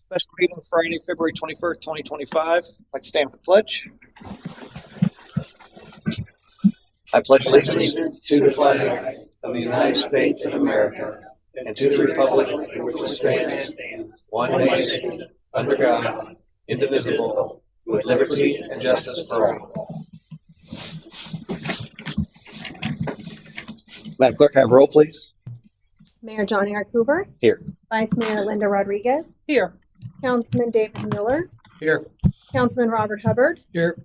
Special meeting Friday, February 21st, 2025. I'd like to stand for the pledge. I pledge allegiance to the flag of the United States of America and to the republic for which it stands, one nation, under God, indivisible, with liberty and justice for all. Madam Clerk, have roll, please. Mayor Johnny R. Coover. Here. Vice Mayor Linda Rodriguez. Here. Councilman David Mueller. Here. Councilman Robert Hubbard. Here.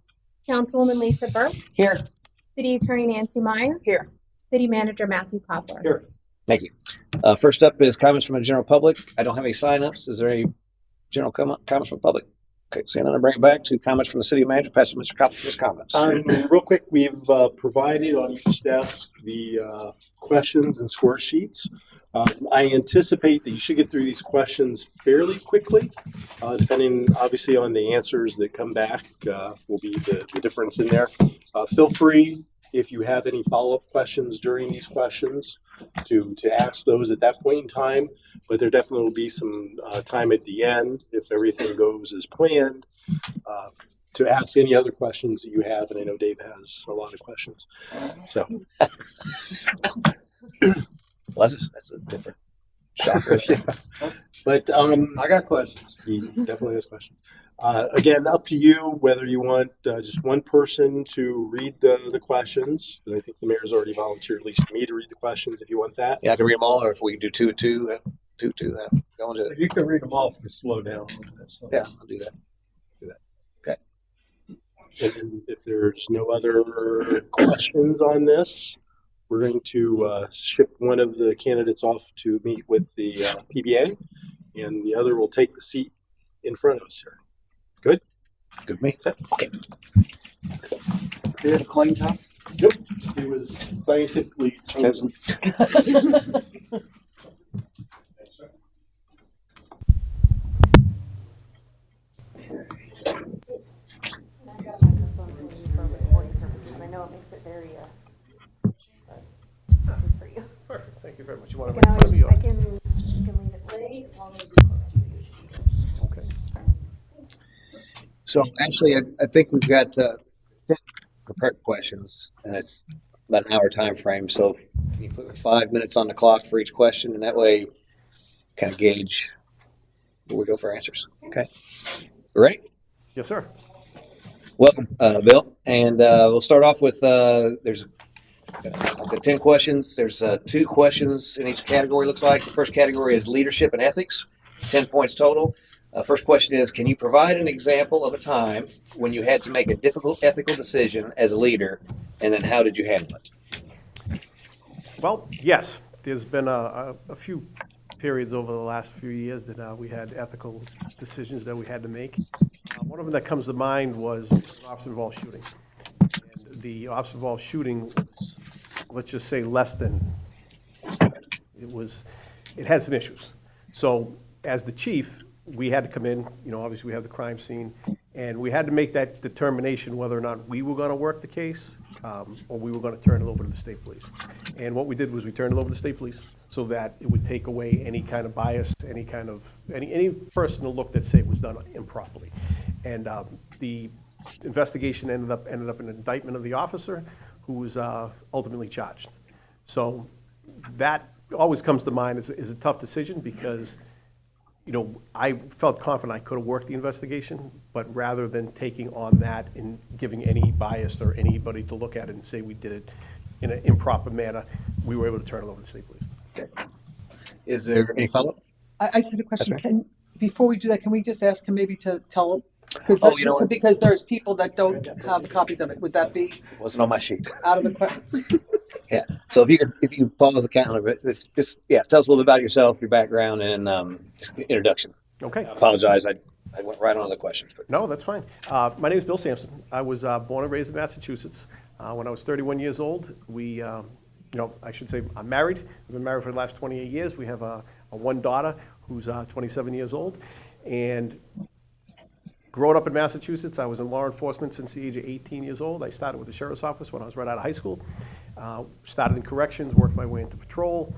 Councilwoman Lisa Burke. Here. City Attorney Nancy Meyer. Here. City Manager Matthew Koppler. Here. Thank you. First up is comments from the general public. I don't have any sign-ups. Is there any general comments from the public? Okay, seeing none, I'll bring it back to comments from the city manager. Pass it to Mr. Koppler for his comments. Real quick, we've provided on each desk the questions and score sheets. I anticipate that you should get through these questions fairly quickly, depending obviously on the answers that come back will be the difference in there. Feel free, if you have any follow-up questions during these questions, to ask those at that point in time, but there definitely will be some time at the end, if everything goes as planned, to ask any other questions that you have, and I know Dave has a lot of questions. So. Well, that's a different shocker. Yeah. But I got questions. he definitely has questions. Again, up to you whether you want just one person to read the questions. And I think the mayor's already volunteered, at least me, to read the questions if you want that. Yeah, I can read them all, or if we can do two and two, go on to it. If you can read them all, if you slow down. Yeah, I'll do that. Okay. And if there's no other questions on this, we're going to ship one of the candidates off to meet with the PBA, and the other will take the seat in front of us here. Good? Good with me. Okay. Did a coin toss? Yep. It was scientifically chosen. I know it makes it very. This is for you. Perfect. Thank you very much. You want I to can wait for always, me? I can leave it late as long as it's close to you. You should be good. Okay. So actually, I think we've got 10 prepared questions, and it's about an hour time frame. So if you put 5 minutes on the clock for each question, and that way kind of gauge where we go for answers. Okay. Ready? Yes, sir. Welcome, Bill. And we'll start off with there's like I said, 10 questions. There's 2 questions in each category, looks like. The first category is leadership and ethics, 10 points total. First question is, can you provide an example of a time when you had to make a difficult ethical decision as a leader, and then how did you handle it? Well, yes. There's been a few periods over the last few years that we had ethical decisions that we had to make. One of them that comes to mind was officer-involved shooting. And the officer-involved shooting was, let's just say, less than, it had some issues. So as the chief, we had to come in, obviously we have the crime scene, and we had to make that determination whether or not we were going to work the case or we were going to turn it over to the state police. And what we did was we turned it over to the state police so that it would take away any kind of bias, any personal look that say it was done improperly. And the investigation ended up in an indictment of the officer who was ultimately charged. So that always comes to mind as a tough decision because I felt confident I could have worked the investigation, but rather than taking on that and giving any bias or anybody to look at it and say we did it in an improper manner, we were able to turn it over to the state police. Okay. Is there any follow-up? I just had a question. That's right. Before we do that, can we just ask him maybe to tell Oh, you know what? because there's people that don't have copies of it. Would that be It wasn't on my sheet. out of the question? Yeah. So if you pause the calendar a bit, just tell us a little bit about yourself, your background, and introduction. Okay. I apologize. I went right on to the questions. But No, that's fine. My name is Bill Sampson. I was born and raised in Massachusetts. When I was 31 years old, I should say I'm married. I've been married for the last 28 years. We have a one daughter who's 27 years old. And growing up in Massachusetts, I was in law enforcement since the age of 18 years old. I started with the sheriff's office when I was right out of high school. Started in corrections, worked my way into patrol.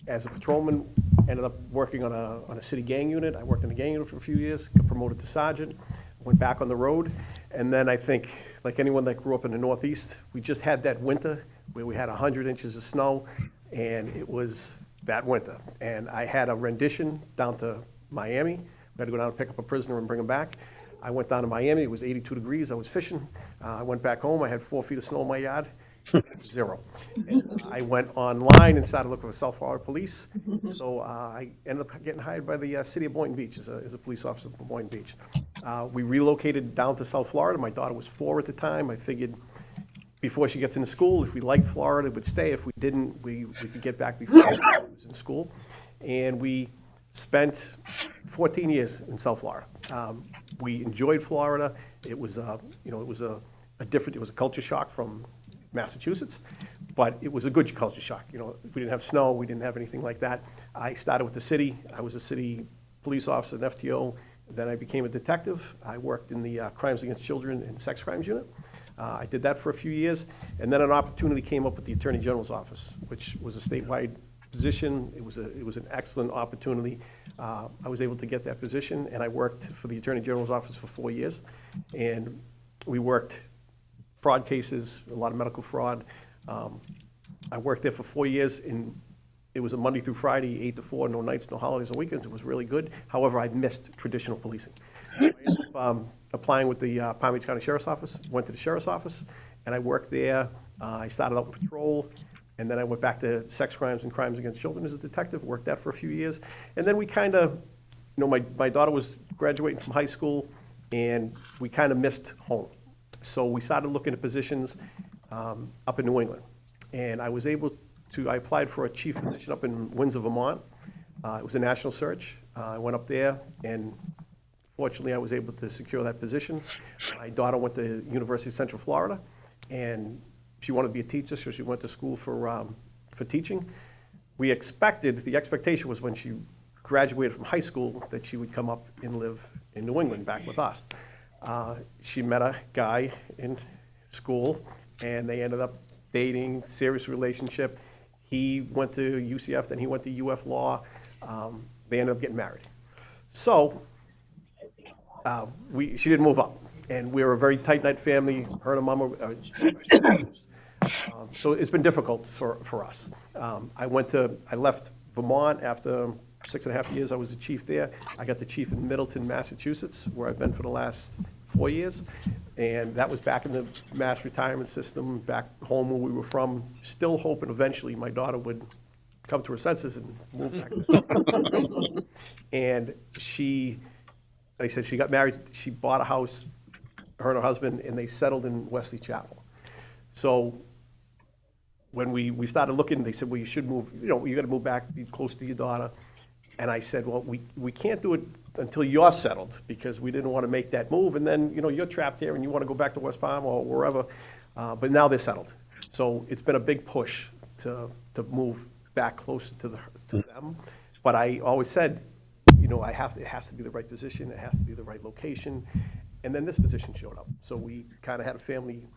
As a patrolman, ended up working on a city gang unit. I worked in a gang unit for a few years, got promoted to sergeant, went back on the road. And then I think, like anyone that grew up in the Northeast, we just had that winter where we had 100 inches of snow, and it was that winter. And I had a rendition down to Miami. We had to go down and pick up a prisoner and bring him back. I went down to Miami, it was 82 degrees, I was fishing. I went back home, I had 4 feet of snow in my yard, zero. And I went online and started looking for South Florida police. So I ended up getting hired by the city of Boynton Beach as a police officer from Boynton Beach. We relocated down to South Florida. My daughter was 4 at the time. I figured before she gets into school, if we liked Florida, we'd stay. If we didn't, we could get back before she was in school. And we spent 14 years in South Florida. We enjoyed Florida. It was, it was a different, it was a culture shock from Massachusetts, but it was a good culture shock. We didn't have snow, we didn't have anything like that. I started with the city. I was a city police officer, an FTO. Then I became a detective. I worked in the Crimes Against Children and Sex Crimes Unit. I did that for a few years, and then an opportunity came up with the Attorney General's office, which was a statewide position. It was an excellent opportunity. I was able to get that position, and I worked for the Attorney General's office for 4 years. And we worked fraud cases, a lot of medical fraud. I worked there for 4 years, and it was a Monday through Friday, 8 to 4, no nights, no holidays, no weekends. It was really good. However, I missed traditional policing. So I ended up applying with the Palm Beach County Sheriff's Office, went to the Sheriff's Office, and I worked there. I started out in patrol, and then I went back to sex crimes and crimes against children as a detective, worked that for a few years. And then we kind of, my daughter was graduating from high school, and we kind of missed home. So we started looking at positions up in New England. And I was able to, I applied for a chief position up in Windsor, Vermont. It was a national search. I went up there, and fortunately, I was able to secure that position. My daughter went to University of Central Florida, and she wanted to be a teacher, so she went to school for teaching. The expectation was when she graduated from high school that she would come up and live in New England back with us. She met a guy in school, and they ended up dating, serious relationship. He went to UCF, then he went to UF Law. They ended up getting married. So she didn't move up, and we were a very tight-knit family. Her and her mama. So it's been difficult for us. I left Vermont after 6.5 years. I was the chief there. I got the chief in Middleton, Massachusetts, where I've been for the last 4 years. And that was back in the mass retirement system, back home where we were from. Still hoping eventually my daughter would come to her senses and move back. And like I said, she got married. She bought a house, her and her husband, and they settled in Wesley Chapel. So when we started looking, they said, well, you should move, you got to move back, be close to your daughter. And I said, well, we can't do it until you're settled, because we didn't want to make that move. And then, you're trapped here and you want to go back to West Palm or wherever. But now they're settled. So it's been a big push to move back closer to them. But I always said, it has to be the right position. It has to be the right location. And then this position showed up. So we kind of had a family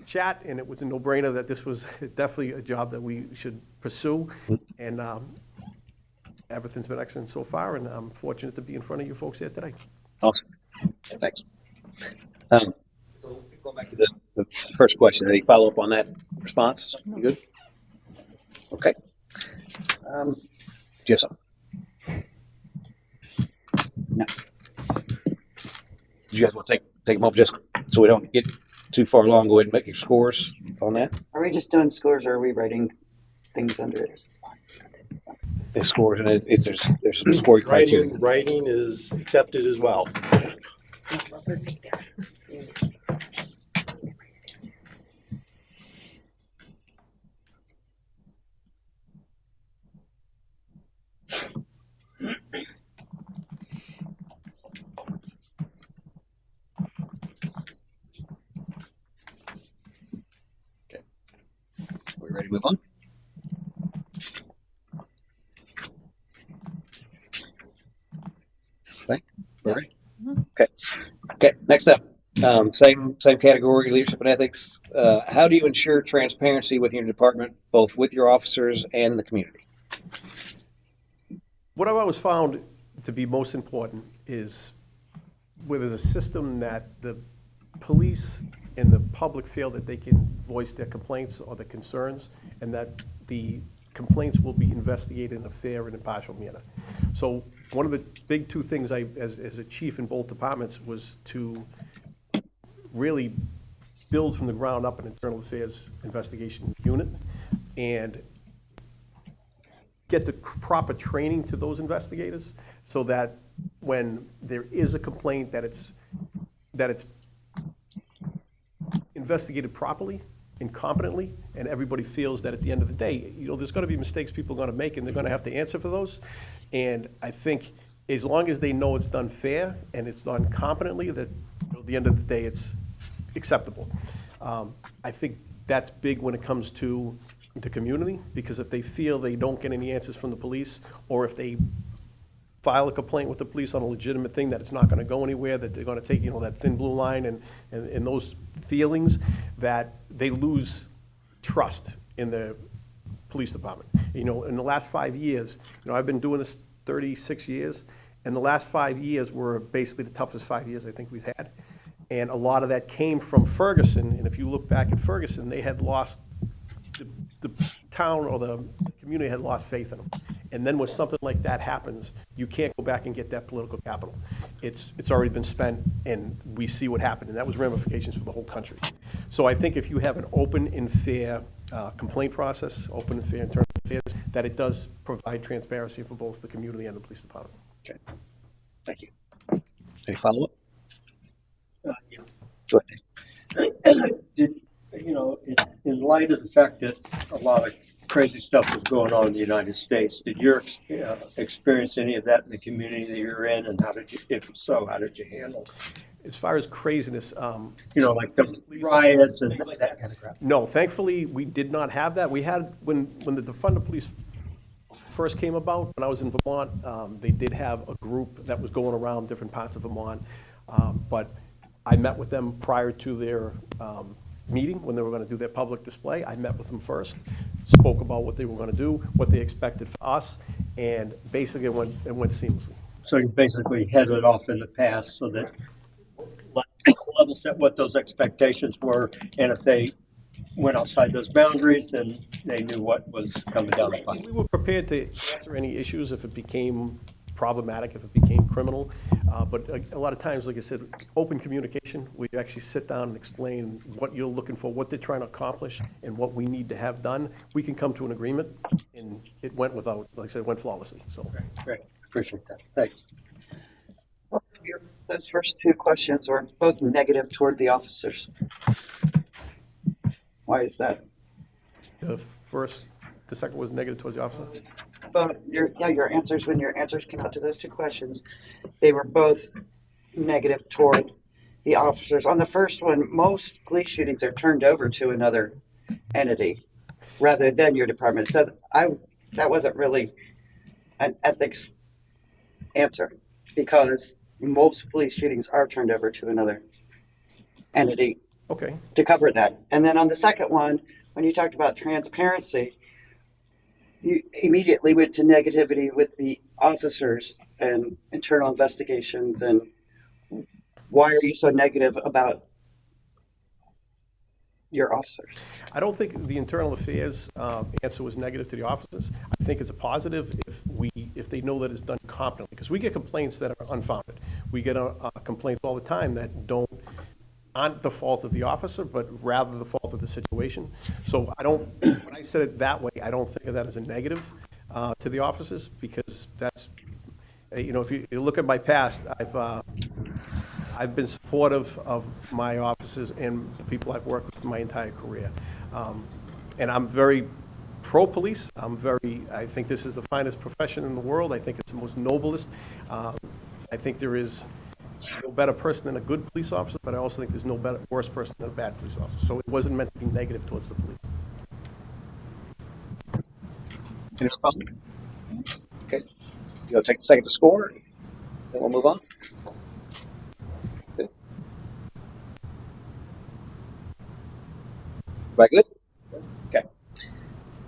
chat, and it was a no-brainer that this was definitely a job that we should pursue. And everything's been excellent so far, and I'm fortunate to be in front of you folks here today. Awesome. Thanks. So going back to the first question, any follow-up on that response? You good? Okay. Do you have something? No. Did you guys want to take a moment just so we don't get too far along? Go ahead and make your scores on that. Are we just doing scores, or are we writing things under it? The scores, and there's some scoring criteria. Writing is accepted as well. Okay. Are we ready to move on? All right. Okay. Next up, same category, leadership and ethics. How do you ensure transparency with your department, both with your officers and the community? what I've always found to be most important is where there's a system that the police and the public feel that they can voice their complaints or their concerns, and that the complaints will be investigated in a fair and impartial manner. So one of the big two things as a chief in both departments, was to really build from the ground up an internal affairs investigation unit and get the proper training to those investigators, so that when there is a complaint, that it's investigated properly and competently, and everybody feels that at the end of the day, there's going to be mistakes people are going to make, and they're going to have to answer for those. And I think as long as they know it's done fair and it's done competently, that at the end of the day, it's acceptable. I think that's big when it comes to the community, because if they feel they don't get any answers from the police, or if they file a complaint with the police on a legitimate thing, that it's not going to go anywhere, that they're going to take, that thin blue line and those feelings, that they lose trust in the police department. In the last 5 years, I've been doing this 36 years, and the last 5 years were basically the toughest 5 years I think we've had. And a lot of that came from Ferguson, and if you look back at Ferguson, they had lost, the town or the community had lost faith in them. And then when something like that happens, you can't go back and get that political capital. It's already been spent, and we see what happened, and that was ramifications for the whole country. So I think if you have an open and fair complaint process, open and fair internal affairs, that it does provide transparency for both the community and the police department. Okay. Thank you. Any follow-up? Yeah. Go ahead, Dave. In light of the fact that a lot of crazy stuff was going on in the United States, did you experience any of that in the community that you're in, and if so, how did you handle it? As far as craziness, Like the riots and that kind of crap? no, thankfully, we did not have that. We had, when the defund police first came about, when I was in Vermont, they did have a group that was going around different parts of Vermont. But I met with them prior to their meeting, when they were going to do their public display. I met with them first, spoke about what they were going to do, what they expected for us, and basically it went seamlessly. So you basically headed off in the past so that level set what those expectations were, and if they went outside those boundaries, then they knew what was coming down the pipe. We were prepared to answer any issues if it became problematic, if it became criminal. But a lot of times, like I said, open communication, we actually sit down and explain what you're looking for, what they're trying to accomplish, and what we need to have done. We can come to an agreement, and it went without, like I said, it went flawlessly. So, Great. Appreciate that. Thanks. Those first two questions were both negative toward the officers. Why is that? the second was negative towards the officer. But your answers, when your answers came out to those two questions, they were both negative toward the officers. On the first one, most police shootings are turned over to another entity rather than your department. So that wasn't really an ethics answer, because most police shootings are turned over to another entity Okay. to cover that. And then on the second one, when you talked about transparency, you immediately went to negativity with the officers and internal investigations. And why are you so negative about your officers? I don't think the internal affairs answer was negative to the officers. I think it's a positive if they know that it's done competently, because we get complaints that are unfounded. We get complaints all the time that aren't the fault of the officer, but rather the fault of the situation. So when I said it that way, I don't think of that as a negative to the officers, because that's, if you look at my past, I've been supportive of my officers and the people I've worked with my entire career. And I'm very pro-police. I think this is the finest profession in the world. I think it's the most noblest. I think there is no better person than a good police officer, but I also think there's no worse person than a bad police officer. So it wasn't meant to be negative towards the police. Any other follow-up? Okay. You'll take a second to score, then we'll move on. Good. Everybody good? Okay.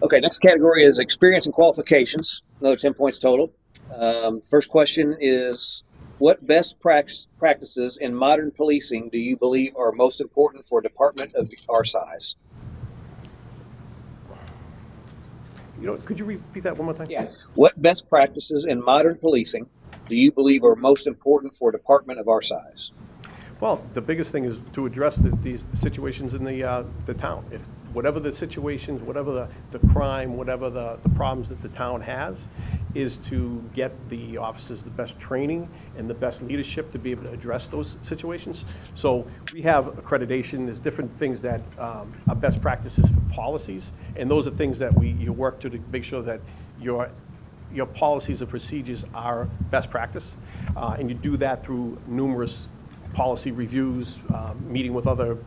Okay, next category is experience and qualifications. Another 10 points total. First question is, what best practices in modern policing do you believe are most important for a department of our size? You know, could you repeat that one more time? Yeah. What best practices in modern policing do you believe are most important for a department of our size? Well, the biggest thing is to address these situations in the town. If whatever the situations, whatever the crime, whatever the problems that the town has, is to get the officers the best training and the best leadership to be able to address those situations. So we have accreditation. There's different things that are best practices for policies, and those are things that you work to make sure that your policies and procedures are best practice, and you do that through numerous policy reviews, meeting with other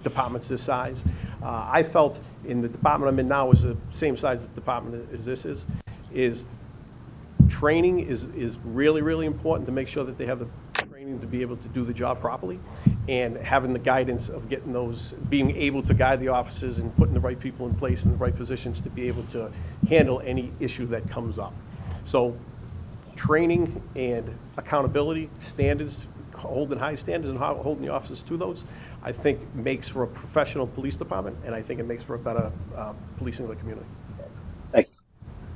departments this size. I felt in the department I'm in now is the same size department as this is training is really, really important to make sure that they have the training to be able to do the job properly, and having the guidance of getting those, being able to guide the officers and putting the right people in place in the right positions to be able to handle any issue that comes up. So training and accountability, standards, holding high standards and holding the officers to those, I think makes for a professional police department, and I think it makes for a better policing of the community. Thank you.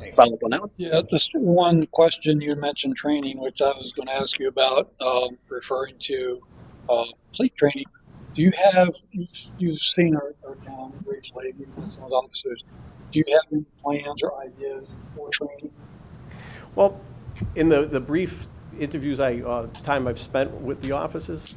Any follow up on that one? Yeah, just one question. You mentioned training, which I was going to ask you about, referring to fleet training. Do you have, you've seen our town recently, with some of the officers, do you have any plans or ideas for training? Well, in the brief interviews time I've spent with the officers,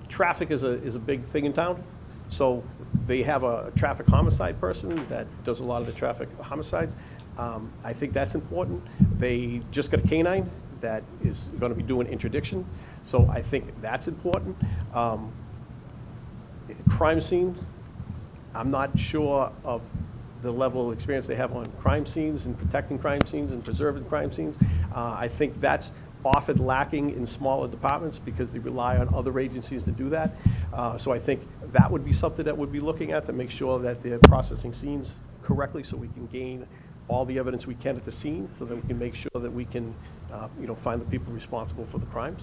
traffic is a big thing in town. So they have a traffic homicide person that does a lot of the traffic homicides. I think that's important. They just got a canine that is going to be doing interdiction. So I think that's important. Crime scene, I'm not sure of the level of experience they have on crime scenes and protecting crime scenes and preserving crime scenes. I think that's often lacking in smaller departments because they rely on other agencies to do that. So I think that would be something that we'd be looking at to make sure that they're processing scenes correctly so we can gain all the evidence we can at the scene so that we can make sure that we can find the people responsible for the crimes.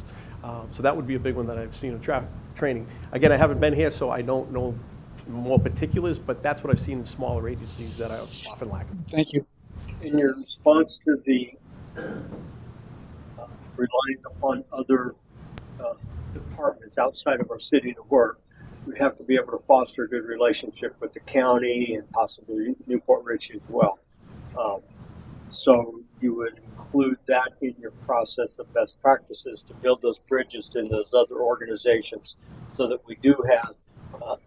So that would be a big one that I've seen in traffic training. Again, I haven't been here, so I don't know more particulars, but that's what I've seen in smaller agencies that are often lacking. Thank you. In your response to the relying upon other departments outside of our city to work, we have to be able to foster a good relationship with the county and possibly Newport Richey as well. So you would include that in your process of best practices to build those bridges to those other organizations so that we do have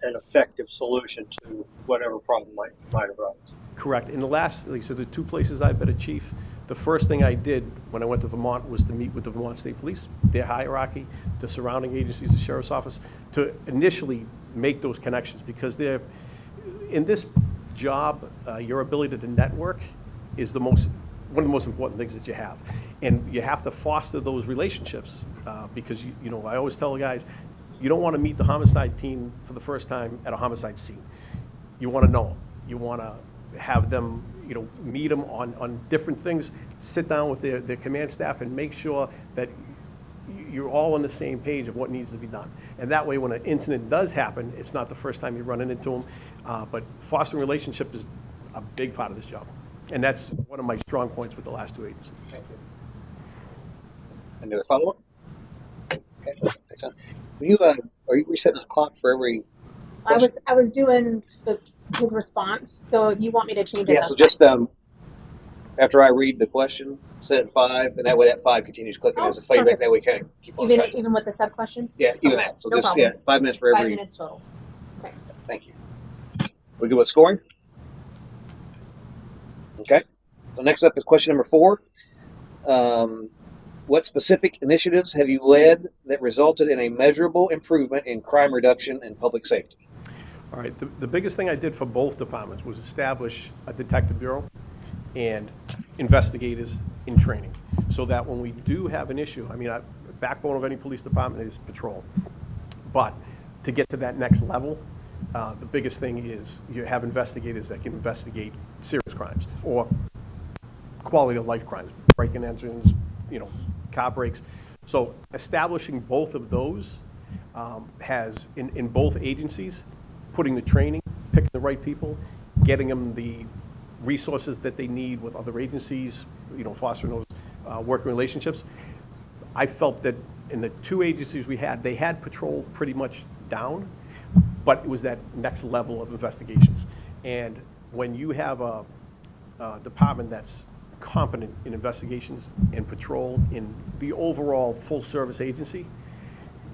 an effective solution to whatever problem might arise. Correct. In the last, like I said, the two places I've been a chief, the first thing I did when I went to Vermont was to meet with the Vermont State Police, their hierarchy, the surrounding agencies, the Sheriff's Office, to initially make those connections, because they're, in this job, your ability to network is one of the most important things that you have. And you have to foster those relationships because, I always tell the guys, you don't want to meet the homicide team for the first time at a homicide scene. You want to know them. You want to have them, meet them on different things, sit down with their command staff and make sure that you're all on the same page of what needs to be done. And that way, when an incident does happen, it's not the first time you're running into them. But fostering relationship is a big part of this job. And that's one of my strong points with the last two agencies. Thank you. Any other follow-up? Okay, thanks. Are you resetting the clock for every question? I was doing his response. So if you want me to change it, Yeah, that's so just after I read the question, set it 5, and that way that 5 continues clicking as a feedback. Perfect. That way we kind of keep on fine. track. Even with the sub questions. Yeah, even Okay, that. So no just problem. 5 minutes for 5 every. minutes total. Okay. Thank you. We good with scoring? Okay. So next up is question number 4. What specific initiatives have you led that resulted in a measurable improvement in crime reduction and public safety? All right, the biggest thing I did for both departments was establish a detective bureau and investigators in training, so that when we do have an issue, the backbone of any police department is patrol. But to get to that next level, the biggest thing is you have investigators that can investigate serious crimes or quality of life crimes, breaking engines, car brakes. So establishing both of those has, in both agencies, putting the training, picking the right people, getting them the resources that they need with other agencies, fostering those working relationships. I felt that in the two agencies we had, they had patrol pretty much down, but it was that next level of investigations. And when you have a department that's competent in investigations and patrol in the overall full-service agency,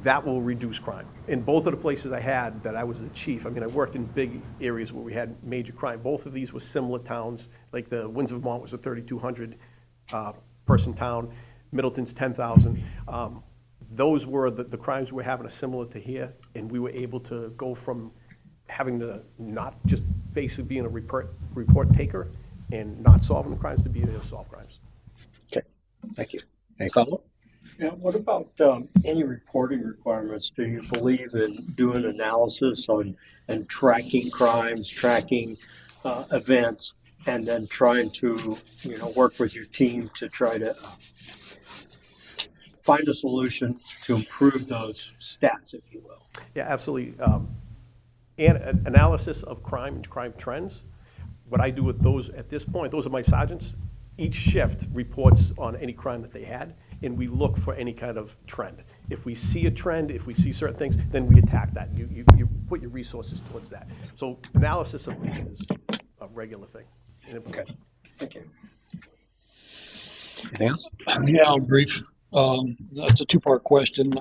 that will reduce crime. In both of the places I had that I was the chief, I worked in big areas where we had major crime. Both of these were similar towns, like the Windsor, Vermont was a 3,200 person town. Middleton's 10,000. Those were the crimes we were having are similar to here, and we were able to go from having to not just basically being a report taker and not solving the crimes to being able to solve crimes. Okay, thank you. Any follow-up? Yeah, what about any reporting requirements? Do you believe in doing analysis on and tracking crimes, tracking events, and then trying to work with your team to try to find a solution to improve those stats, if you will? Yeah, absolutely. And an analysis of crime and crime trends. What I do with those at this point, those are my sergeants. Each shift reports on any crime that they had, and we look for any kind of trend. If we see a trend, if we see certain things, then we attack that. You put your resources towards that. So analysis of it is a regular thing. Okay, thank you. Anything else? Yeah, I'll brief. That's a two-part question.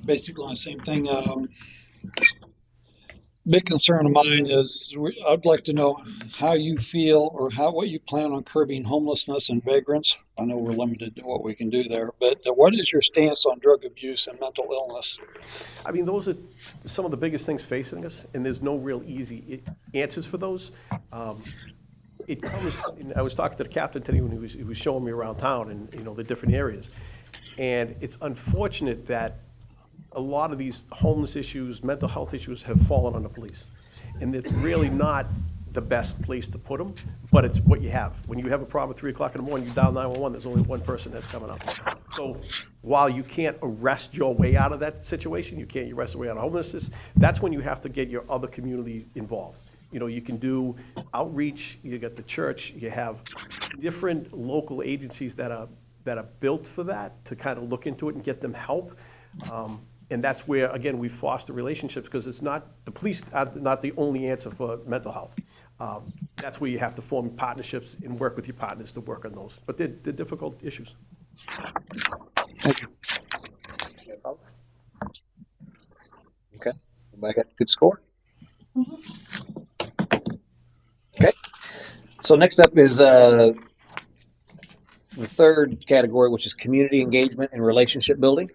Basically on the same thing. Big concern of mine is I'd like to know how you feel or what you plan on curbing homelessness and vagrants. I know we're limited to what we can do there, but what is your stance on drug abuse and mental illness? Those are some of the biggest things facing us, and there's no real easy answers for those. It comes, I was talking to the captain today when he was showing me around town and, the different areas. And it's unfortunate that a lot of these homeless issues, mental health issues have fallen on the police. And it's really not the best place to put them, but it's what you have. When you have a problem at 3 o'clock in the morning, you dial 911, there's only one person that's coming up. So while you can't arrest your way out of that situation, you can't arrest your way out of homelessness, that's when you have to get your other community involved. You can do outreach, you got the church, you have different local agencies that are built for that, to kind of look into it and get them help. And that's where, again, we foster relationships, because it's not, the police are not the only answer for mental health. That's where you have to form partnerships and work with your partners to work on those. But they're difficult issues. Thank you. Okay, everybody got a good score? Okay, so next up is the third category, which is community engagement and relationship building.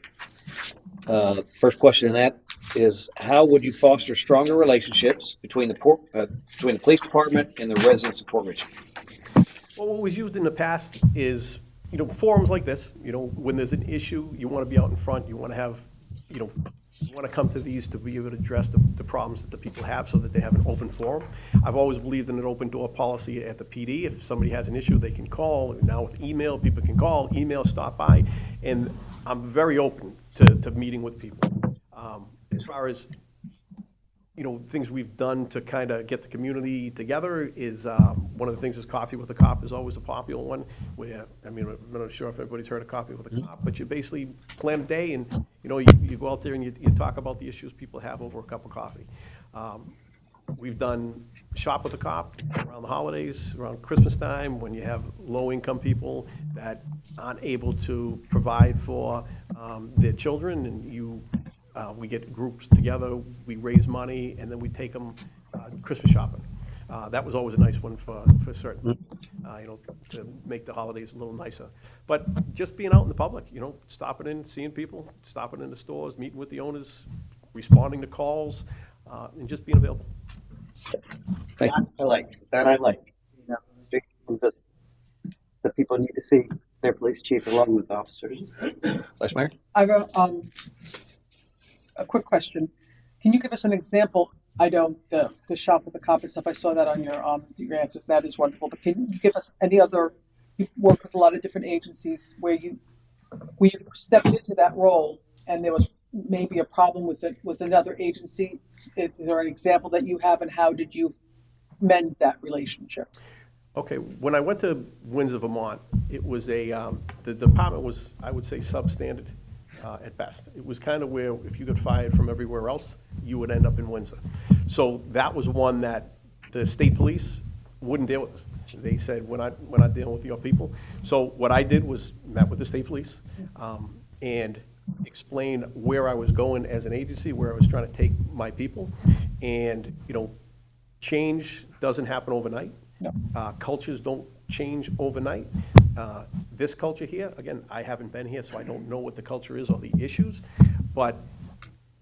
First question in that is, how would you foster stronger relationships between the police department and the residents of Port Richey? Well, what was used in the past is, forums like this, when there's an issue, you want to be out in front, you want to have, you want to come to these to be able to address the problems that the people have, so that they have an open forum. I've always believed in an open door policy at the PD. If somebody has an issue, they can call. Now with email, people can call, email, stop by, and I'm very open to meeting with people. As far as things we've done to kind of get the community together is, one of the things is Coffee with a Cop is always a popular one, where, I'm not sure if everybody's heard of Coffee with a Cop, but you basically plan a day and, you go out there and you talk about the issues people have over a cup of coffee. We've done Shop with a Cop around the holidays, around Christmas time, when you have low-income people that aren't able to provide for their children, and we get groups together, we raise money, and then we take them Christmas shopping. That was always a nice one for certain, to make the holidays a little nicer. But just being out in the public, stopping in, seeing people, stopping in the stores, meeting with the owners, responding to calls, and just being available. Thank you. I like. Because the people need to see their police chief along with officers. Vice Mayor? I have a quick question. Can you give us an example? I know the Shop with the Cop and stuff, I saw that on your answers. That is wonderful. But can you give us any other you've worked with a lot of different agencies where you stepped into that role and there was maybe a problem with it with another agency. Is there an example that you have, and how did you mend that relationship? Okay, when I went to Windsor, Vermont, it was the department was, I would say, substandard at best. It was kind of where if you got fired from everywhere else, you would end up in Windsor. So that was one that the state police wouldn't deal with us. They said, we're not dealing with your people. So what I did was met with the state police and explain where I was going as an agency, where I was trying to take my people. And, change doesn't happen overnight. No. Cultures don't change overnight. This culture here, again, I haven't been here, so I don't know what the culture is or the issues, but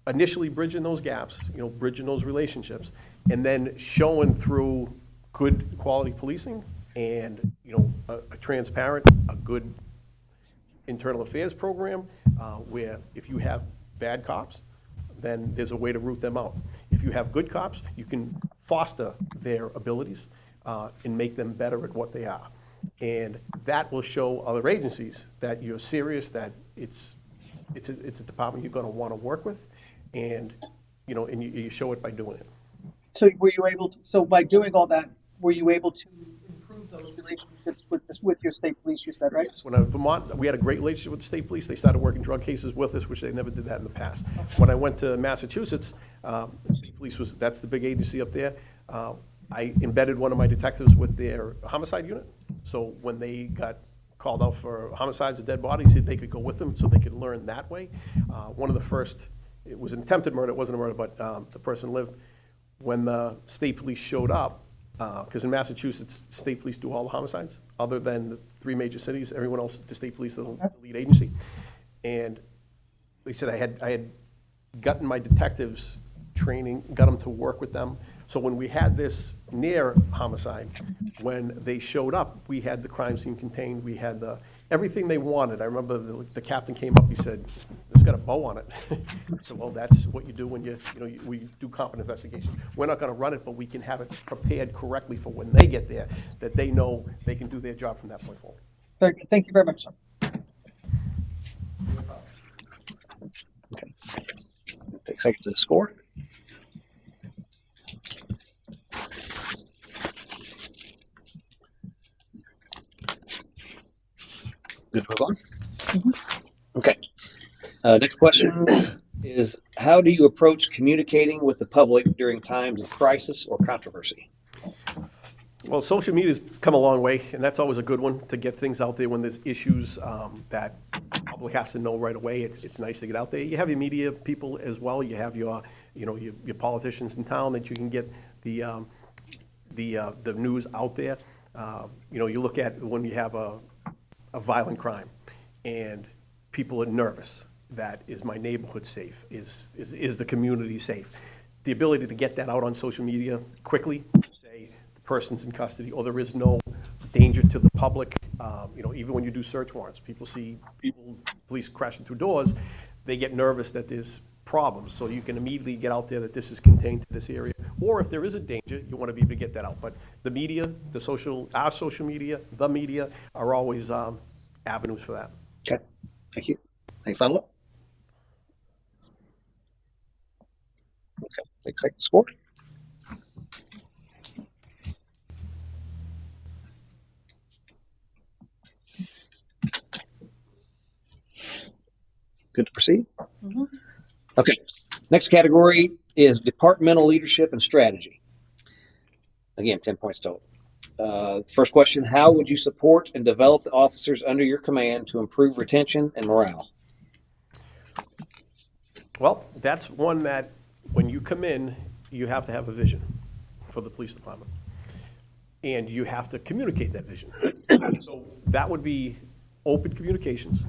initially bridging those gaps, bridging those relationships, and then showing through good quality policing and, a transparent, a good internal affairs program, where if you have bad cops, then there's a way to root them out. If you have good cops, you can foster their abilities and make them better at what they are. And that will show other agencies that you're serious, that it's a department you're going to want to work with, and and you show it by doing it. So were you able to, so by doing all that, were you able to improve those relationships with your state police, you said, right? When I was in Vermont, we had a great relationship with the state police. They started working drug cases with us, which they never did that in the past. When I went to Massachusetts, the state police that's the big agency up there. I embedded one of my detectives with their homicide unit. So when they got called out for homicides of dead bodies, they could go with them so they could learn that way. One of the first, it was an attempted murder, it wasn't a murder, but the person lived. When the state police showed up, because in Massachusetts, state police do all the homicides, other than the 3 major cities, everyone else, the state police is the lead agency. And they said I had gotten my detectives training, got them to work with them. So when we had this near homicide, when they showed up, we had the crime scene contained, we had everything they wanted. I remember the captain came up, he said, it's got a bow on it. I said, well, that's what you do when we do competent investigation. We're not gonna run it, but we can have it prepared correctly for when they get there, that they know they can do their job from that point forward. Very good. Thank you very much, sir. Okay. Take a second to score. Good to move on? Okay. Next question is, how do you approach communicating with the public during times of crisis or controversy? Well, social media's come a long way, and that's always a good one to get things out there when there's issues that the public has to know right away. It's nice to get out there. You have your media people as well. You have your politicians in town that you can get the news out there. You look at when you have a violent crime and people are nervous. That is my neighborhood safe? Is the community safe? The ability to get that out on social media quickly, say the person's in custody or there is no danger to the public. Even when you do search warrants, people see police crashing through doors, they get nervous that there's problems. So you can immediately get out there that this is contained to this area. Or if there is a danger, you want to be able to get that out. But the media, our social media, the media are always avenues for that. Okay. Thank you. Any follow-up? Okay. Take a second to score. Good to proceed? Mhm. Okay. Next category is departmental leadership and strategy. Again, 10 points total. First question, how would you support and develop the officers under your command to improve retention and morale? Well, that's one that when you come in, you have to have a vision for the police department. And you have to communicate that vision. So that would be open communications,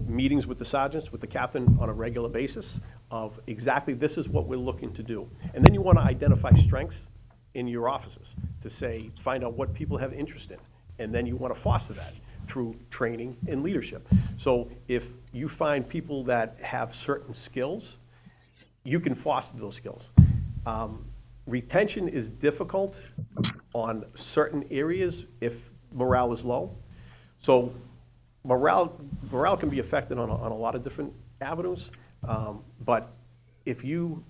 meetings with the sergeants, with the captain on a regular basis of exactly this is what we're looking to do. And then you want to identify strengths in your offices to find out what people have interest in. And then you want to foster that through training and leadership. So if you find people that have certain skills, you can foster those skills. Retention is difficult on certain areas if morale is low. So morale can be affected on a lot of different avenues, but if you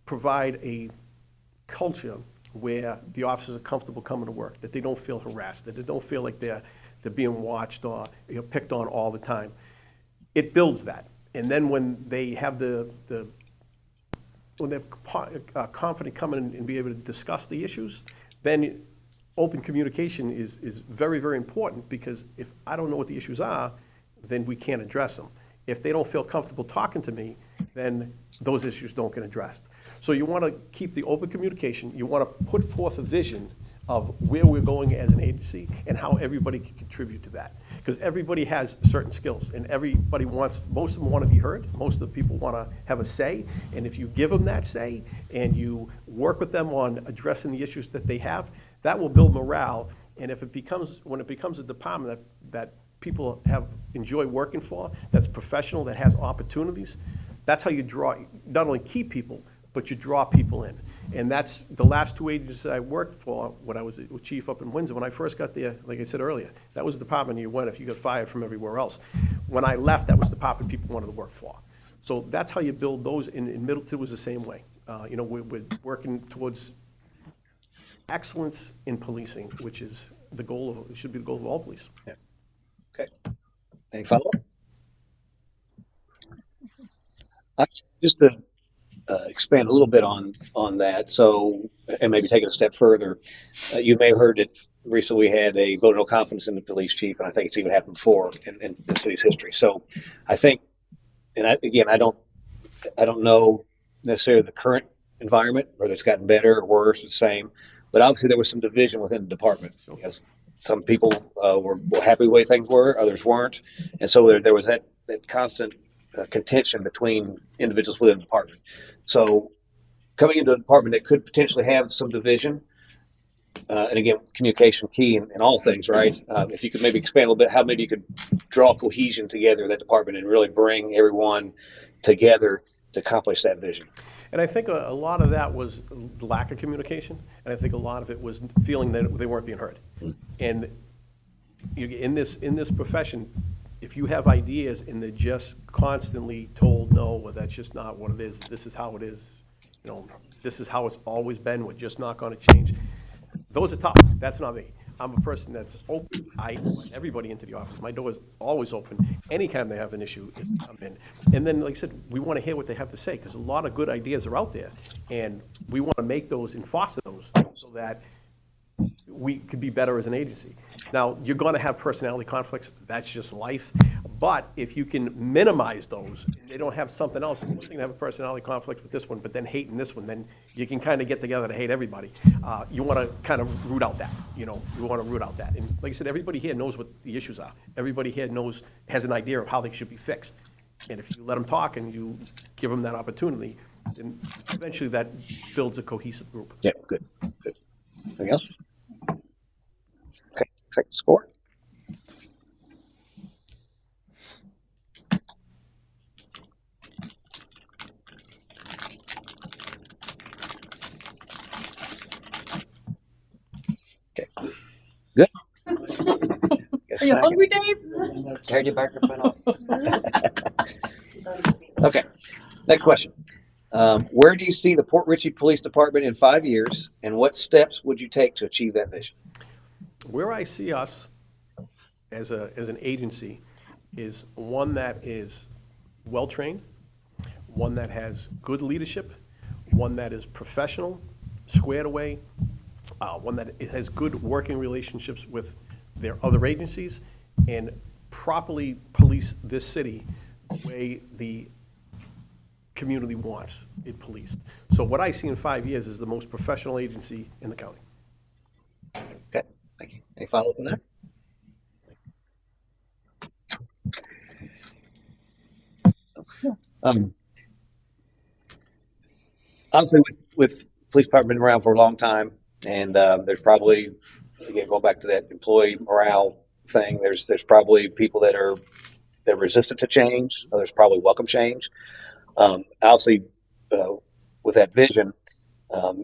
provide a culture where the officers are comfortable coming to work, that they don't feel harassed, that they don't feel like they're being watched or picked on all the time, it builds that. And then when they have when they're confident coming in and be able to discuss the issues, then open communication is very, very important, because if I don't know what the issues are, then we can't address them. If they don't feel comfortable talking to me, then those issues don't get addressed. So you want to keep the open communication. You want to put forth a vision of where we're going as an agency and how everybody can contribute to that. Because everybody has certain skills, and most of them want to be heard. Most of the people want to have a say. And if you give them that say and you work with them on addressing the issues that they have, that will build morale. And when it becomes a department that people enjoy working for, that's professional, that has opportunities, that's how you not only keep people, but you draw people in. And that's the last two agencies I worked for when I was chief up in Windsor. When I first got there, like I said earlier, that was the department you went if you got fired from everywhere else. When I left, that was the department people wanted to work for. So that's how you build those. In Middleton was the same way. We're working towards excellence in policing, which is should be the goal of all police. Yeah. Okay. Any follow-up? Just to expand a little bit on that, so, and maybe take it a step further, you may have heard that recently we had a vote of no confidence in the police chief, and I think it's even happened before in the city's history. So I think, and I don't know necessarily the current environment, whether it's gotten better or worse, the same, but obviously there was some division within the department. Because some people were happy with the way things were, others weren't, and so there was that constant contention between individuals within the department. So coming into a department that could potentially have some division, and again, communication key in all things, right? If you could maybe expand a little bit, how maybe you could draw cohesion together in that department and really bring everyone together to accomplish that vision. And I think a lot of that was lack of communication, and I think a lot of it was feeling that they weren't being heard. And in this profession, if you have ideas and they're just constantly told no, well, that's just not what it is, this is how it is, this is how it's always been, we're just not going to change, those are tough. That's not me. I'm a person that's open. I let everybody into the office. My door is always open. Anytime they have an issue, I'm in. And then, like I said, we want to hear what they have to say, because a lot of good ideas are out there, and we want to make those and foster those so that we could be better as an agency. Now, you're going to have personality conflicts. That's just life. But if you can minimize those, and they don't have something else, one thing to have a personality conflict with this one, but then hating this one, then you can kind of get together to hate everybody. You want to kind of root out that, you want to root out that. And like I said, everybody here knows what the issues are. Everybody here has an idea of how they should be fixed. And if you let them talk and you give them that opportunity, then eventually that builds a cohesive group. Yeah, good. Anything else? Okay, second score. Okay, good. Are you hungry, Dave? Turn your microphone off. Okay, next question. Where do you see the Port Richey Police Department in 5 years, and what steps would you take to achieve that vision? Where I see us as an agency is one that is well-trained, one that has good leadership, one that is professional, squared away, one that has good working relationships with their other agencies, and properly police this city the way the community wants it policed. So what I see in 5 years is the most professional agency in the county. Okay, thank you. Any follow-up on that? Obviously, with police department been around for a long time, and there's probably, again, going back to that employee morale thing, there's probably people that are resistant to change. Others probably welcome change. Obviously, with that vision,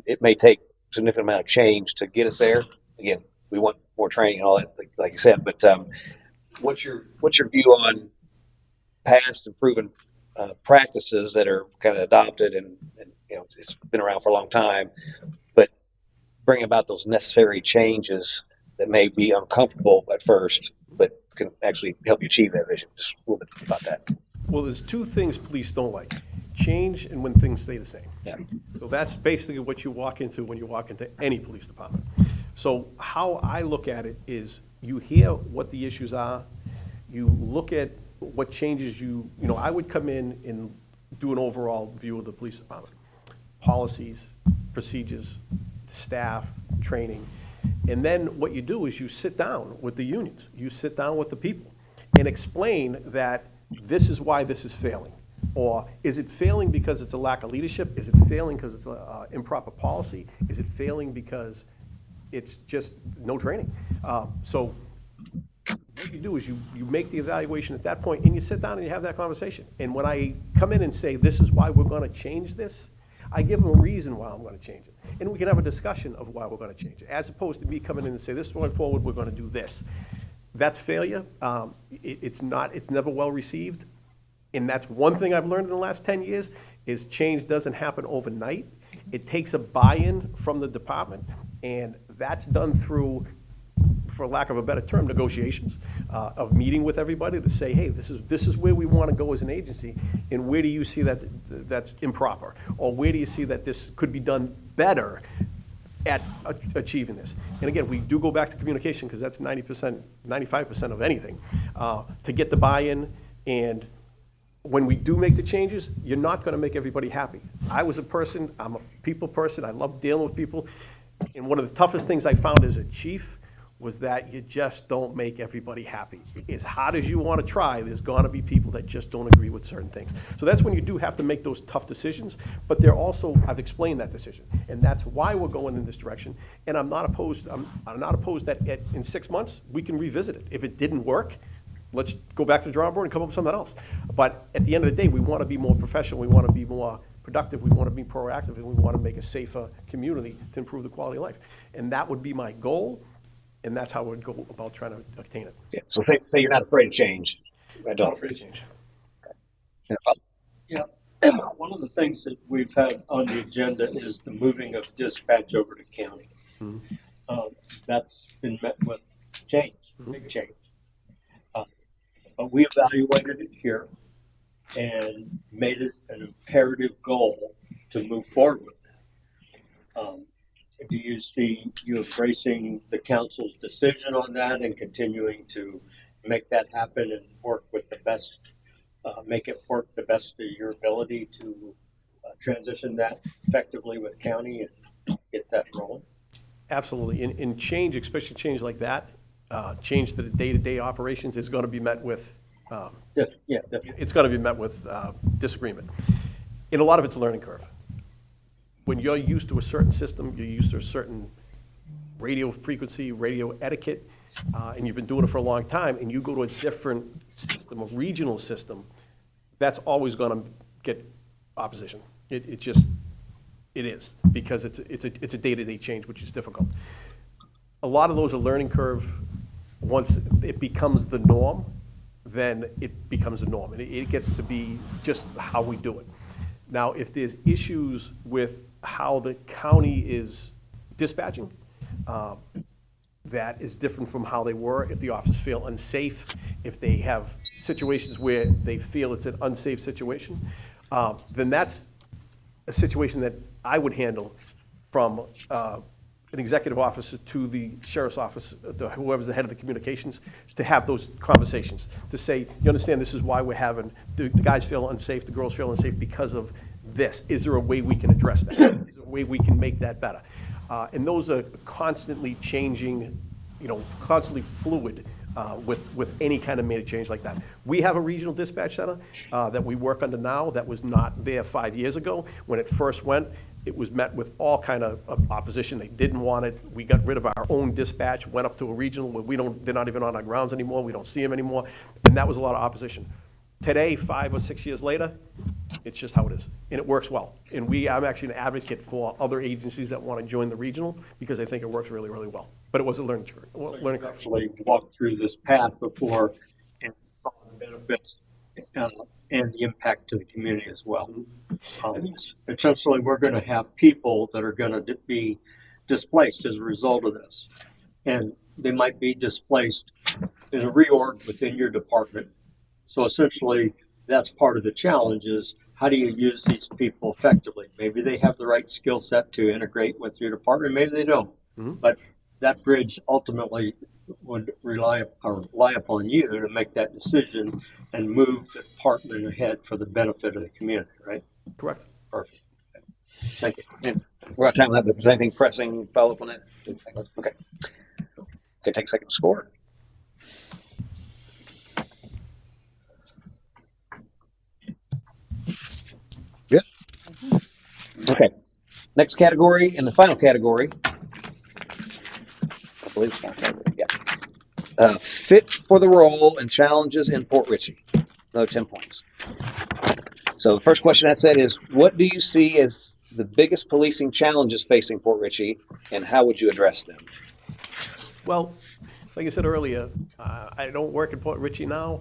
it may take a significant amount of change to get us there. Again, we want more training and all that, like you said. But what's your view on past and proven practices that are kind of adopted and it's been around for a long time, but bring about those necessary changes that may be uncomfortable at first, but can actually help you achieve that vision. Just a little bit about that. Well, there's two things police don't like: change and when things stay the same. Yeah. So that's basically what you walk into when you walk into any police department. So how I look at it is you hear what the issues are, you look at what changes I would come in and do an overall view of the police department. Policies, procedures, staff, training. And then what you do is you sit down with the unions, you sit down with the people and explain that this is why this is failing. Or is it failing because it's a lack of leadership? Is it failing because it's an improper policy? Is it failing because it's just no training? So what you do is you make the evaluation at that point and you sit down and you have that conversation. And when I come in and say, this is why we're going to change this, I give them a reason why I'm going to change it. And we can have a discussion of why we're going to change it, as opposed to me coming in and say, this is going forward, we're going to do this. That's failure. It's never well received. And that's one thing I've learned in the last 10 years is change doesn't happen overnight. It takes a buy-in from the department, and that's done through, for lack of a better term, negotiations, of meeting with everybody to say, hey, this is where we want to go as an agency, and where do you see that that's improper? Or where do you see that this could be done better at achieving this? And again, we do go back to communication because that's 90%, 95% of anything, to get the buy-in. And when we do make the changes, you're not going to make everybody happy. I'm a people person, I love dealing with people. And one of the toughest things I found as a chief was that you just don't make everybody happy. As hard as you want to try, there's going to be people that just don't agree with certain things. So that's when you do have to make those tough decisions, but they're also, I've explained that decision, and that's why we're going in this direction. And I'm not opposed that in 6 months, we can revisit it. If it didn't work, let's go back to the drawing board and come up with something else. But at the end of the day, we want to be more professional, we want to be more productive, we want to be proactive, and we want to make a safer community to improve the quality of life. And that would be my goal. And that's how I would go about trying to obtain it. Yeah. So say you're not afraid of change. I don't. Not afraid of change. Yeah, one of the things that we've had on the agenda is the moving of dispatch over to county. That's been met with change, big change. But we evaluated it here and made it an imperative goal to move forward with that. Do you see you embracing the council's decision on that and continuing to make that happen and work with the best, make it work the best of your ability to transition that effectively with county and get that rolling? Absolutely. In change, especially change like that, change to the day-to-day operations is going to be met with, Definitely. it's going to be met with disagreement. And a lot of it's a learning curve. When you're used to a certain system, you're used to a certain radio frequency, radio etiquette, and you've been doing it for a long time, and you go to a different system, a regional system, that's always going to get opposition. It is, because it's a day-to-day change, which is difficult. A lot of those are learning curve. Once it becomes the norm, then it becomes a norm, and it gets to be just how we do it. Now, if there's issues with how the county is dispatching, that is different from how they were. If the officers feel unsafe, if they have situations where they feel it's an unsafe situation, then that's a situation that I would handle from an executive officer to the sheriff's office, whoever's the head of the communications, to have those conversations, to say, you understand, this is why we're having, the guys feel unsafe, the girls feel unsafe because of this. Is there a way we can address that? Is there a way we can make that better? And those are constantly changing, constantly fluid with any kind of major change like that. We have a regional dispatch center that we work under now that was not there 5 years ago. When it first went, it was met with all kind of opposition. They didn't want it. We got rid of our own dispatch, went up to a regional where they're not even on our grounds anymore. We don't see them anymore. And that was a lot of opposition. Today, 5 or 6 years later, it's just how it is, and it works well. And I'm actually an advocate for other agencies that want to join the regional because I think it works really, really well. But it was a learning curve. Learning curve. Actually walked through this path before and saw the benefits and the impact to the community as well. Essentially, we're going to have people that are going to be displaced as a result of this. And they might be displaced in a reorg within your department. So essentially, that's part of the challenge is how do you use these people effectively? Maybe they have the right skill set to integrate with your department, maybe they don't. Mm-hmm. But that bridge ultimately would rely upon you to make that decision and move the department ahead for the benefit of the community, right? Correct. Perfect. Thank you. And we're out of time on that, but if there's anything pressing, follow up on that. Okay. Okay, take a second to score. Good. Okay. Next category and the final category. I believe it's final category. Yeah. Fit for the role and challenges in Port Richey. Another 10 points. So the first question I said is, what do you see as the biggest policing challenges facing Port Richey, and how would you address them? Well, like I said earlier, I don't work in Port Richey now.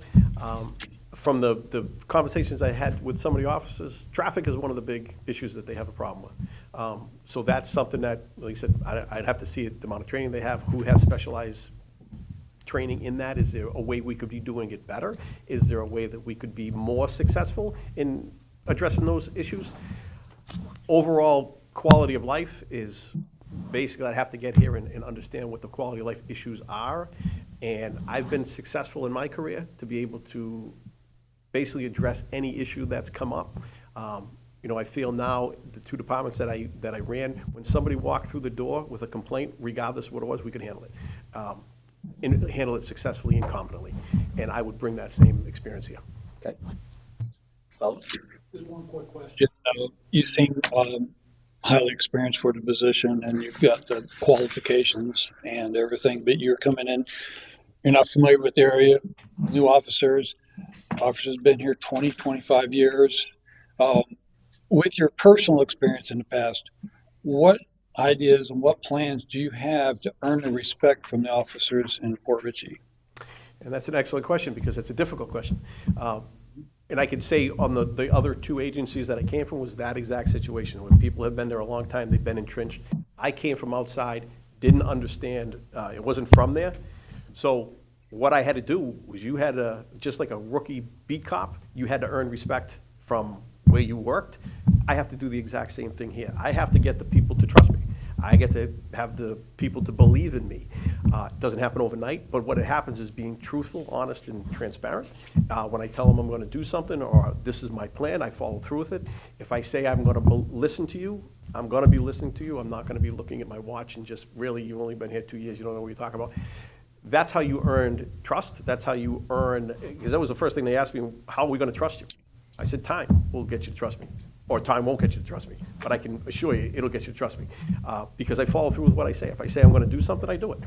From the conversations I had with some of the officers, traffic is one of the big issues that they have a problem with. So that's something that, like I said, I'd have to see the amount of training they have, who has specialized training in that. Is there a way we could be doing it better? Is there a way that we could be more successful in addressing those issues? Overall quality of life is basically, I'd have to get here and understand what the quality of life issues are. And I've been successful in my career to be able to basically address any issue that's come up. I feel now the two departments that I ran, when somebody walked through the door with a complaint, regardless of what it was, we could handle it. And handle it successfully and competently. And I would bring that same experience here. Okay. Follow. Just one quick question. You seem highly experienced for the position, and you've got the qualifications and everything, but you're coming in, you're not familiar with the area, new officers. Officers been here 20, 25 years. With your personal experience in the past, what ideas and what plans do you have to earn the respect from the officers in Port Richey? And that's an excellent question because it's a difficult question. And I could say on the other two agencies that I came from was that exact situation where people have been there a long time, they've been entrenched. I came from outside, didn't understand, it wasn't from there. So what I had to do was you had to, just like a rookie beat cop, you had to earn respect from where you worked. I have to do the exact same thing here. I have to get the people to trust me. I get to have the people to believe in me. It doesn't happen overnight, but what happens is being truthful, honest, and transparent. When I tell them I'm going to do something or this is my plan, I follow through with it. If I say I'm going to listen to you, I'm going to be listening to you. I'm not going to be looking at my watch and just, really, you've only been here 2 years, you don't know what you're talking about. That's how you earned trust. That's how you earn, because that was the first thing they asked me, how are we going to trust you? I said, time will get you to trust me. Or time won't get you to trust me. But I can assure you, it'll get you to trust me. Because I follow through with what I say. If I say I'm going to do something, I do it.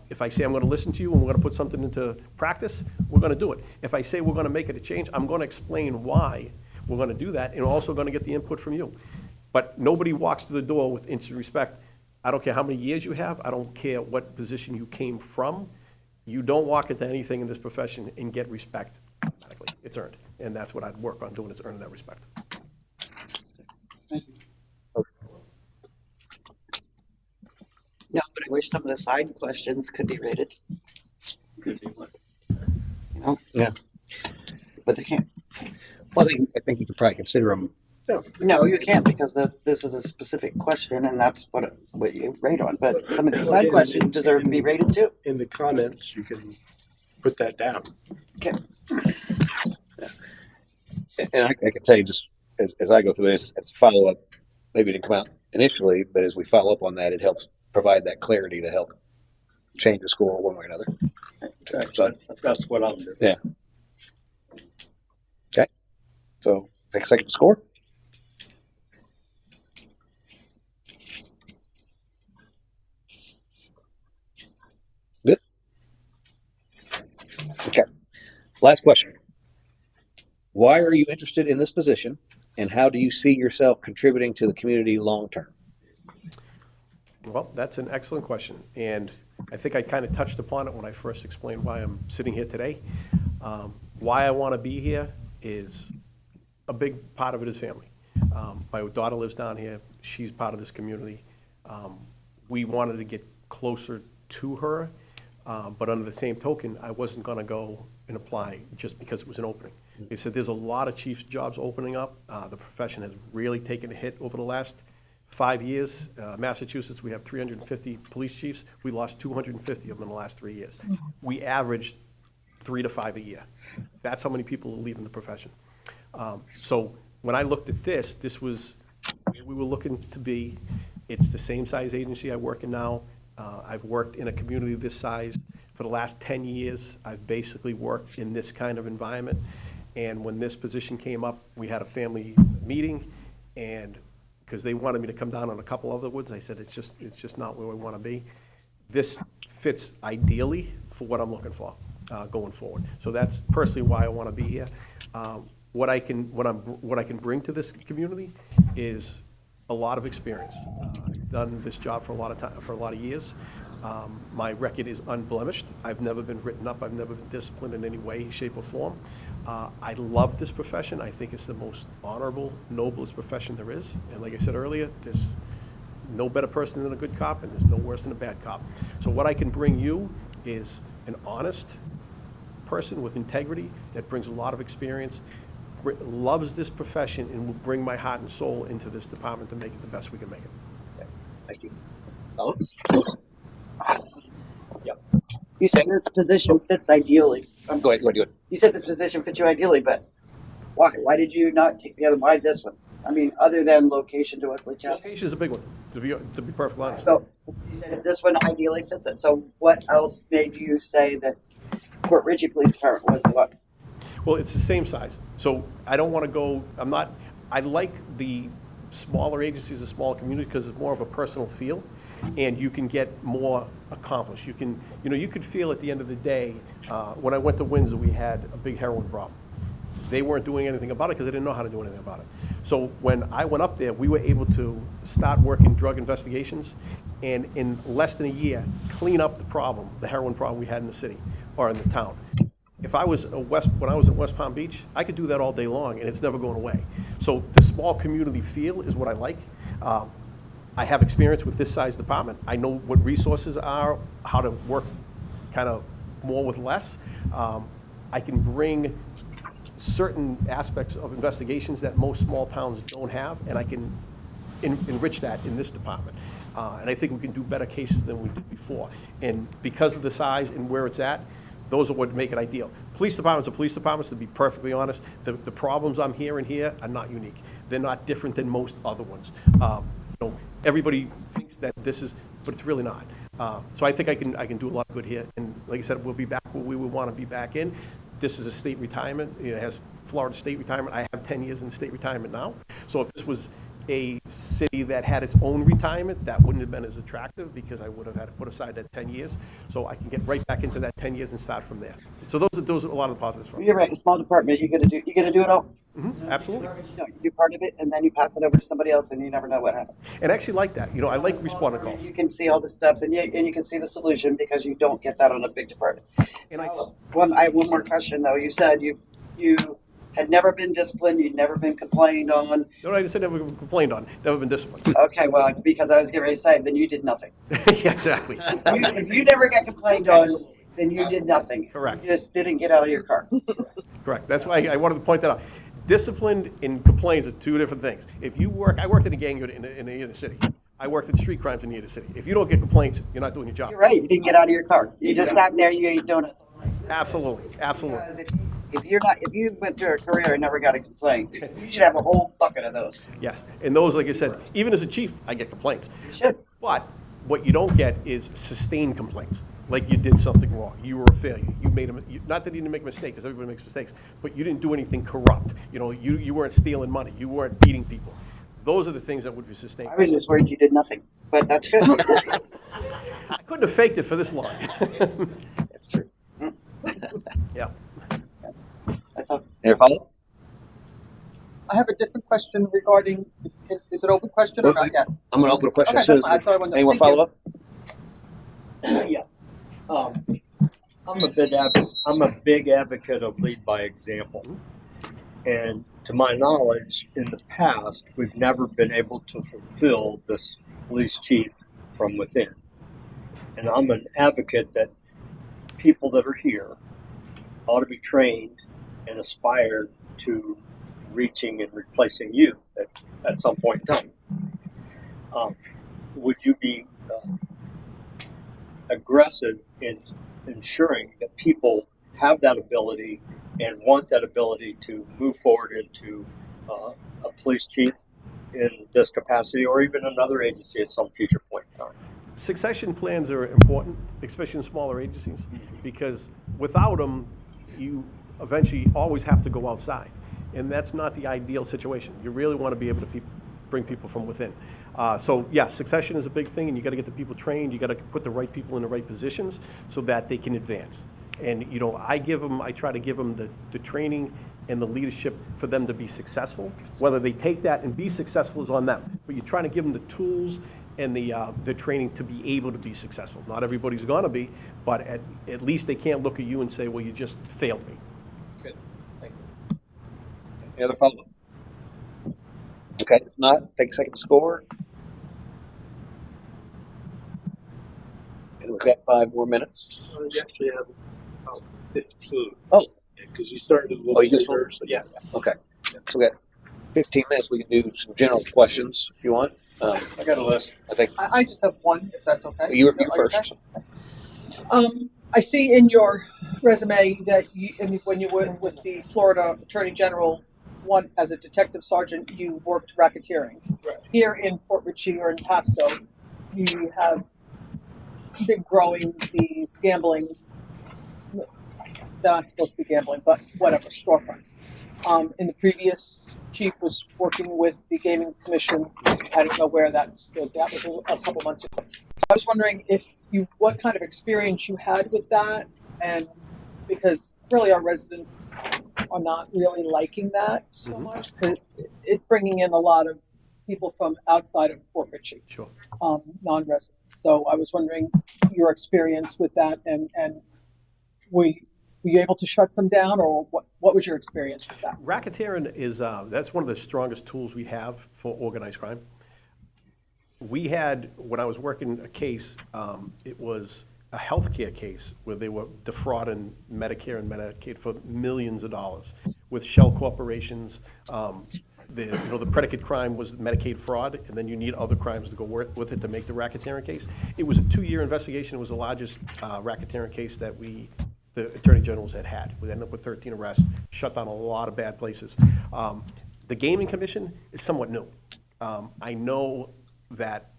If I say I'm going to listen to you and we're going to put something into practice, we're going to do it. If I say we're going to make it a change, I'm going to explain why we're going to do that, and we're also going to get the input from you. But nobody walks through the door with instant respect. I don't care how many years you have. I don't care what position you came from. You don't walk into anything in this profession and get respect automatically. It's earned. And that's what I'd work on doing, is earning that respect. Thank you. No, but I wish some of the side questions could be rated, Could be one. you know, Yeah. but they can't. Well, I think you could probably consider them. No, you can't because this is a specific question and that's what you rate on. But some of the side questions deserve to be rated too. In the comments, you can put that down. Okay. And I can tell you, just as I go through this, as a follow-up, maybe it didn't come out initially, but as we follow up on that, it helps provide that clarity to help change the score one way or another. Okay. So, That's what I'm doing. yeah. Okay. So take a second to score. Good. Okay. Last question. Why are you interested in this position, and how do you see yourself contributing to the community long term? Well, that's an excellent question. And I think I kind of touched upon it when I first explained why I'm sitting here today. Why I want to be here is a big part of it is family. My daughter lives down here. She's part of this community. We wanted to get closer to her, but under the same token, I wasn't going to go and apply just because it was an opening. They said there's a lot of chief's jobs opening up. The profession has really taken a hit over the last 5 years. Massachusetts, we have 350 police chiefs. We lost 250 of them in the last 3 years. We averaged 3 to 5 a year. That's how many people are leaving the profession. So when I looked at this was where we were looking to be. It's the same size agency I work in now. I've worked in a community this size for the last 10 years. I've basically worked in this kind of environment. And when this position came up, we had a family meeting, and because they wanted me to come down on a couple other woods, I said, it's just not where we want to be. This fits ideally for what I'm looking for going forward. So that's personally why I want to be here. What I can bring to this community is a lot of experience. I've done this job for a lot of years. My record is unblemished. I've never been written up. I've never been disciplined in any way, shape, or form. I love this profession. I think it's the most honorable, noblest profession there is. And like I said earlier, there's no better person than a good cop, and there's no worse than a bad cop. So what I can bring you is an honest person with integrity that brings a lot of experience, loves this profession, and will bring my heart and soul into this department to make it the best we can make it. Thank you. Fellas? Yep. You said this position fits ideally. Go ahead, do it. You said this position fits you ideally, but why? Why did you not take the other? Why this one? I mean, other than location to Wesley Chapel. Location is a big one, to be perfectly honest. So you said if this one ideally fits it. So what else made you say that Port Ridgey Police Department was the what? Well, it's the same size. So I don't want to go, I like the smaller agencies, the smaller community, because it's more of a personal feel, and you can get more accomplished. You could feel at the end of the day, when I went to Windsor, we had a big heroin problem. They weren't doing anything about it because they didn't know how to do anything about it. So when I went up there, we were able to start working drug investigations, and in less than a year, clean up the problem, the heroin problem we had in the city, or in the town. If I was when I was in West Palm Beach, I could do that all day long, and it's never going away. So the small community feel is what I like. I have experience with this size department. I know what resources are, how to work kind of more with less. I can bring certain aspects of investigations that most small towns don't have, and I can enrich that in this department. And I think we can do better cases than we did before. And because of the size and where it's at, those are what make it ideal. Police departments are police departments, to be perfectly honest. The problems I'm hearing here are not unique. They're not different than most other ones. Everybody thinks that this is, but it's really not. So I think I can do a lot of good here. And like I said, we'll be back where we would want to be back in. This is a state retirement. It has Florida state retirement. I have 10 years in state retirement now. So if this was a city that had its own retirement, that wouldn't have been as attractive because I would have had to put aside that 10 years. So I can get right back into that 10 years and start from there. So those are a lot of the positives from it. You're right. A small department, you're gonna do it all. Mm-hmm, absolutely. You do part of it, and then you pass it over to somebody else, and you never know what happens. And I actually like that. I like responding calls. You can see all the steps, and you can see the solution because you don't get that on a big department. And I have one more question though. You said you had never been disciplined, you'd never been complained on. No, I said never been complained on, never been disciplined. Okay, well, because I was getting ready to say, then you did nothing. Yeah, exactly. If you never got complained on, then you did nothing. Correct. You just didn't get out of your car. Correct. That's why I wanted to point that out. Disciplined and complaints are two different things. I worked in a gang unit in the inner city. I worked in street crimes in the inner city. If you don't get complaints, you're not doing your job. You're right, you didn't get out of your car. You just sat there, you ate donuts. Absolutely, absolutely. Because if you went through a career and never got a complaint, you should have a whole bucket of those. Yes, and those, like I said, even as a chief, I get complaints. You should. But what you don't get is sustained complaints. Like you did something wrong, you were a failure, not that you didn't make a mistake, because everybody makes mistakes, but you didn't do anything corrupt. You weren't stealing money, you weren't beating people. Those are the things that would be sustained. I was just worried you did nothing, but that's good. I couldn't have faked it for this long. That's true. Yeah. That's all. Any follow? I have a different question regarding, is it open question or not yet? I'm going to open a question Okay, as soon as. that's fine. I thought I wanted to- Anyone thank you. follow up? Yeah. I'm a big advocate of lead by example. And to my knowledge, in the past, we've never been able to fulfill this police chief from within. And I'm an advocate that people that are here ought to be trained and aspire to reaching and replacing you at some point in time. Would you be aggressive in ensuring that people have that ability and want that ability to move forward into a police chief in this capacity or even another agency at some future point in time? Succession plans are important, especially in smaller agencies, because without them, you eventually always have to go outside. And that's not the ideal situation. You really want to be able to bring people from within. So yeah, succession is a big thing, and you got to get the people trained. You got to put the right people in the right positions so that they can advance. And you know, I try to give them the training and the leadership for them to be successful. Whether they take that and be successful is on them. But you're trying to give them the tools and the training to be able to be successful. Not everybody's going to be, but at least they can't look at you and say, well, you just failed me. Good. Thank you. Any other follow-up? Okay, if not, take a second to score. And we've got 5 more minutes. We actually have about 15. Oh. Because you started a little Oh, you bit just- later. So yeah. Okay. So we got 15 minutes. We can do some general questions if you want. I got a list. I think I just have one, if that's okay. you Are first. okay? I see in your resume that when you were with the Florida Attorney General, one as a detective sergeant, you worked racketeering. Right. Here in Port Richey or in Pasco, you have been growing these gambling. They're not supposed to be gambling, but whatever, storefronts. In the previous chief was working with the Gaming Commission. I don't know where that stood. That was a couple months ago. I was wondering what kind of experience you had with that, and because really our residents are not really liking that so much, because it's bringing in a lot of people from outside of Port Richey, Sure. non-residents. So I was wondering your experience with that, and were you able to shut some down, or what was your experience with that? Racketeering is, that's one of the strongest tools we have for organized crime. We had, when I was working a case, it was a healthcare case where they were defrauding Medicare and Medicaid for millions of dollars with shell corporations. The predicate crime was Medicaid fraud, and then you need other crimes to go with it to make the racketeering case. It was a 2-year investigation. It was the largest racketeering case that the Attorney Generals had. We ended up with 13 arrests, shut down a lot of bad places. The Gaming Commission is somewhat new. I know that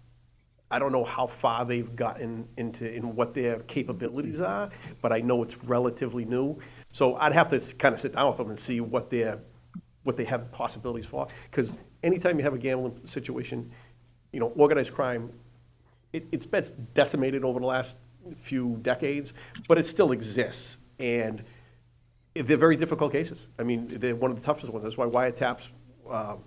I don't know how far they've gotten in what their capabilities are, but I know it's relatively new. So I'd have to kind of sit down with them and see what they have possibilities for. Because anytime you have a gambling situation, you know, organized crime, it's been decimated over the last few decades, but it still exists. And they're very difficult cases. I mean, they're one of the toughest ones. That's why wiretaps, one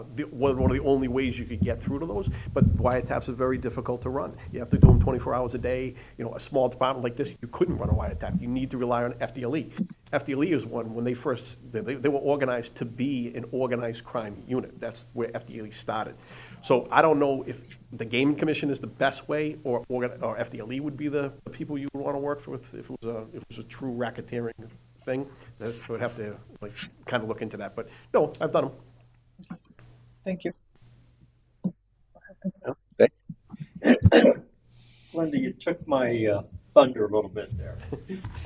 of the only ways you could get through to those, but wiretaps are very difficult to run. You have to do them 24 hours a day. You know, a small department like this, you couldn't run a wiretap. You need to rely on FDLE. FDLE is one, when they were organized to be an organized crime unit. That's where FDLE started. So I don't know if the Gaming Commission is the best way, or FDLE would be the people you would want to work with if it was a true racketeering thing. I would have to kind of look into that. But no, I've done them. Thank you. Linda, you took my thunder a little bit there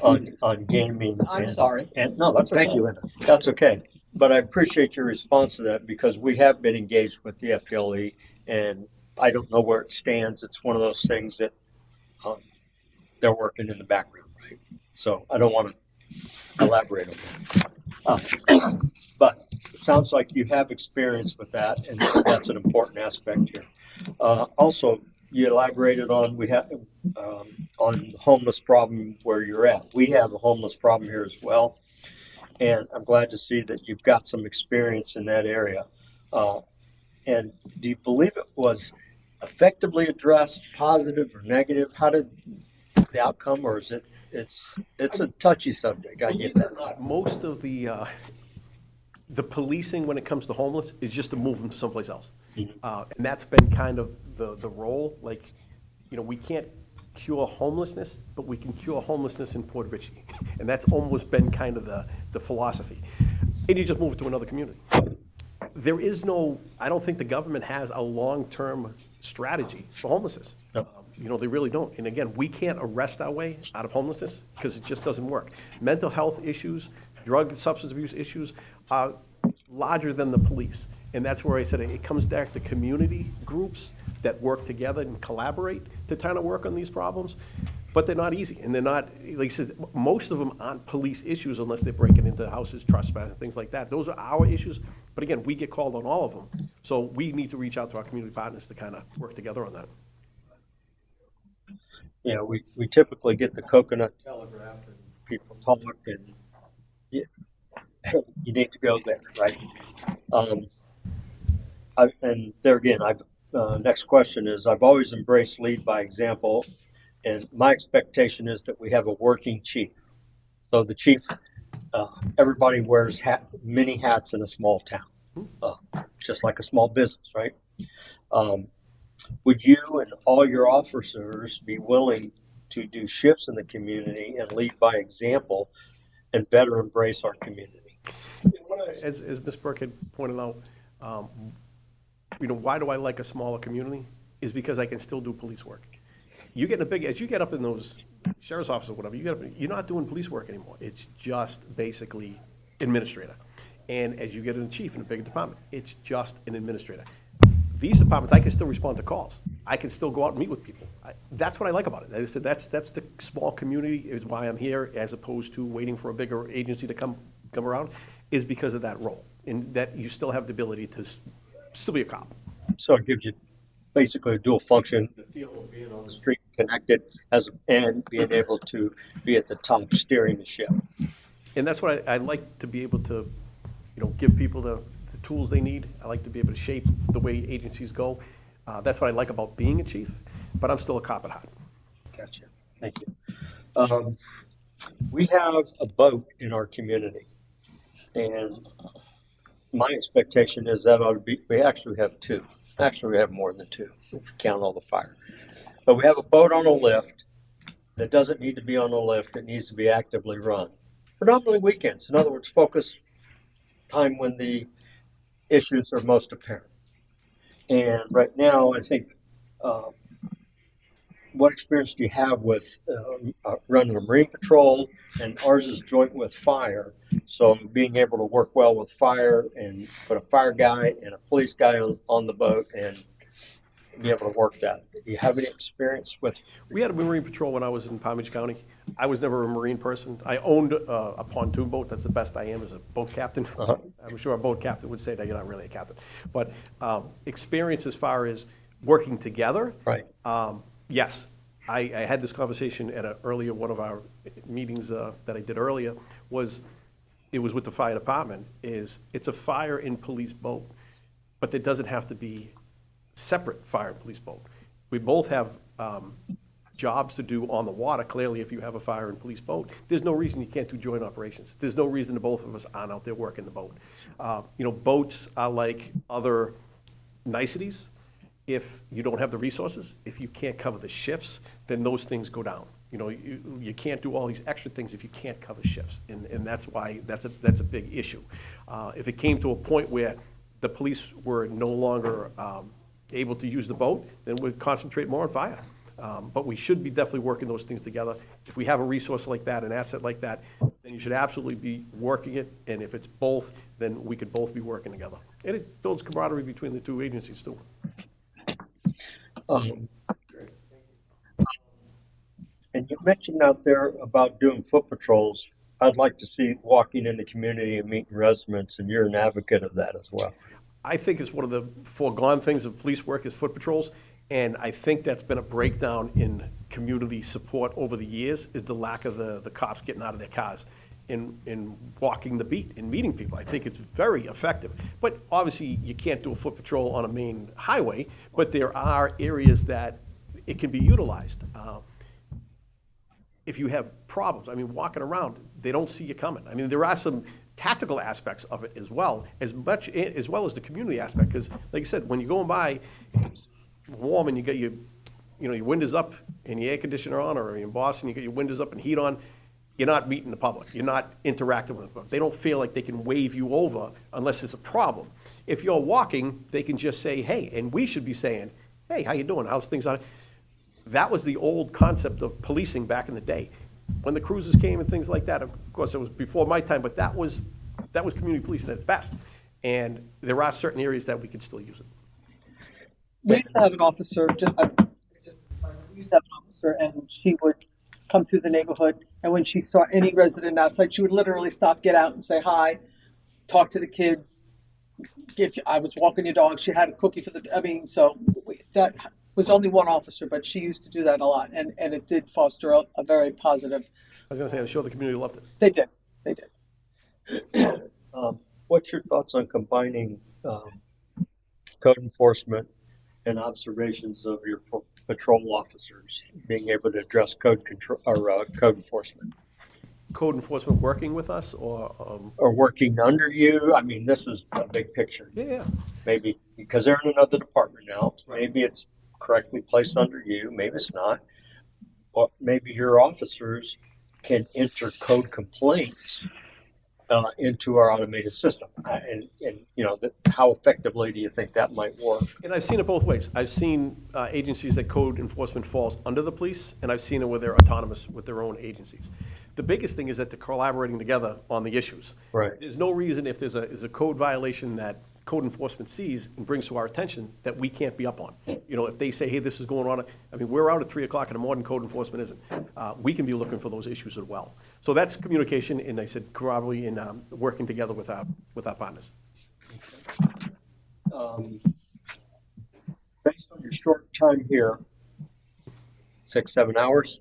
on gaming. I'm sorry. And no, that's okay. Thank you, Linda. That's okay. But I appreciate your response to that, because we have been engaged with the FDLE, and I don't know where it stands. It's one of those things that they're working in the background, right? So I don't want to elaborate on that. But it sounds like you have experience with that, and that's an important aspect here. Also, you elaborated on on the homeless problem where you're at. We have a homeless problem here as well, and I'm glad to see that you've got some experience in that area. And do you believe it was effectively addressed, positive or negative? How did the outcome, or is it's a touchy subject? I get that. Most of the policing when it comes to homeless is just to move them to someplace else. And that's been kind of the role. Like, we can't cure homelessness, but we can cure homelessness in Port Richey. And that's almost been kind of the philosophy. And you just move it to another community. There is no, I don't think the government has a long-term strategy for homelessness. They really don't. And again, we can't arrest our way out of homelessness because it just doesn't work. Mental health issues, drug and substance abuse issues are larger than the police. And that's where I said it comes back to community groups that work together and collaborate to kind of work on these problems. But they're not easy, and they're not, like I said, most of them aren't police issues unless they're breaking into houses, trespassing, things like that. Those are our issues, but again, we get called on all of them. So we need to reach out to our community partners to kind of work together on that. We typically get the coconut telegraph and people talk, and you need to go there, right? And there again, next question is, I've always embraced lead by example. And my expectation is that we have a working chief. So the chief, everybody wears many hats in a small town, just like a small business, right? Would you and all your officers be willing to do shifts in the community and lead by example and better embrace our community? As Ms. Burke had pointed out, why do I like a smaller community? Is because I can still do police work. As you get up in those sheriff's offices or whatever, you're not doing police work anymore. It's just basically administrator. And as you get in a chief in a bigger department, it's just an administrator. These departments, I can still respond to calls. I can still go out and meet with people. That's what I like about it. I said that's the small community is why I'm here, as opposed to waiting for a bigger agency to come around, is because of that role, and that you still have the ability to still be a cop. So it gives you basically a dual function, the feel of being on the street, connected, and being able to be at the top steering the ship. And that's what I like to be able to, give people the tools they need. I like to be able to shape the way agencies go. That's what I like about being a chief, but I'm still a cop at heart. Gotcha. Thank you. We have a boat in our community, and my expectation is that ought to be, we actually have two. Actually, we have more than two, if you count all the fire. But we have a boat on a lift that doesn't need to be on a lift. It needs to be actively run. Predominantly weekends. In other words, focus time when the issues are most apparent. And right now, I think, what experience do you have with running a Marine patrol? And ours is joint with fire. So being able to work well with fire and put a fire guy and a police guy on the boat and be able to work that. Do you have any experience with? We had a Marine patrol when I was in Palm Beach County. I was never a Marine person. I owned a pontoon boat. That's the best I am as a boat captain. I'm sure a boat captain would say that you're not really a captain. But experience as far as working together. Right. Yes. I had this conversation at one of our meetings that I did earlier. It was with the fire department. It's a fire and police boat, but there doesn't have to be separate fire and police boat. We both have jobs to do on the water. Clearly, if you have a fire and police boat, there's no reason you can't do joint operations. There's no reason that both of us aren't out there working the boat. Boats are like other niceties. If you don't have the resources, if you can't cover the shifts, then those things go down. You can't do all these extra things if you can't cover shifts, and that's why that's a big issue. If it came to a point where the police were no longer able to use the boat, then we'd concentrate more on fire. But we should be definitely working those things together. If we have a resource like that, an asset like that, then you should absolutely be working it. And if it's both, then we could both be working together. And it builds camaraderie between the two agencies too. And you mentioned out there about doing foot patrols. I'd like to see walking in the community and meeting residents, and you're an advocate of that as well. I think it's one of the foregone things of police work is foot patrols, and I think that's been a breakdown in community support over the years, is the lack of the cops getting out of their cars and walking the beat and meeting people. I think it's very effective. But obviously, you can't do a foot patrol on a main highway, but there are areas that it can be utilized. if you have problems, I mean, walking around, they don't see you coming. I mean, there are some tactical aspects of it as well as the community aspect, because like I said, when you're going by, it's warm and you got your, you know, your windows up and your air conditioner on, or in Boston, you got your windows up and heat on, you're not meeting the public. You're not interacting with them. They don't feel like they can wave you over unless it's a problem. If you're walking, they can just say, hey, and we should be saying, hey, how you doing? How's things on? That was the old concept of policing back in the day. When the cruisers came and things like that, of course, it was before my time, but that was community policing at its best. And there are certain areas that we can still use it. We used to have an officer, we used to have an officer, and she would come through the neighborhood, and when she saw any resident outside, she would literally stop, get out and say hi, talk to the kids. If I was walking your dog, she had a cookie for that was only one officer, but she used to do that a lot, and it did foster a very positive. I was gonna say, I'm sure the community loved it. They did. What's your thoughts on combining code enforcement and observations of your patrol officers being able to address code control or code enforcement? Code enforcement working with us or working under you? I mean, this is a big picture. yeah. Maybe because they're in another department now. Maybe it's correctly placed under you. Maybe it's not. Or maybe your officers can enter code complaints into our automated system. And you know, how effectively do you think that might work? And I've seen it both ways. I've seen agencies that code enforcement falls under the police, and I've seen it where they're autonomous with their own agencies. The biggest thing is that they're collaborating together on the issues. Right. There's no reason if there's a code violation that code enforcement sees and brings to our attention that we can't be up on. You know, if they say, hey, this is going on, I mean, we're out at 3 o'clock in the morning, code enforcement isn't. We can be looking for those issues as well. So that's communication, and I said probably in working together with our partners. Based on your short time here, 6-7 hours,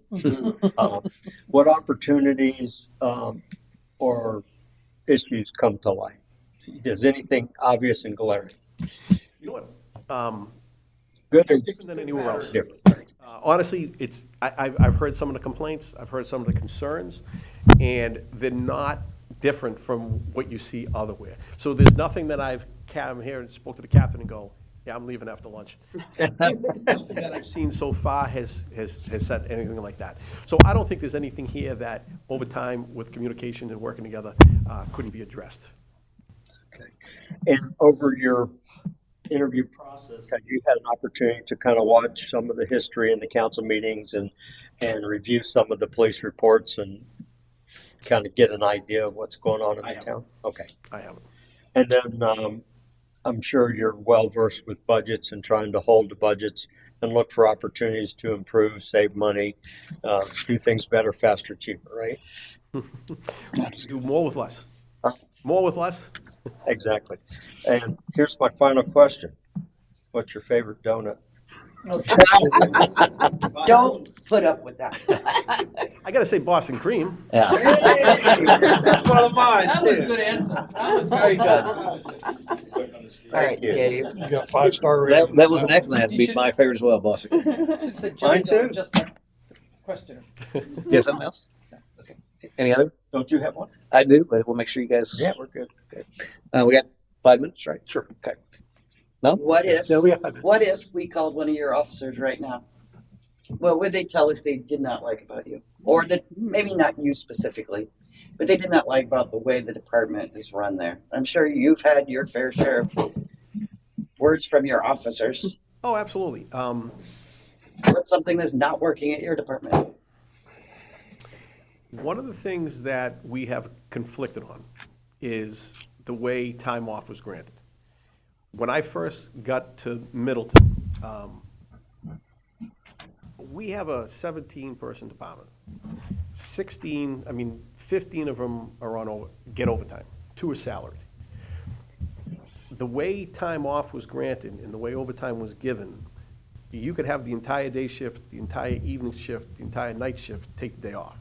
what opportunities or issues come to light? Does anything obvious and glaring? You know what? Good or Different than anywhere else. different? Honestly, I've heard some of the complaints, I've heard some of the concerns, and they're not different from what you see otherwhere. So there's nothing that I've come here and spoke to the captain and go, yeah, I'm leaving after lunch. Nothing that I've seen so far has said anything like that. So I don't think there's anything here that over time with communication and working together couldn't be addressed. Okay. And over your interview process, have you had an opportunity to kind of watch some of the history in the council meetings and review some of the police reports and kind of get an idea of what's going on in the town? Okay. I haven't. And then I'm sure you're well versed with budgets and trying to hold the budgets and look for opportunities to improve, save money, do things better, faster, cheaper, right? Do more with less. Huh? More with less. Exactly. And here's my final question. What's your favorite donut? Don't put up with that. I got to say Boston cream. Yeah. That's one of mine That was a good answer. That was very good. All right, you. Dave. You got 5-star rating. That was an excellent answer. Beat my favorite as well, Boston. Should say Mine too. just like the questioner. You have something else? Okay. Any other? Don't you have one? I do, but we'll make sure you guys. Yeah, we're good. We got 5 minutes, right? Sure. Okay. No? What if? No, we have 5 minutes. What if we called one of your officers right now? What would they tell us they did not like about you? Or that maybe not you specifically, but they did not like about the way the department is run there. I'm sure you've had your fair share of words from your officers. Oh, absolutely. What's something that's not working at your department? One of the things that we have conflicted on is the way time off was granted. When I first got to Middleton, we have a 17-person department. 15 of them are on get overtime. 2 are salaried. The way time off was granted and the way overtime was given, you could have the entire day shift, the entire evening shift, the entire night shift, take the day off.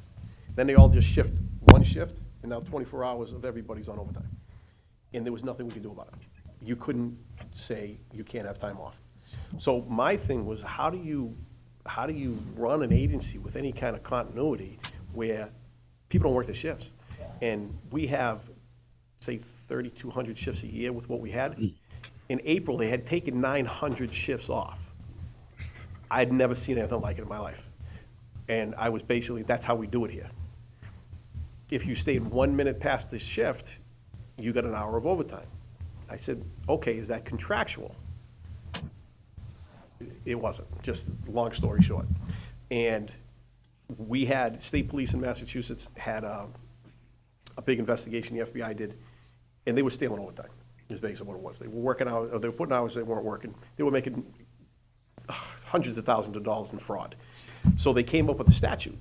Then they all just shift one shift, and now 24 hours of everybody's on overtime. And there was nothing we could do about it. You couldn't say you can't have time off. So my thing was, how do you how do you run an agency with any kind of continuity where people don't work their shifts? And we have, say, 3,200 shifts a year with what we had. In April, they had taken 900 shifts off. I'd never seen anything like it in my life. And I was basically, that's how we do it here. If you stayed 1 minute past the shift, you got an hour of overtime. I said, okay, is that contractual? It wasn't, just long story short. And we had, state police in Massachusetts had a big investigation the FBI did, and they were stealing overtime, is basically what it was. They were working hours, or they were putting hours they weren't working. They were making hundreds of thousands of dollars in fraud. So they came up with a statute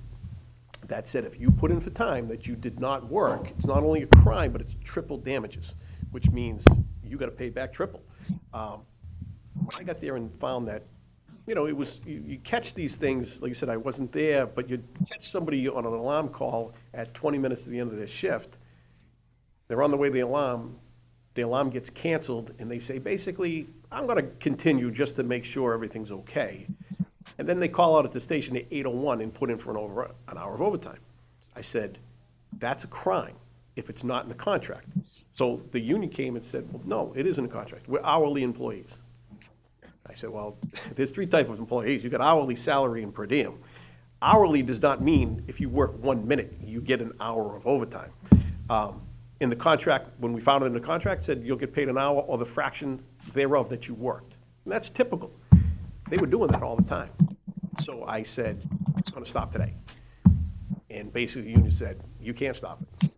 that said if you put in for time that you did not work, it's not only a crime, but it's triple damages, which means you got to pay back triple. When I got there and found that, you know, it was, you catch these things, like I said, I wasn't there, but you catch somebody on an alarm call at 20 minutes to the end of their shift. They're on the way to the alarm gets canceled, and they say, basically, I'm going to continue just to make sure everything's okay. And then they call out at the station at 8:01 and put in for an hour of overtime. I said, that's a crime if it's not in the contract. So the union came and said, well, no, it isn't a contract. We're hourly employees. I said, well, there's three types of employees. You got hourly, salary, and per diem. Hourly does not mean if you work 1 minute, you get an hour of overtime. In the contract, when we found it in the contract, it said you'll get paid an hour or the fraction thereof that you worked. And that's typical. They were doing that all the time. So I said, it's going to stop today. And basically the union said, you can't stop it.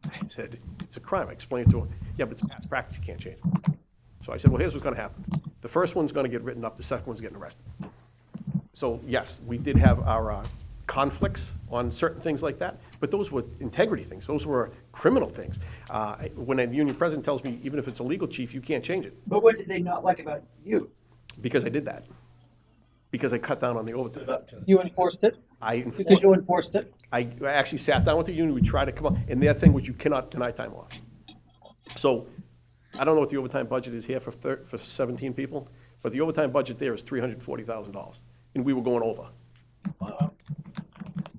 I said, it's a crime. I explained it to them. Yeah, but it's past practice. You can't change it. So I said, well, here's what's going to happen. The first one's going to get written up. The second one's getting arrested. So yes, we did have our conflicts on certain things like that, but those were integrity things. Those were criminal things. When a union president tells me, even if it's a legal chief, you can't change it. But what did they not like about you? Because I did that. Because I cut down on the overtime. You enforced it? Because you enforced it? I actually sat down with the union. We tried to come up, and their thing was you cannot deny time off. So I don't know what the overtime budget is here for 17 people, but the overtime budget there is $340,000, and we were going over.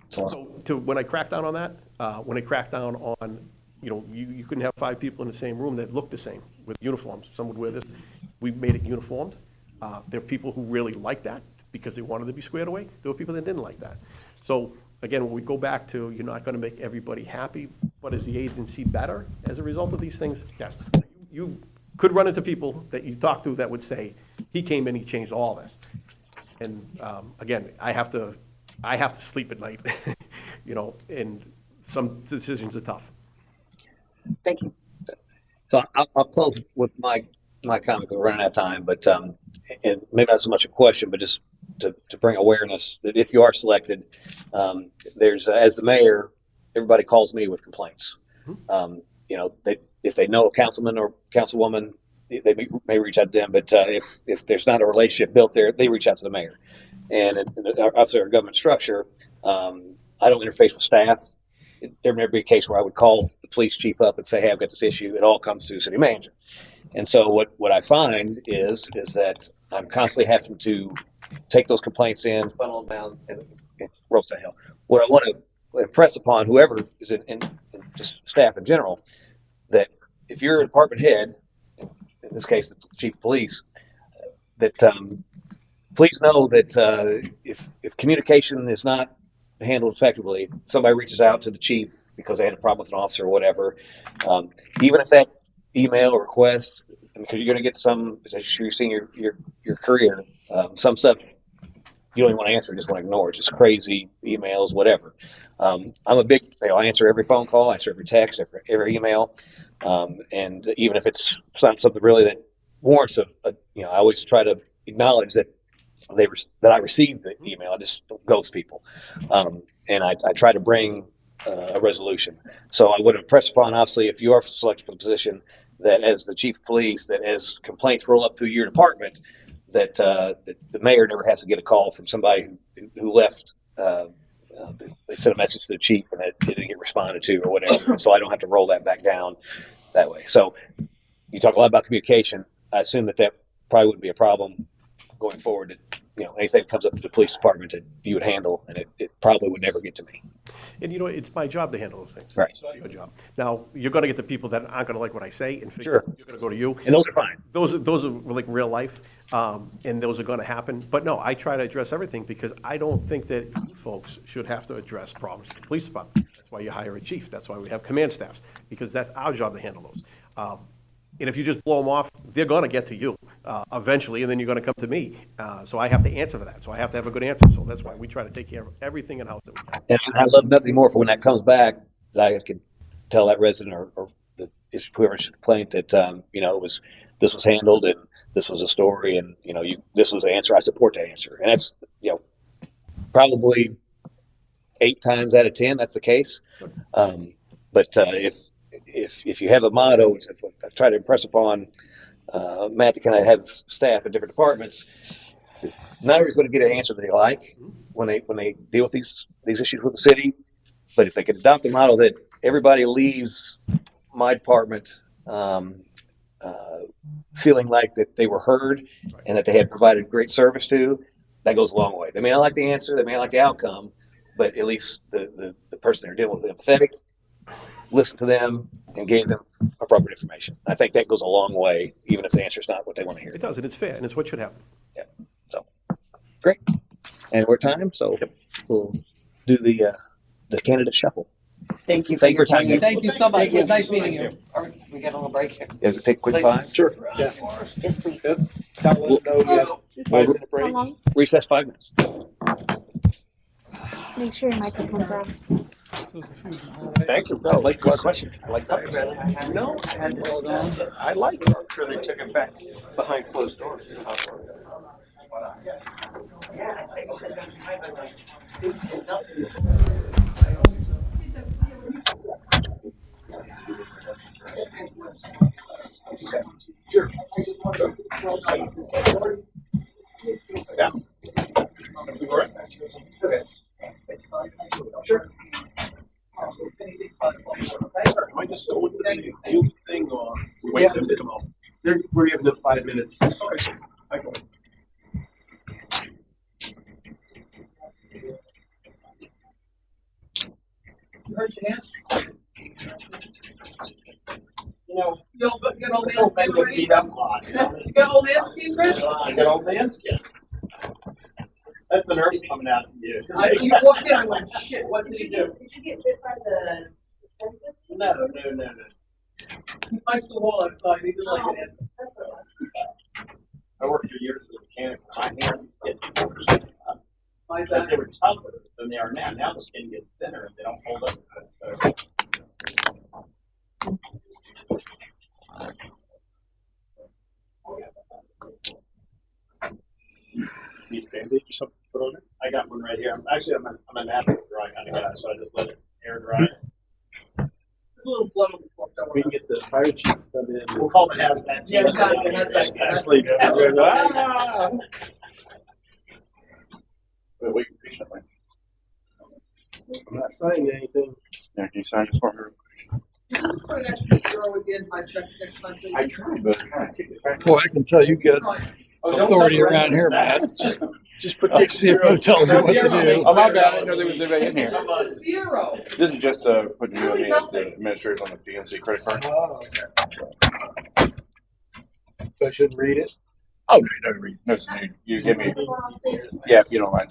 So when I cracked down on that, when I cracked down on, you know, you couldn't have 5 people in the same room that looked the same with uniforms. Some would wear this. We made it uniformed. There are people who really liked that because they wanted to be squared away. There were people that didn't like that. So again, when we go back to you're not going to make everybody happy, but is the agency better as a result of these things? Yes. You could run into people that you talk to that would say, he came in, he changed all this. And again, I have to sleep at night, you know, and some decisions are tough. Thank you. So I'll close with my comment because we're running out of time, but and maybe not so much a question, but just to bring awareness that if you are selected, there's as the mayor, everybody calls me with complaints. You know, if they know a councilman or councilwoman, they may reach out to them, but if there's not a relationship built there, they reach out to the mayor. And obviously our government structure, I don't interface with staff. There may be a case where I would call the police chief up and say, hey, I've got this issue. It all comes to the city manager. And so what I find is that I'm constantly having to take those complaints in, funnel them down, and roast that hell. What I want to impress upon whoever is in just staff in general, that if you're a department head, in this case, the chief of police, that please know that if communication is not handled effectively, somebody reaches out to the chief because they had a problem with an officer or whatever, even if that email or request, because you're going to get some, as you're seeing your career, some stuff you don't even want to answer, you just want to ignore it, just crazy emails, whatever. I'm a big, I answer every phone call, I answer every text, every email, and even if it's not something really that warrants I always try to acknowledge that I received the email. I just don't ghost people, and I try to bring a resolution. So I would impress upon, obviously, if you are selected for the position, that as the chief of police, that as complaints roll up through your department, that the mayor never has to get a call from somebody who left. They sent a message to the chief and it didn't get responded to or whatever. So I don't have to roll that back down that way. So you talk a lot about communication. I assume that probably wouldn't be a problem going forward. anything that comes up to the police department that you would handle, and it probably would never get to me. And it's my job to handle those things. Right. It's not your job. Now, you're gonna get the people that aren't gonna like what I say and figure Sure. you're gonna go to you. And those are fine. Those are like real life, and those are gonna happen. But no, I try to address everything because I don't think that you folks should have to address problems in the police department. That's why you hire a chief. That's why we have command staffs, because that's our job to handle those. And if you just blow them off, they're gonna get to you eventually, and then you're gonna come to me. So I have to answer for that. So I have to have a good answer. So that's why we try to take care of everything in-house that we can. And I love nothing more for when that comes back, that I can tell that resident or whoever issued the complaint that, this was handled and this was a story and, this was the answer. I support that answer. And that's, probably 8 times out of 10, that's the case. But if you have a motto, which I've tried to impress upon Matt to kind of have staff in different departments, not everybody's going to get an answer that they like when they deal with these issues with the city. But if they could adopt a model that everybody leaves my department feeling like that they were heard and that they had provided great service to, that goes a long way. They may not like the answer, they may not like the outcome, but at least the person they're dealing with is empathetic, listened to them, and gave them appropriate information. I think that goes a long way, even if the answer is not what they want to hear. It does, and it's fair, and it's what should happen. Yeah. So great. And we're at time, so we'll do the candidate shuffle. Thank you for Thank you your for your time. time. Thank you so much. It was nice meeting you. We got a little break here. Yeah, take a quick Please. 5. Sure. Yeah. Yes, please. Yep. Tell them no. Yeah. 5-minute How break. long? Recess 5 minutes. Just make sure your microphone's on. Thank you. I like good questions. I like that. No, I like it. I'm sure they took it back behind closed doors. Sure. Yeah. Okay. Sure. Am I just going to the new thing or wait for them to come out? We're giving them 5 minutes. Okay. I go. You hurt your hand? You know, You got old this old man man skin get ready? beat up a lot. You got old man skin, Chris? I got old man skin. That's the nurse coming out of you. You walked in, I went, shit, what did he do? Did you get bit by the expensive? No. He punched the wall outside, he didn't like it. That's what it was. I worked for years as a mechanic. My hands get worse. My But bad. they were tougher than they are now. Now the skin gets thinner and they don't hold up. So. Need a Band-Aid or something to put on it? I got one right here. I'm a natural dry kind of guy, so I just let it air dry. There's a little blood on the floor, don't We worry. can get the fire chief to come in. We'll call the hazmat team. Yeah, got it, hazmat. Just leave it. Ah! But wait patiently. I'm not signing anything. Yeah, can you sign this for her? Put an extra zero again, my check next time, please. I tried, but I kind of kicked it back. Boy, I can tell you get authority around here, Matt. Just put Take CFO tells you what to do. Oh, my bad. I didn't know there was anybody in here. Zero. This is just putting you on the as the administrator on the PNC credit card. Oh, okay. So I shouldn't read it? Oh, no, no, read. No, you give me. Yeah, if you don't mind.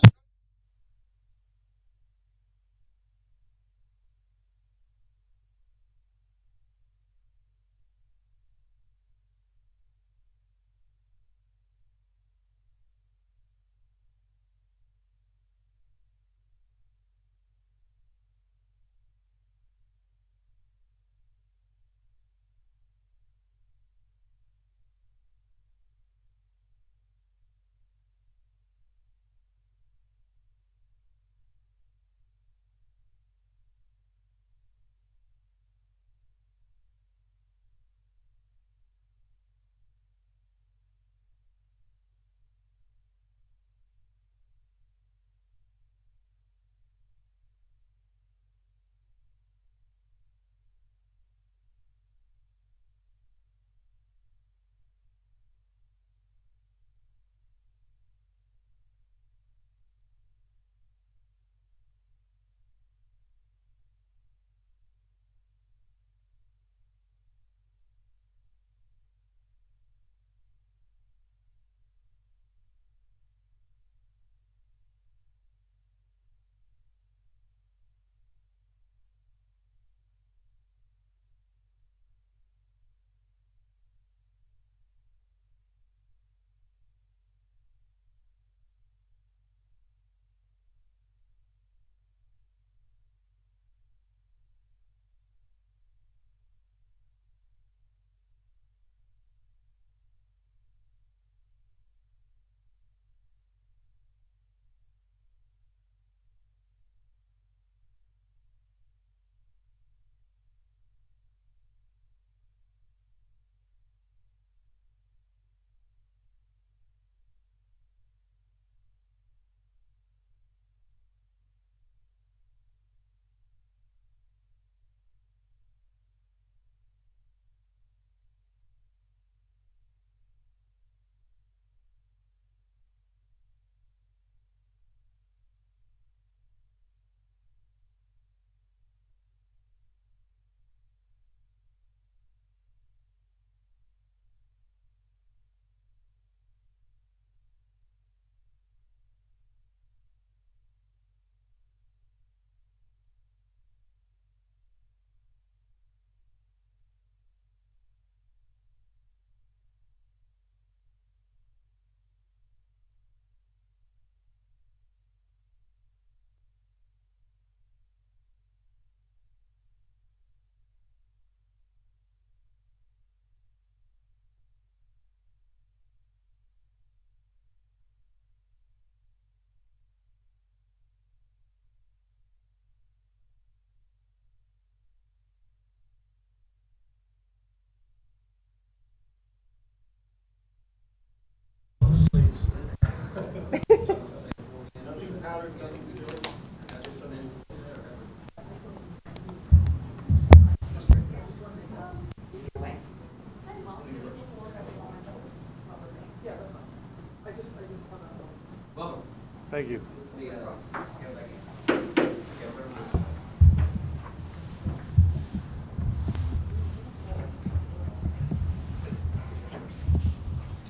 Thank you.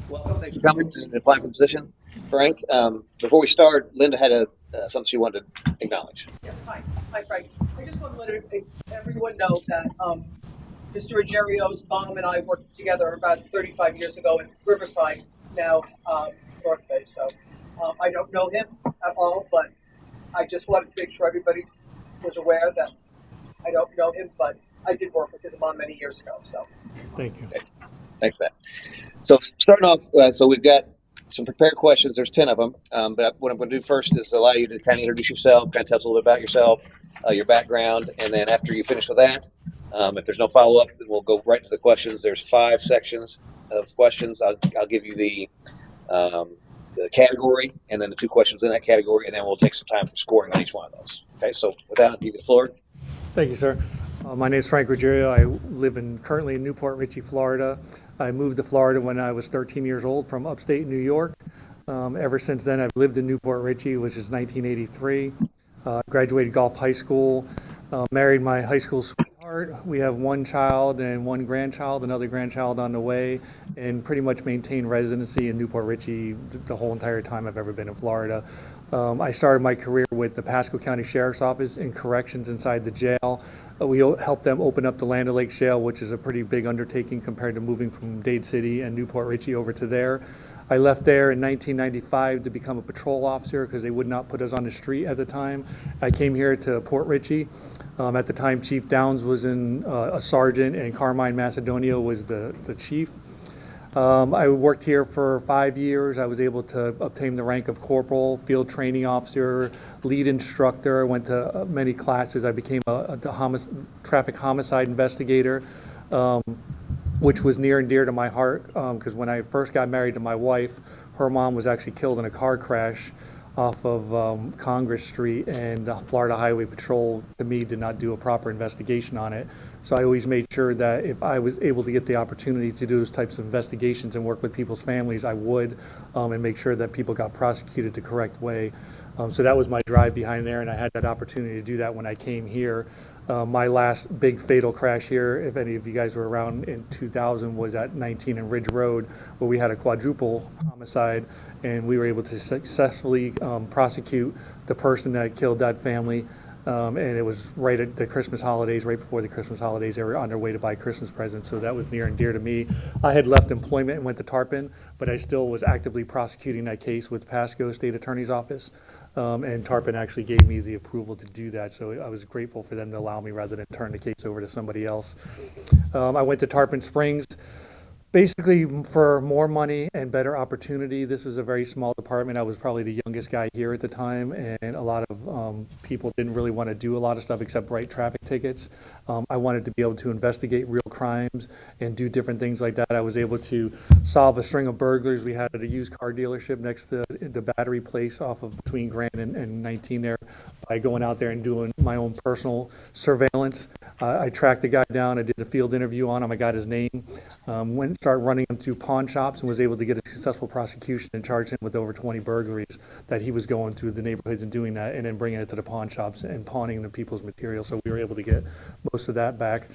Welcome. Thanks for coming and applying for the position. Frank, before we start, Linda had something she wanted to acknowledge. Yes, hi Frank. I just want to let everyone know that Mr. Ruggerio's mom and I worked together about 35 years ago in Riverside, now North Bay. So I don't know him at all, but I just wanted to make sure everybody was aware that I don't know him, but I did work with his mom many years ago. So Thank you. Thanks for that. So starting off, so we've got some prepared questions. There's 10 of them. But what I'm going to do first is allow you to kind of introduce yourself, kind of tell us a little bit about yourself, your background, and then after you finish with that, if there's no follow-up, then we'll go right to the questions. There's 5 sections of questions. I'll give you the category and then the 2 questions in that category, and then we'll take some time for scoring on each one of those. Okay, so with that, I'll give you the floor. Thank you, sir. My name is Frank Ruggerio. I live currently in Newport Richey, Florida. I moved to Florida when I was 13 years old from upstate New York. Ever since then, I've lived in Newport Richey, which is 1983. Graduated Gulf High School, married my high school sweetheart. We have 1 child and 1 grandchild, another grandchild on the way, and pretty much maintained residency in Newport Richey the whole entire time I've ever been in Florida. I started my career with the Pasco County Sheriff's Office in corrections inside the jail. We helped them open up the Land O'Lakes jail, which is a pretty big undertaking compared to moving from Dade City and Newport Richey over to there. I left there in 1995 to become a patrol officer because they would not put us on the street at the time. I came here to Port Richey. At the time, Chief Downs was a sergeant, and Carmine Macedonia was the chief. I worked here for 5 years. I was able to obtain the rank of corporal, field training officer, lead instructor. I went to many classes. I became a traffic homicide investigator, which was near and dear to my heart because when I first got married to my wife, her mom was actually killed in a car crash off of Congress Street, and the Florida Highway Patrol, to me, did not do a proper investigation on it. So I always made sure that if I was able to get the opportunity to do those types of investigations and work with people's families, I would, and make sure that people got prosecuted the correct way. So that was my drive behind there, and I had that opportunity to do that when I came here. My last big fatal crash here, if any of you guys were around in 2000, was at 19 and Ridge Road, where we had a quadruple homicide, and we were able to successfully prosecute the person that killed that family. And it was right at the Christmas holidays, right before the Christmas holidays. They were on their way to buy Christmas presents, so that was near and dear to me. I had left employment and went to Tarpon, but I still was actively prosecuting that case with Pasco State Attorney's Office. And Tarpon actually gave me the approval to do that, so I was grateful for them to allow me rather than turn the case over to somebody else. I went to Tarpon Springs basically for more money and better opportunity. This was a very small department. I was probably the youngest guy here at the time, and a lot of people didn't really want to do a lot of stuff except write traffic tickets. I wanted to be able to investigate real crimes and do different things like that. I was able to solve a string of burglaries. We had at a used car dealership next to the Battery Place off of between Grand and 19 there by going out there and doing my own personal surveillance. I tracked the guy down. I did a field interview on him. I got his name. Started running him through pawn shops and was able to get a successful prosecution and charge him with over 20 burglaries that he was going through the neighborhoods and doing that, and then bringing it to the pawn shops and pawning the people's material. So we were able to get most of that back.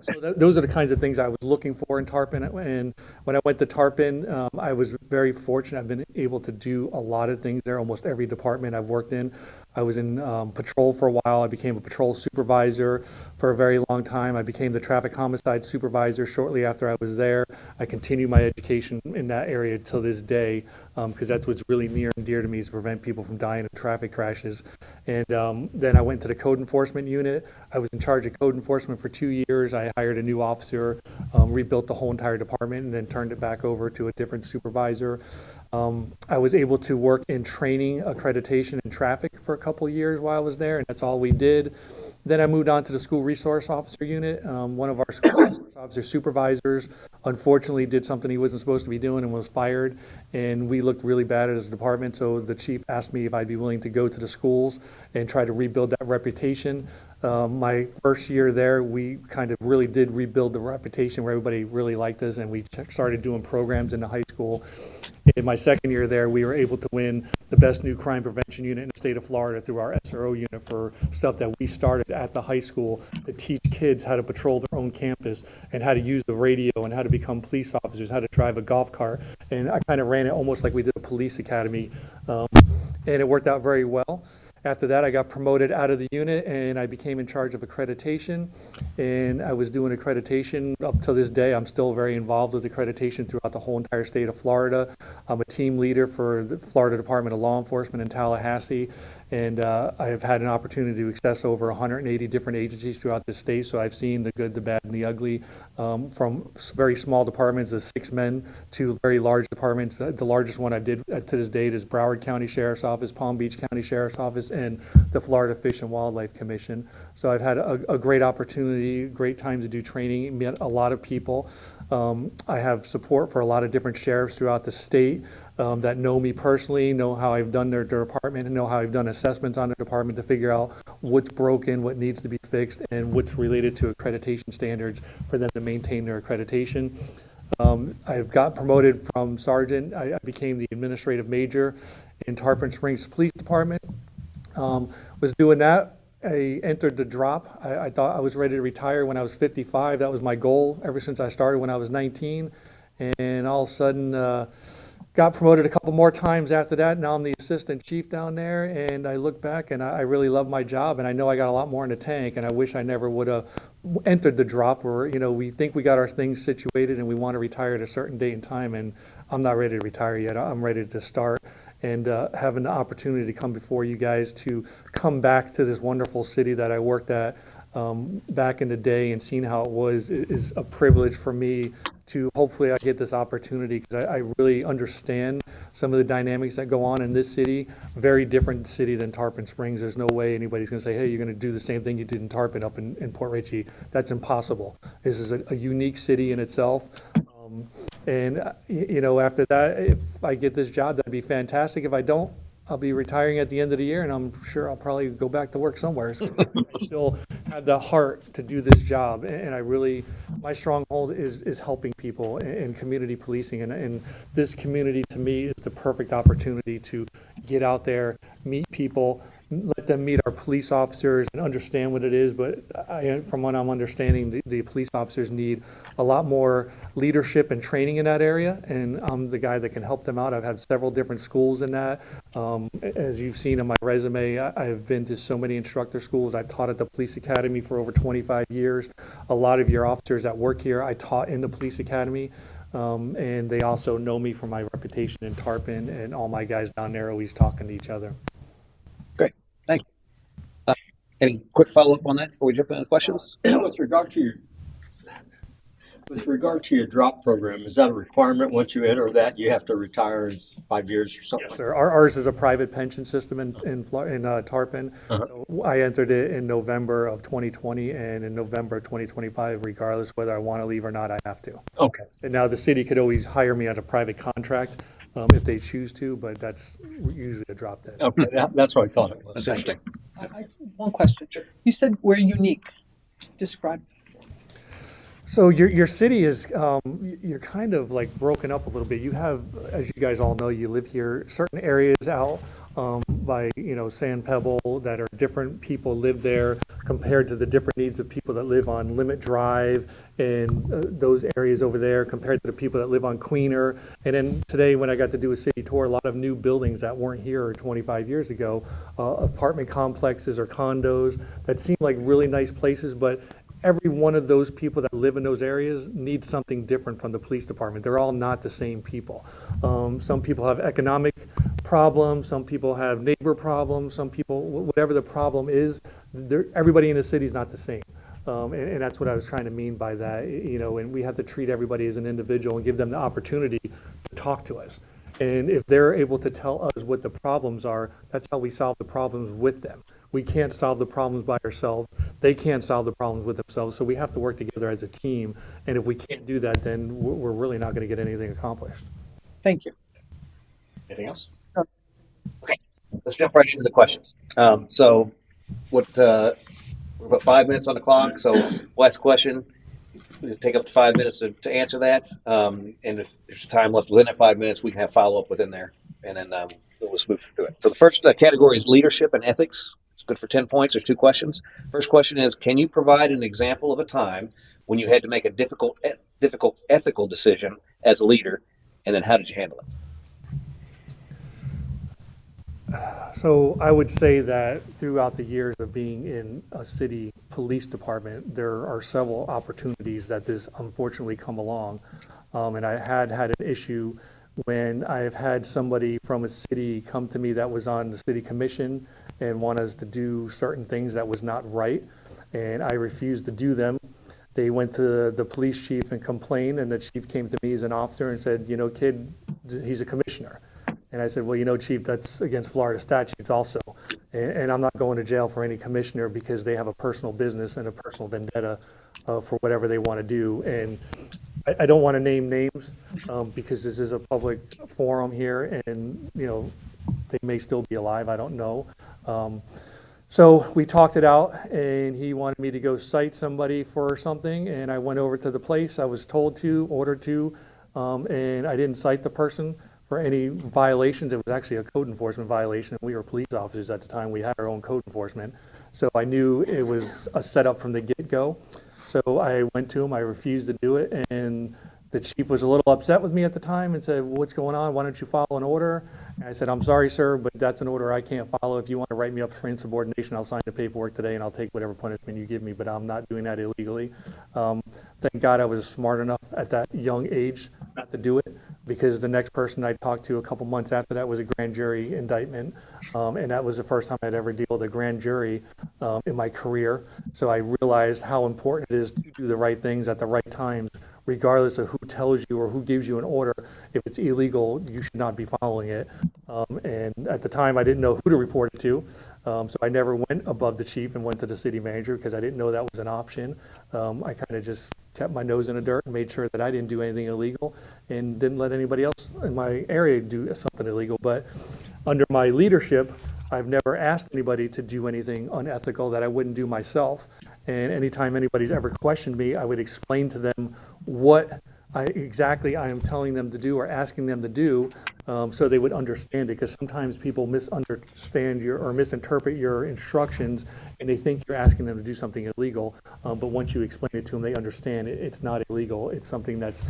So those are the kinds of things I was looking for in Tarpon. And when I went to Tarpon, I was very fortunate. I've been able to do a lot of things there, almost every department I've worked in. I was in patrol for a while. I became a patrol supervisor for a very long time. I became the traffic homicide supervisor shortly after I was there. I continued my education in that area till this day because that's what's really near and dear to me, is to prevent people from dying in traffic crashes. And then I went to the code enforcement unit. I was in charge of code enforcement for 2 years. I hired a new officer, rebuilt the whole entire department, and then turned it back over to a different supervisor. I was able to work in training, accreditation, and traffic for a couple of years while I was there, and that's all we did. Then I moved on to the school resource officer unit. One of our school resource officer supervisors unfortunately did something he wasn't supposed to be doing and was fired, and we looked really bad as a department, so the chief asked me if I'd be willing to go to the schools and try to rebuild that reputation. My first year there, we kind of really did rebuild the reputation where everybody really liked us, and we started doing programs in the high school. In my second year there, we were able to win the best new crime prevention unit in the state of Florida through our SRO unit for stuff that we started at the high school to teach kids how to patrol their own campus and how to use the radio and how to become police officers, how to drive a golf cart. And I kind of ran it almost like we did a police academy, and it worked out very well. After that, I got promoted out of the unit and I became in charge of accreditation. And I was doing accreditation up to this day. I'm still very involved with accreditation throughout the whole entire state of Florida. I'm a team leader for the Florida Department of Law Enforcement in Tallahassee. And I have had an opportunity to access over 180 different agencies throughout the state. So I've seen the good, the bad, and the ugly, from very small departments of 6 men to very large departments. The largest one I did to this date is Broward County Sheriff's Office, Palm Beach County Sheriff's Office, and the Florida Fish and Wildlife Commission. So I've had a great opportunity, great time to do training, met a lot of people. I have support for a lot of different sheriffs throughout the state that know me personally, know how I've done their department, and know how I've done assessments on the department to figure out what's broken, what needs to be fixed, and what's related to accreditation standards for them to maintain their accreditation. I've got promoted from sergeant. I became the administrative major in Tarpon Springs Police Department. Was doing that. I entered the drop. I thought I was ready to retire when I was 55. That was my goal ever since I started when I was 19. And all of a sudden, got promoted a couple more times after that. Now I'm the assistant chief down there, and I look back and I really love my job, and I know I got a lot more in the tank, and I wish I never would have entered the drop where, you know, we think we got our things situated and we want to retire at a certain date and time, and I'm not ready to retire yet. I'm ready to start. And having the opportunity to come before you guys to come back to this wonderful city that I worked at back in the day and seeing how it was is a privilege for me to hopefully I get this opportunity, because I really understand some of the dynamics that go on in this city. Very different city than Tarpon Springs. There's no way anybody's going to say, hey, you're going to do the same thing you did in Tarpon up in Port Richey. That's impossible. This is a unique city in itself. And, you know, after that, if I get this job, that'd be fantastic. If I don't, I'll be retiring at the end of the year, and I'm sure I'll probably go back to work somewhere. So I still have the heart to do this job, and I really, my stronghold is helping people and community policing, and this community to me is the perfect opportunity to get out there, meet people, let them meet our police officers and understand what it is. But from what I'm understanding, the police officers need a lot more leadership and training in that area, and I'm the guy that can help them out. I've had several different schools in that. As you've seen in my resume, I've been to so many instructor schools. I've taught at the police academy for over 25 years. A lot of your officers that work here, I taught in the police academy. And they also know me for my reputation in Tarpon, and all my guys down there always talking to each other. Great, thank you. Any quick follow-up on that before we jump into questions? With regard to your drop program, is that a requirement once you enter that you have to retire in 5 years or something? Yes, sir. Ours is a private pension system in Tarpon. Uh-huh. So I entered it in November of 2020, and in November 2025, regardless whether I want to leave or not, I have to. Okay. And now the city could always hire me on a private contract if they choose to, but that's usually a drop dead. Okay, that's what I thought it was. That's interesting. One question. You said we're unique. Describe. So your city is, you're kind of like broken up a little bit. You have, as you guys all know, you live here, certain areas out by, you know, Sand Pebble that are different people live there compared to the different needs of people that live on Limit Drive and those areas over there compared to the people that live on Queener. And then today when I got to do a city tour, a lot of new buildings that weren't here 25 years ago, apartment complexes or condos that seem like really nice places, but every one of those people that live in those areas needs something different from the police department. They're all not the same people. Some people have economic problems, some people have neighbor problems, some people, whatever the problem is, everybody in the city is not the same. And that's what I was trying to mean by that, you know, and we have to treat everybody as an individual and give them the opportunity to talk to us. And if they're able to tell us what the problems are, that's how we solve the problems with them. We can't solve the problems by ourselves. They can't solve the problems with themselves. So we have to work together as a team. And if we can't do that, then we're really not going to get anything accomplished. Thank you. Anything else? Okay, let's jump right into the questions. So we're about 5 minutes on the clock. So last question, take up to 5 minutes to answer that. And if there's time left within that 5 minutes, we can have follow up within there, and then we'll just move through it. So the first category is leadership and ethics. It's good for 10 points. There's 2 questions. First question is, can you provide an example of a time when you had to make a difficult ethical decision as a leader, and then how did you handle it? So I would say that throughout the years of being in a city police department, there are several opportunities that this unfortunately come along. And I had an issue when I've had somebody from a city come to me that was on the city commission and want us to do certain things that was not right, and I refused to do them. They went to the police chief and complained, and the chief came to me as an officer and said, kid, he's a commissioner. And I said, well, chief, that's against Florida statutes also. And I'm not going to jail for any commissioner because they have a personal business and a personal vendetta for whatever they want to do. And I don't want to name names because this is a public forum here, and, they may still be alive. I don't know. So we talked it out, and he wanted me to go cite somebody for something. And I went over to the place. I was ordered to, and I didn't cite the person for any violations. It was actually a code enforcement violation. We were police officers at the time. We had our own code enforcement. So I knew it was a setup from the get-go. So I went to him, I refused to do it, and the chief was a little upset with me at the time and said, what's going on? Why don't you follow an order? And I said, I'm sorry, sir, but that's an order I can't follow. If you want to write me up for insubordination, I'll sign the paperwork today and I'll take whatever punishment you give me, but I'm not doing that illegally. Thank God I was smart enough at that young age not to do it, because the next person I talked to a couple months after that was a grand jury indictment. And that was the first time I'd ever dealt with a grand jury in my career. So I realized how important it is to do the right things at the right times, regardless of who tells you or who gives you an order. If it's illegal, you should not be following it. And at the time, I didn't know who to report it to. So I never went above the chief and went to the city manager because I didn't know that was an option. I kind of just kept my nose in the dirt and made sure that I didn't do anything illegal and didn't let anybody else in my area do something illegal. But under my leadership, I've never asked anybody to do anything unethical that I wouldn't do myself. And anytime anybody's ever questioned me, I would explain to them what exactly I am telling them to do or asking them to do, so they would understand it. Because sometimes people misunderstand or misinterpret your instructions, and they think you're asking them to do something illegal. But once you explain it to them, they understand it's not illegal. It's something that's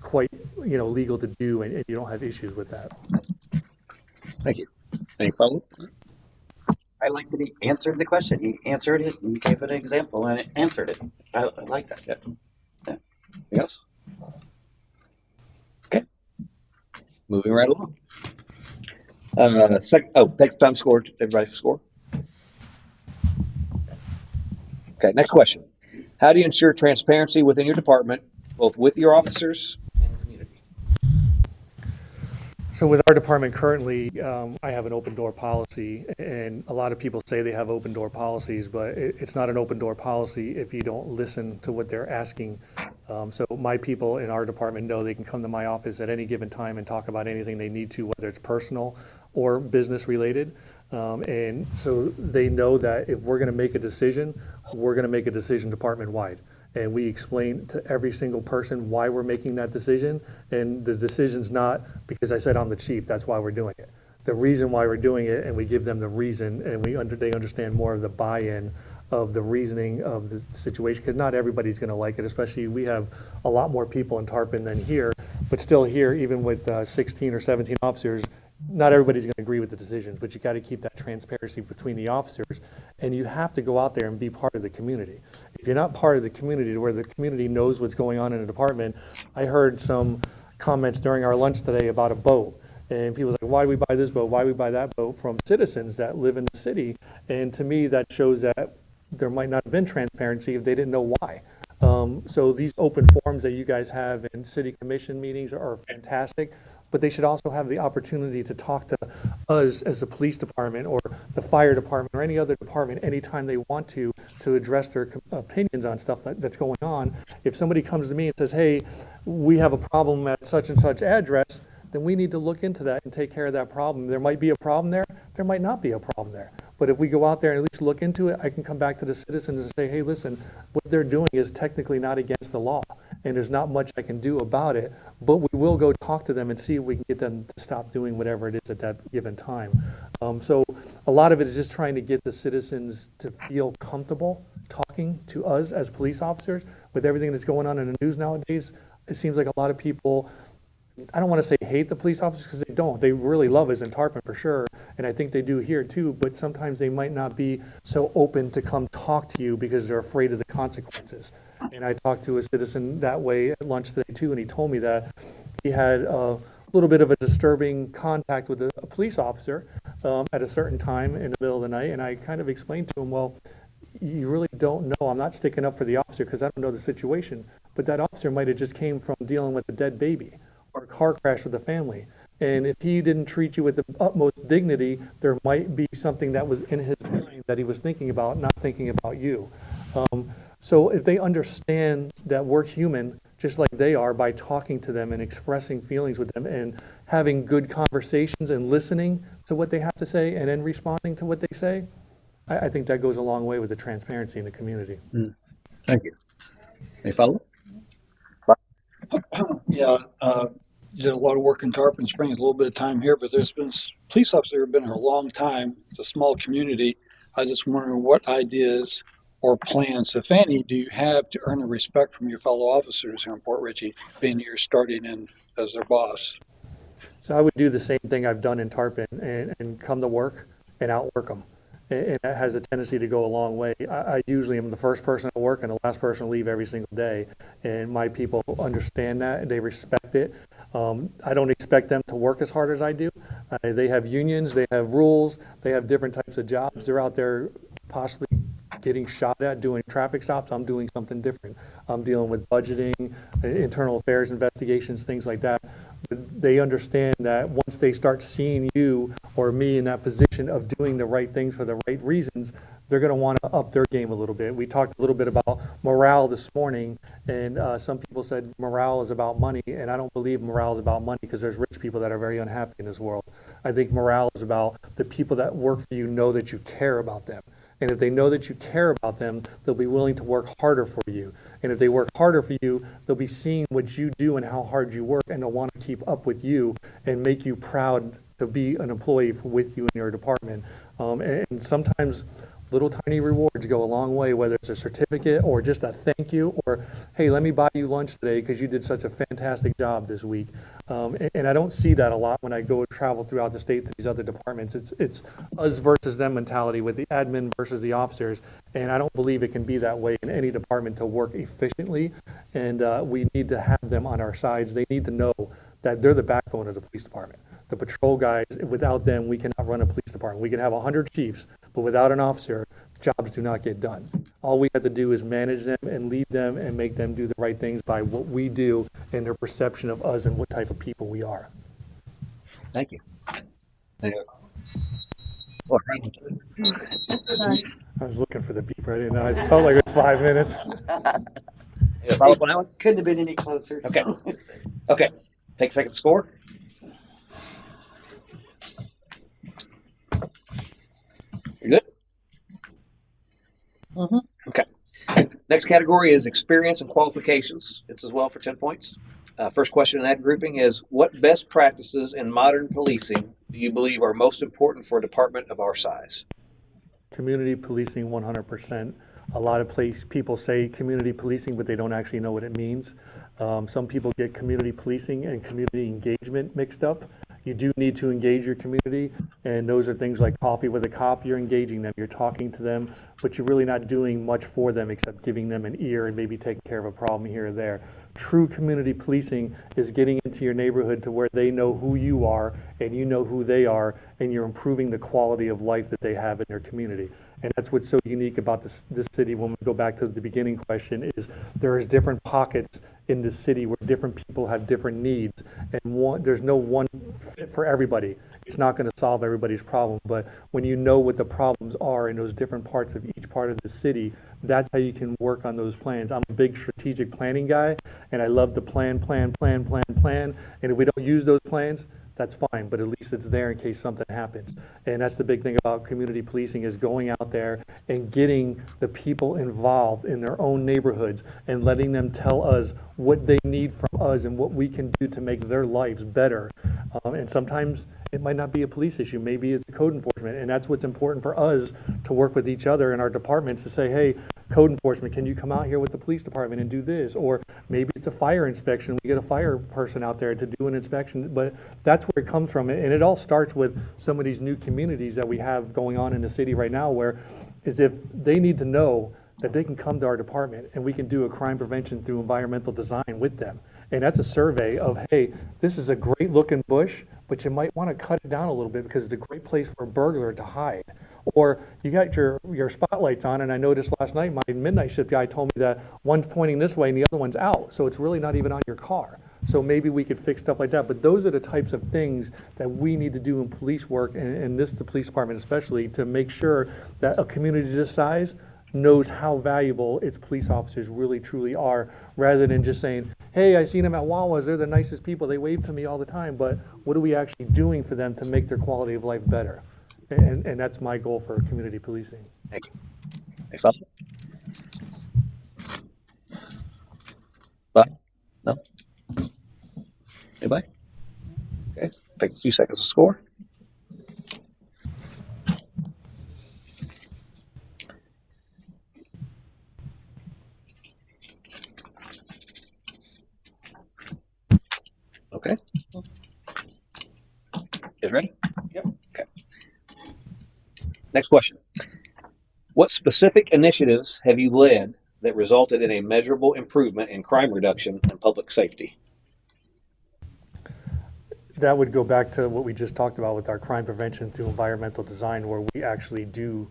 quite legal to do, and you don't have issues with that. Thank you. Any follow-up? I like that he answered the question. He answered it and gave it an example and it answered it. I like that. Yeah. Anything else? Okay. Moving right along. Takes time to score. Everybody score. Okay, next question. How do you ensure transparency within your department, both with your officers and the community? So with our department currently, I have an open door policy, and a lot of people say they have open door policies, but it's not an open door policy if you don't listen to what they're asking. So my people in our department know they can come to my office at any given time and talk about anything they need to, whether it's personal or business related. And so they know that if we're going to make a decision, we're going to make a decision department wide. And we explain to every single person why we're making that decision. And the decision's not because I said I'm the chief, that's why we're doing it. The reason why we're doing it, and we give them the reason, and they understand more of the buy-in of the reasoning of the situation, because not everybody's going to like it, especially we have a lot more people in Tarpon than here, but still here, even with 16 or 17 officers, not everybody's going to agree with the decisions, but you got to keep that transparency between the officers, and you have to go out there and be part of the community. If you're not part of the community, where the community knows what's going on in a department, I heard some comments during our lunch today about a boat, and people were like, why do we buy this boat? Why do we buy that boat? From citizens that live in the city, and to me, that shows that there might not have been transparency if they didn't know why. So these open forums that you guys have in city commission meetings are fantastic, but they should also have the opportunity to talk to us as the police department or the fire department or any other department anytime they want to address their opinions on stuff that's going on. If somebody comes to me and says, hey, we have a problem at such and such address, then we need to look into that and take care of that problem. There might be a problem there, there might not be a problem there. But if we go out there and at least look into it, I can come back to the citizens and say, hey, listen, what they're doing is technically not against the law, and there's not much I can do about it, but we will go talk to them and see if we can get them to stop doing whatever it is at that given time. So a lot of it is just trying to get the citizens to feel comfortable talking to us as police officers. With everything that's going on in the news nowadays, it seems like a lot of people, I don't want to say hate the police officers, because they don't. They really love us in Tarpon for sure, and I think they do here too, but sometimes they might not be so open to come talk to you because they're afraid of the consequences. And I talked to a citizen that way at lunch today too, and he told me that he had a little bit of a disturbing contact with a police officer at a certain time in the middle of the night, and I kind of explained to him, well, you really don't know. I'm not sticking up for the officer because I don't know the situation, but that officer might have just came from dealing with a dead baby or a car crash with a family. And if he didn't treat you with the utmost dignity, there might be something that was in his mind that he was thinking about, not thinking about you. So if they understand that we're human, just like they are, by talking to them and expressing feelings with them and having good conversations and listening to what they have to say and then responding to what they say, I think that goes a long way with the transparency in the community. Thank you. Any follow? Yeah, did a lot of work in Tarpon Springs, a little bit of time here, but there's been police officers that have been here a long time. It's a small community. I just wonder what ideas or plans, if any, do you have to earn the respect from your fellow officers here in Port Richey, being you're starting in as their boss? So I would do the same thing I've done in Tarpon and come to work and outwork them. And that has a tendency to go a long way. I usually am the first person to work and the last person to leave every single day. And my people understand that and they respect it. I don't expect them to work as hard as I do. They have unions, they have rules, they have different types of jobs. They're out there possibly getting shot at, doing traffic stops. I'm doing something different. I'm dealing with budgeting, internal affairs investigations, things like that. But they understand that once they start seeing you or me in that position of doing the right things for the right reasons, they're going to want to up their game a little bit. We talked a little bit about morale this morning, and some people said morale is about money, and I don't believe morale is about money because there's rich people that are very unhappy in this world. I think morale is about the people that work for you know that you care about them. And if they know that you care about them, they'll be willing to work harder for you. And if they work harder for you, they'll be seeing what you do and how hard you work, and they'll want to keep up with you and make you proud to be an employee with you in your department. And sometimes little tiny rewards go a long way, whether it's a certificate or just a thank you or, hey, let me buy you lunch today because you did such a fantastic job this week. And I don't see that a lot when I go travel throughout the state to these other departments. It's us versus them mentality with the admin versus the officers. And I don't believe it can be that way in any department to work efficiently. And we need to have them on our sides. They need to know that they're the backbone of the police department. The patrol guys, without them, we cannot run a police department. We can have 100 chiefs, but without an officer, jobs do not get done. All we have to do is manage them and lead them and make them do the right things by what we do and their perception of us and what type of people we are. Thank you. Any other follow? I was looking for the beep right in. I felt like it was 5 minutes. Any follow up on that one? Couldn't have been any closer. Okay. Okay. Take a second to score. You good? Mhm. Okay. Next category is experience and qualifications. It's as well for 10 points. First question in that grouping is, what best practices in modern policing do you believe are most important for a department of our size? Community policing, 100%. A lot of people say community policing, but they don't actually know what it means. Some people get community policing and community engagement mixed up. You do need to engage your community, and those are things like coffee with a cop. You're engaging them, you're talking to them, but you're really not doing much for them except giving them an ear and maybe taking care of a problem here or there. True community policing is getting into your neighborhood to where they know who you are and you know who they are, and you're improving the quality of life that they have in their community. And that's what's so unique about this city. When we go back to the beginning question, is there is different pockets in this city where different people have different needs, and there's no one fit for everybody. It's not going to solve everybody's problem, but when you know what the problems are in those different parts of each part of the city, that's how you can work on those plans. I'm a big strategic planning guy, and I love to plan. And if we don't use those plans, that's fine, but at least it's there in case something happens. And that's the big thing about community policing, is going out there and getting the people involved in their own neighborhoods and letting them tell us what they need from us and what we can do to make their lives better. And sometimes it might not be a police issue, maybe it's code enforcement, and that's what's important for us, to work with each other in our departments to say, hey, code enforcement, can you come out here with the police department and do this? Or maybe it's a fire inspection, we get a fire person out there to do an inspection, but that's where it comes from. And it all starts with some of these new communities that we have going on in the city right now, where is if they need to know that they can come to our department and we can do a crime prevention through environmental design with them. And that's a survey of, hey, this is a great looking bush, but you might want to cut it down a little bit because it's a great place for a burglar to hide. Or you got your spotlights on, and I noticed last night my midnight shift guy told me that one's pointing this way and the other one's out, so it's really not even on your car. So maybe we could fix stuff like that. But those are the types of things that we need to do in police work, and the police department especially, to make sure that a community this size knows how valuable its police officers really truly are, rather than just saying, hey, I seen them at Wawa's, they're the nicest people, they wave to me all the time, but what are we actually doing for them to make their quality of life better? And that's my goal for community policing. Thank you. Any follow? No? Anybody? Okay, take a few seconds to score. Okay. Is ready? Yep. Okay. Next question. What specific initiatives have you led that resulted in a measurable improvement in crime reduction and public safety? That would go back to what we just talked about with our crime prevention through environmental design, where we actually do,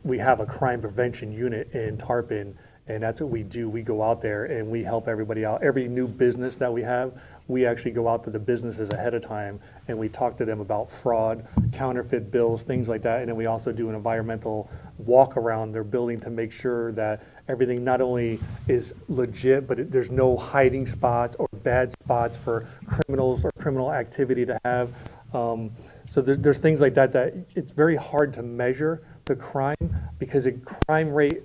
we have a crime prevention unit in Tarpon, and that's what we do. We go out there and we help everybody out. Every new business that we have, we actually go out to the businesses ahead of time and we talk to them about fraud, counterfeit bills, things like that. And then we also do an environmental walk around their building to make sure that everything not only is legit, but there's no hiding spots or bad spots for criminals or criminal activity to have. So there's things like that it's very hard to measure the crime, because the crime rate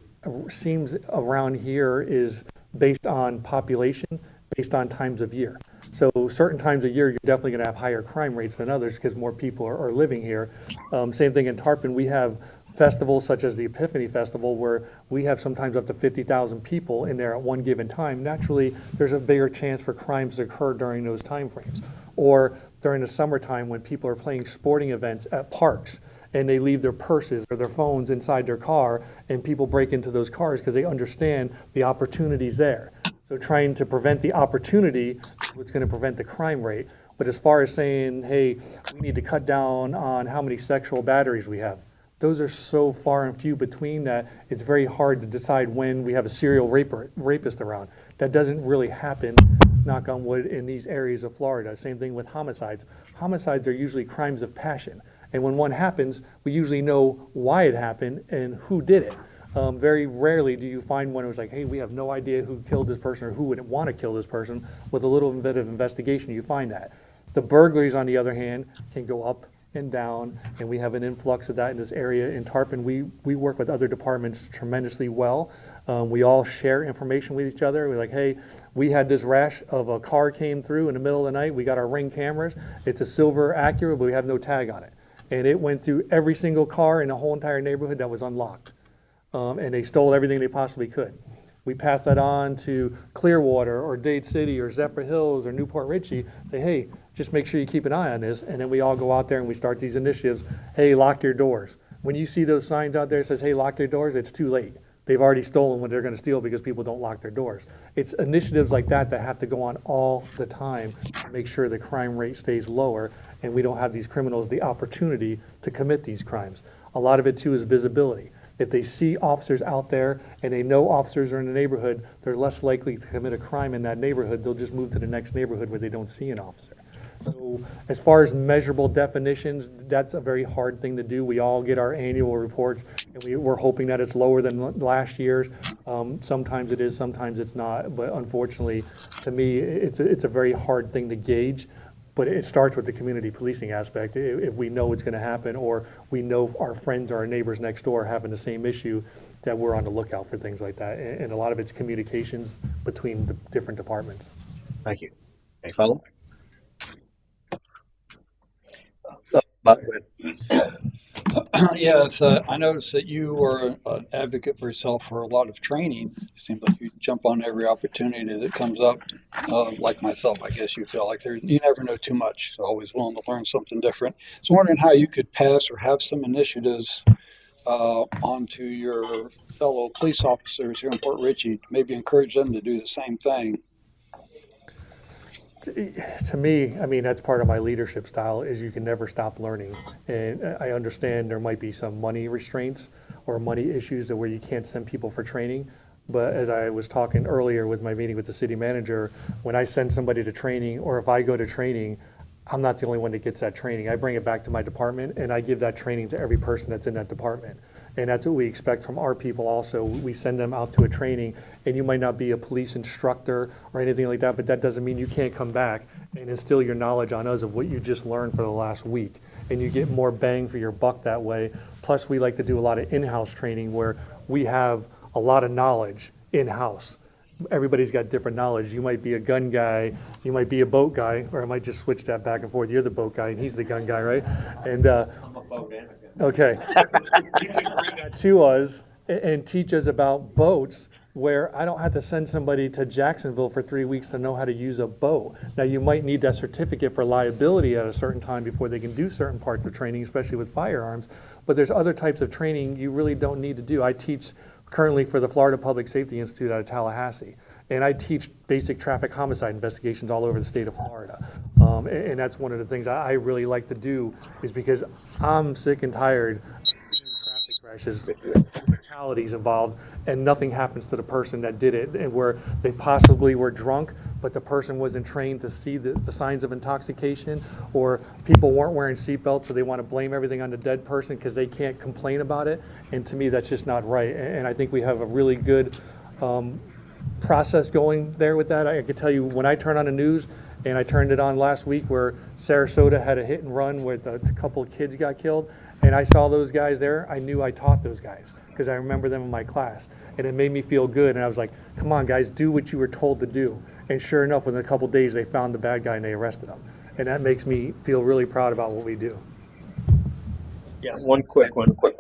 seems around here is based on population, based on times of year. So certain times of year, you're definitely going to have higher crime rates than others because more people are living here. Same thing in Tarpon. We have festivals such as the Epiphany Festival, where we have sometimes up to 50,000 people in there at one given time. Naturally, there's a bigger chance for crimes to occur during those time frames. Or during the summertime when people are playing sporting events at parks and they leave their purses or their phones inside their car, and people break into those cars because they understand the opportunities there. So trying to prevent the opportunity is what's going to prevent the crime rate. But as far as saying, hey, we need to cut down on how many sexual batteries we have, those are so far and few between that it's very hard to decide when we have a serial rapist around. That doesn't really happen, knock on wood, in these areas of Florida. Same thing with homicides. Homicides are usually crimes of passion. And when one happens, we usually know why it happened and who did it. Very rarely do you find one who's like, hey, we have no idea who killed this person or who would want to kill this person. With a little bit of investigation, you find that. The burglaries, on the other hand, can go up and down, and we have an influx of that in this area. In Tarpon, we work with other departments tremendously well. We all share information with each other. We're like, hey, we had this rash of a car came through in the middle of the night. We got our Ring cameras. It's a silver Acura, but we have no tag on it. And it went through every single car in the whole entire neighborhood that was unlocked. And they stole everything they possibly could. We pass that on to Clearwater or Dade City or Zephyr Hills or Newport Richey, say, hey, just make sure you keep an eye on this. And then we all go out there and we start these initiatives. Hey, lock your doors. When you see those signs out there that says, hey, lock your doors, it's too late. They've already stolen what they're going to steal because people don't lock their doors. It's initiatives like that that have to go on all the time to make sure the crime rate stays lower and we don't have these criminals the opportunity to commit these crimes. A lot of it, too, is visibility. If they see officers out there and they know officers are in the neighborhood, they're less likely to commit a crime in that neighborhood. They'll just move to the next neighborhood where they don't see an officer. So as far as measurable definitions, that's a very hard thing to do. We all get our annual reports, and we're hoping that it's lower than last year's. Sometimes it is, sometimes it's not. But unfortunately, to me, it's a very hard thing to gauge. But it starts with the community policing aspect. If we know it's going to happen, or we know our friends or our neighbors next door having the same issue, that we're on the lookout for things like that. And a lot of it's communications between the different departments. Thank you. Any follow? Bob, go ahead. Yes, I noticed that you are an advocate for yourself for a lot of training. It seems like you jump on every opportunity that comes up. Like myself, I guess you feel like you never know too much, so always willing to learn something different. So, wondering how you could pass or have some initiatives onto your fellow police officers here in Port Richey, maybe encourage them to do the same thing. To me, I mean, that's part of my leadership style, is you can never stop learning. And I understand there might be some money restraints or money issues that where you can't send people for training. But as I was talking earlier with my meeting with the city manager, when I send somebody to training, or if I go to training, I'm not the only one that gets that training. I bring it back to my department, and I give that training to every person that's in that department. And that's what we expect from our people also. We send them out to a training, and you might not be a police instructor or anything like that, but that doesn't mean you can't come back and instill your knowledge on us of what you just learned for the last week. And you get more bang for your buck that way. Plus, we like to do a lot of in-house training where we have a lot of knowledge in-house. Everybody's got different knowledge. You might be a gun guy, you might be a boat guy, or I might just switch that back and forth. You're the boat guy and he's the gun guy, right? And I'm a boat and a gun. okay. You can bring that to us and teach us about boats, where I don't have to send somebody to Jacksonville for 3 weeks to know how to use a boat. Now, you might need that certificate for liability at a certain time before they can do certain parts of training, especially with firearms. But there's other types of training you really don't need to do. I teach currently for the Florida Public Safety Institute out of Tallahassee. And I teach basic traffic homicide investigations all over the state of Florida. And that's one of the things I really like to do, is because I'm sick and tired of seeing traffic crashes, fatalities involved, and nothing happens to the person that did it, and where they possibly were drunk, but the person wasn't trained to see the signs of intoxication, or people weren't wearing seatbelts, so they want to blame everything on the dead person because they can't complain about it. And to me, that's just not right. And I think we have a really good process going there with that. I could tell you, when I turn on the news, and I turned it on last week, where Sarasota had a hit and run where a couple of kids got killed, and I saw those guys there, I knew I taught those guys because I remember them in my class, and it made me feel good. And I was like, come on guys, do what you were told to do. And sure enough, within a couple of days, they found the bad guy and they arrested him. And that makes me feel really proud about what we do. Yeah, one quick one. We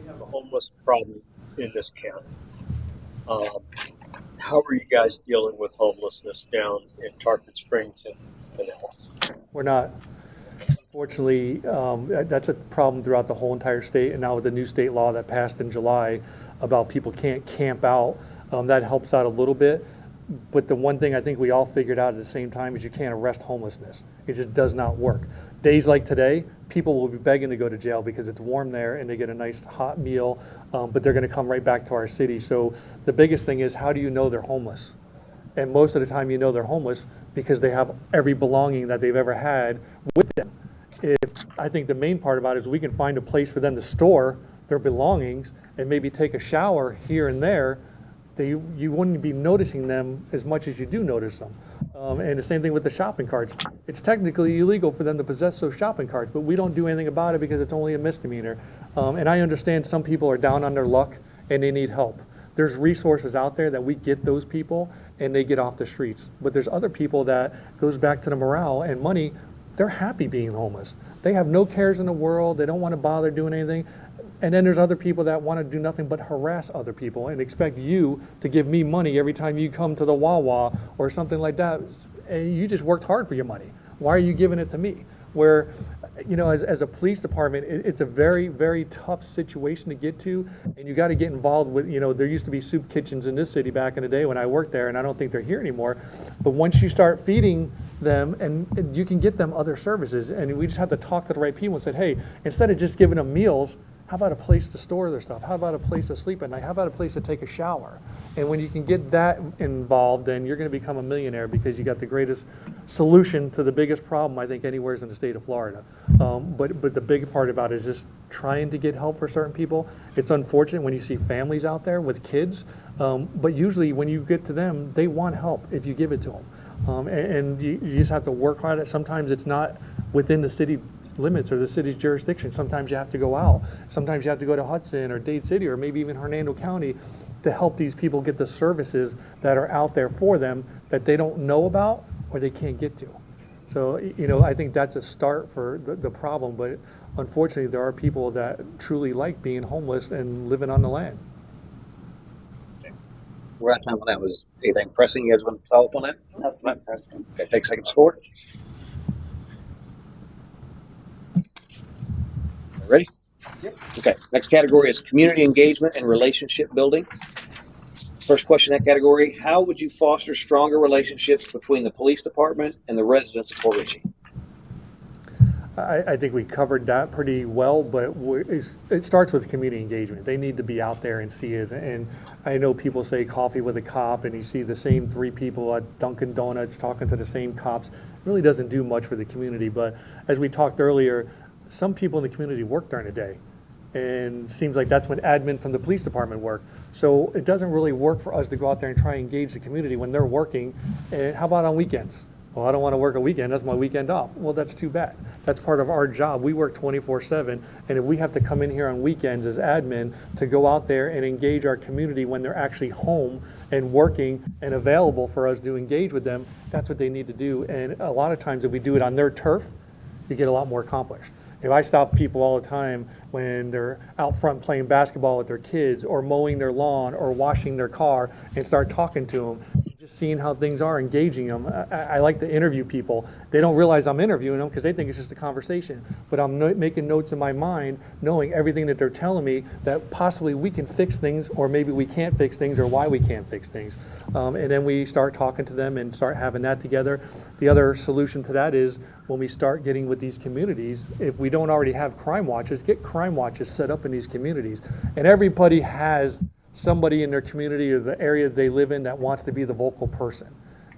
have a homeless problem in this county. How are you guys dealing with homelessness down in Tarpon Springs and Pinellas? We're not. Unfortunately, that's a problem throughout the whole entire state, and now with the new state law that passed in July about people can't camp out, that helps out a little bit. But the one thing I think we all figured out at the same time is you can't arrest homelessness. It just does not work. Days like today, people will be begging to go to jail because it's warm there and they get a nice hot meal, but they're going to come right back to our city. So the biggest thing is, how do you know they're homeless? And most of the time you know they're homeless because they have every belonging that they've ever had with them. I think the main part about it is we can find a place for them to store their belongings and maybe take a shower here and there, you wouldn't be noticing them as much as you do notice them. And the same thing with the shopping carts. It's technically illegal for them to possess those shopping carts, but we don't do anything about it because it's only a misdemeanor. And I understand some people are down on their luck and they need help. There's resources out there that we get those people and they get off the streets. But there's other people that goes back to the morale and money. They're happy being homeless. They have no cares in the world. They don't want to bother doing anything. And then there's other people that want to do nothing but harass other people and expect you to give me money every time you come to the Wawa or something like that. And you just worked hard for your money. Why are you giving it to me? Where, you know, as a police department, it's a very, very tough situation to get to. And you got to get involved with, you know, there used to be soup kitchens in this city back in the day when I worked there, and I don't think they're here anymore. But once you start feeding them, and you can get them other services, and we just have to talk to the right people and say, hey, instead of just giving them meals, how about a place to store their stuff? How about a place to sleep at night? How about a place to take a shower? And when you can get that involved, then you're going to become a millionaire because you got the greatest solution to the biggest problem, I think, anywhere in the state of Florida. But the big part about it is just trying to get help for certain people. It's unfortunate when you see families out there with kids, but usually when you get to them, they want help if you give it to them. And you just have to work hard at it. Sometimes it's not within the city limits or the city's jurisdiction. Sometimes you have to go out. Sometimes you have to go to Hudson or Dade City or maybe even Hernando County to help these people get the services that are out there for them that they don't know about or they can't get to. So, I think that's a start for the problem, but unfortunately there are people that truly like being homeless and living on the land. We're out of time on that. Was anything pressing? You guys want to follow up on that? Nothing pressing. Okay, take a second to score. Ready? Yep. Okay, next category is community engagement and relationship building. First question in that category, how would you foster stronger relationships between the police department and the residents of Port Richey? I think we covered that pretty well, but it starts with community engagement. They need to be out there and see us. And I know people say coffee with a cop, and you see the same three people at Dunkin' Donuts talking to the same cops. It really doesn't do much for the community. But as we talked earlier, some people in the community work during the day. And it seems like that's when admin from the police department work. So it doesn't really work for us to go out there and try and engage the community when they're working. And how about on weekends? Well, I don't want to work a weekend. That's my weekend off. Well, that's too bad. That's part of our job. We work 24/7. And if we have to come in here on weekends as admin to go out there and engage our community when they're actually home and working and available for us to engage with them, that's what they need to do. And a lot of times if we do it on their turf, you get a lot more accomplished. If I stop people all the time when they're out front playing basketball with their kids or mowing their lawn or washing their car and start talking to them, just seeing how things are, engaging them. I like to interview people. They don't realize I'm interviewing them because they think it's just a conversation. But I'm making notes in my mind, knowing everything that they're telling me that possibly we can fix things or maybe we can't fix things or why we can't fix things. And then we start talking to them and start having that together. The other solution to that is when we start getting with these communities, if we don't already have crime watches, get crime watches set up in these communities. And everybody has somebody in their community or the area they live in that wants to be the vocal person.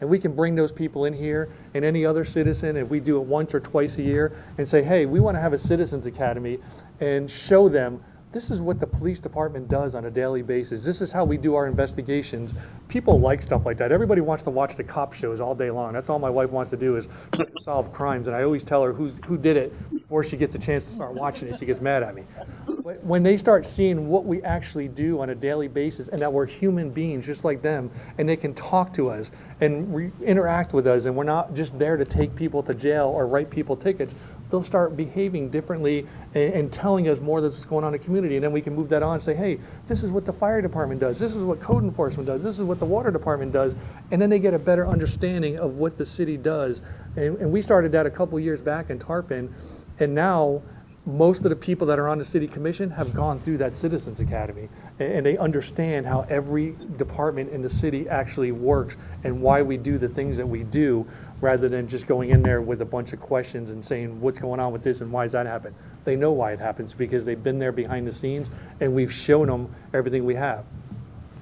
And we can bring those people in here and any other citizen, if we do it once or twice a year, and say, hey, we want to have a citizens academy and show them this is what the police department does on a daily basis. This is how we do our investigations. People like stuff like that. Everybody wants to watch the cop shows all day long. That's all my wife wants to do is solve crimes. And I always tell her who did it before she gets a chance to start watching it. She gets mad at me. But when they start seeing what we actually do on a daily basis and that we're human beings just like them and they can talk to us and interact with us and we're not just there to take people to jail or write people tickets, they'll start behaving differently and telling us more that's going on in the community. And then we can move that on and say, hey, this is what the fire department does. This is what code enforcement does. This is what the water department does. And then they get a better understanding of what the city does. And we started that a couple years back in Tarpon. And now most of the people that are on the city commission have gone through that Citizens Academy, and they understand how every department in the city actually works and why we do the things that we do, rather than just going in there with a bunch of questions and saying, what's going on with this and why does that happen? They know why it happens because they've been there behind the scenes and we've shown them everything we have.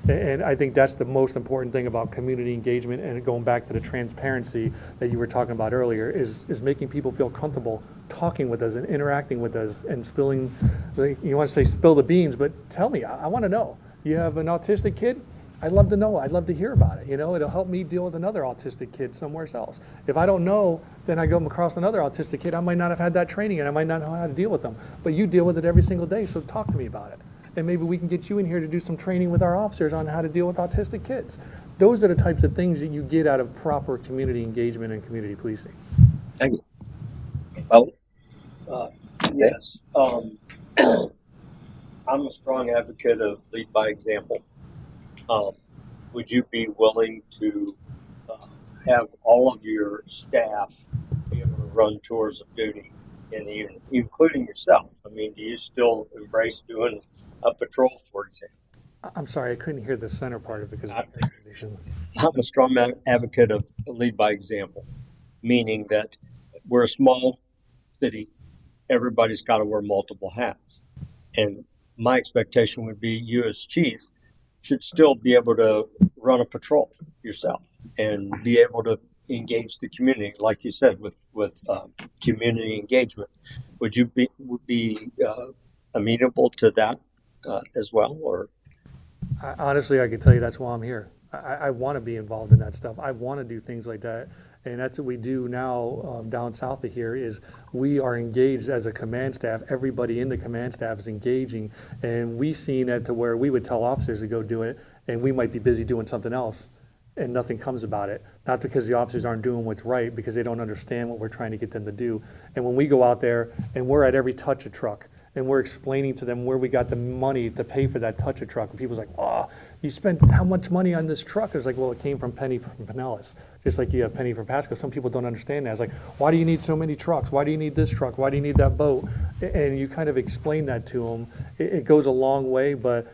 And I think that's the most important thing about community engagement, and going back to the transparency that you were talking about earlier, is making people feel comfortable talking with us and interacting with us and spilling, you want to say spill the beans, but tell me, I want to know. You have an autistic kid? I'd love to know. I'd love to hear about it. It'll help me deal with another autistic kid somewhere else. If I don't know, then I go across another autistic kid. I might not have had that training and I might not know how to deal with them. But you deal with it every single day, so talk to me about it. And maybe we can get you in here to do some training with our officers on how to deal with autistic kids. Those are the types of things that you get out of proper community engagement and community policing. Thank you. Follow? Yes. I'm a strong advocate of lead by example. Would you be willing to have all of your staff be able to run tours of duty in the evening, including yourself? I mean, do you still embrace doing a patrol, for example? I'm sorry, I couldn't hear the center part of it because of the air conditioning. I'm a strong advocate of lead by example, meaning that we're a small city. Everybody's got to wear multiple hats. And my expectation would be you as chief should still be able to run a patrol yourself and be able to engage the community, like you said, with community engagement. Would you be amenable to that as well? Or Honestly, I can tell you that's why I'm here. I want to be involved in that stuff. I want to do things like that. And that's what we do now down south of here is we are engaged as a command staff. Everybody in the command staff is engaging. And we seen it to where we would tell officers to go do it, and we might be busy doing something else, and nothing comes about it. Not because the officers aren't doing what's right, because they don't understand what we're trying to get them to do. And when we go out there and we're at every touch a truck, and we're explaining to them where we got the money to pay for that touch a truck. And people's like, oh, you spent how much money on this truck? It's like, well, it came from Penny from Pinellas. Just like you have Penny from Pasco. Some people don't understand that. It's like, why do you need so many trucks? Why do you need this truck? Why do you need that boat? And you kind of explain that to them. It goes a long way, but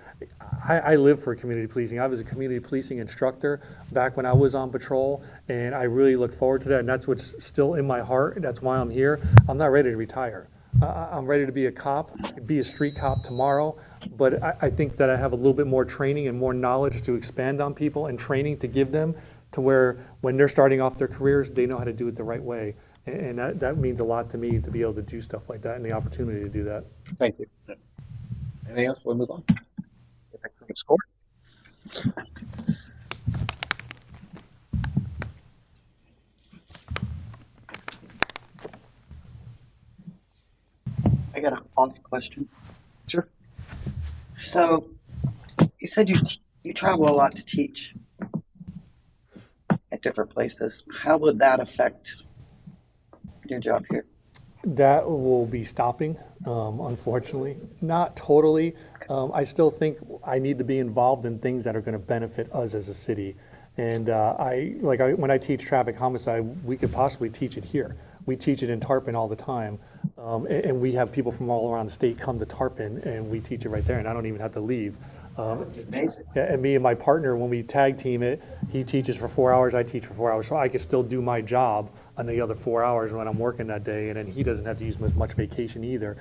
I live for community policing. I was a community policing instructor back when I was on patrol, and I really look forward to that. And that's what's still in my heart. That's why I'm here. I'm not ready to retire. I'm ready to be a cop, be a street cop tomorrow, but I think that I have a little bit more training and more knowledge to expand on people and training to give them to where when they're starting off their careers, they know how to do it the right way. And that means a lot to me to be able to do stuff like that and the opportunity to do that. Thank you. Anything else? We'll move on. Get back to the score. I got an off question. Sure. So, you said you travel a lot to teach at different places. How would that affect your job here? That will be stopping, unfortunately. Not totally. I still think I need to be involved in things that are going to benefit us as a city. And when I teach traffic homicide, we could possibly teach it here. We teach it in Tarpon all the time. And we have people from all around the state come to Tarpon, and we teach it right there, and I don't even have to leave. Amazing. And me and my partner, when we tag team it, he teaches for 4 hours, I teach for 4 hours, so I can still do my job on the other 4 hours when I'm working that day, and then he doesn't have to use as much vacation either.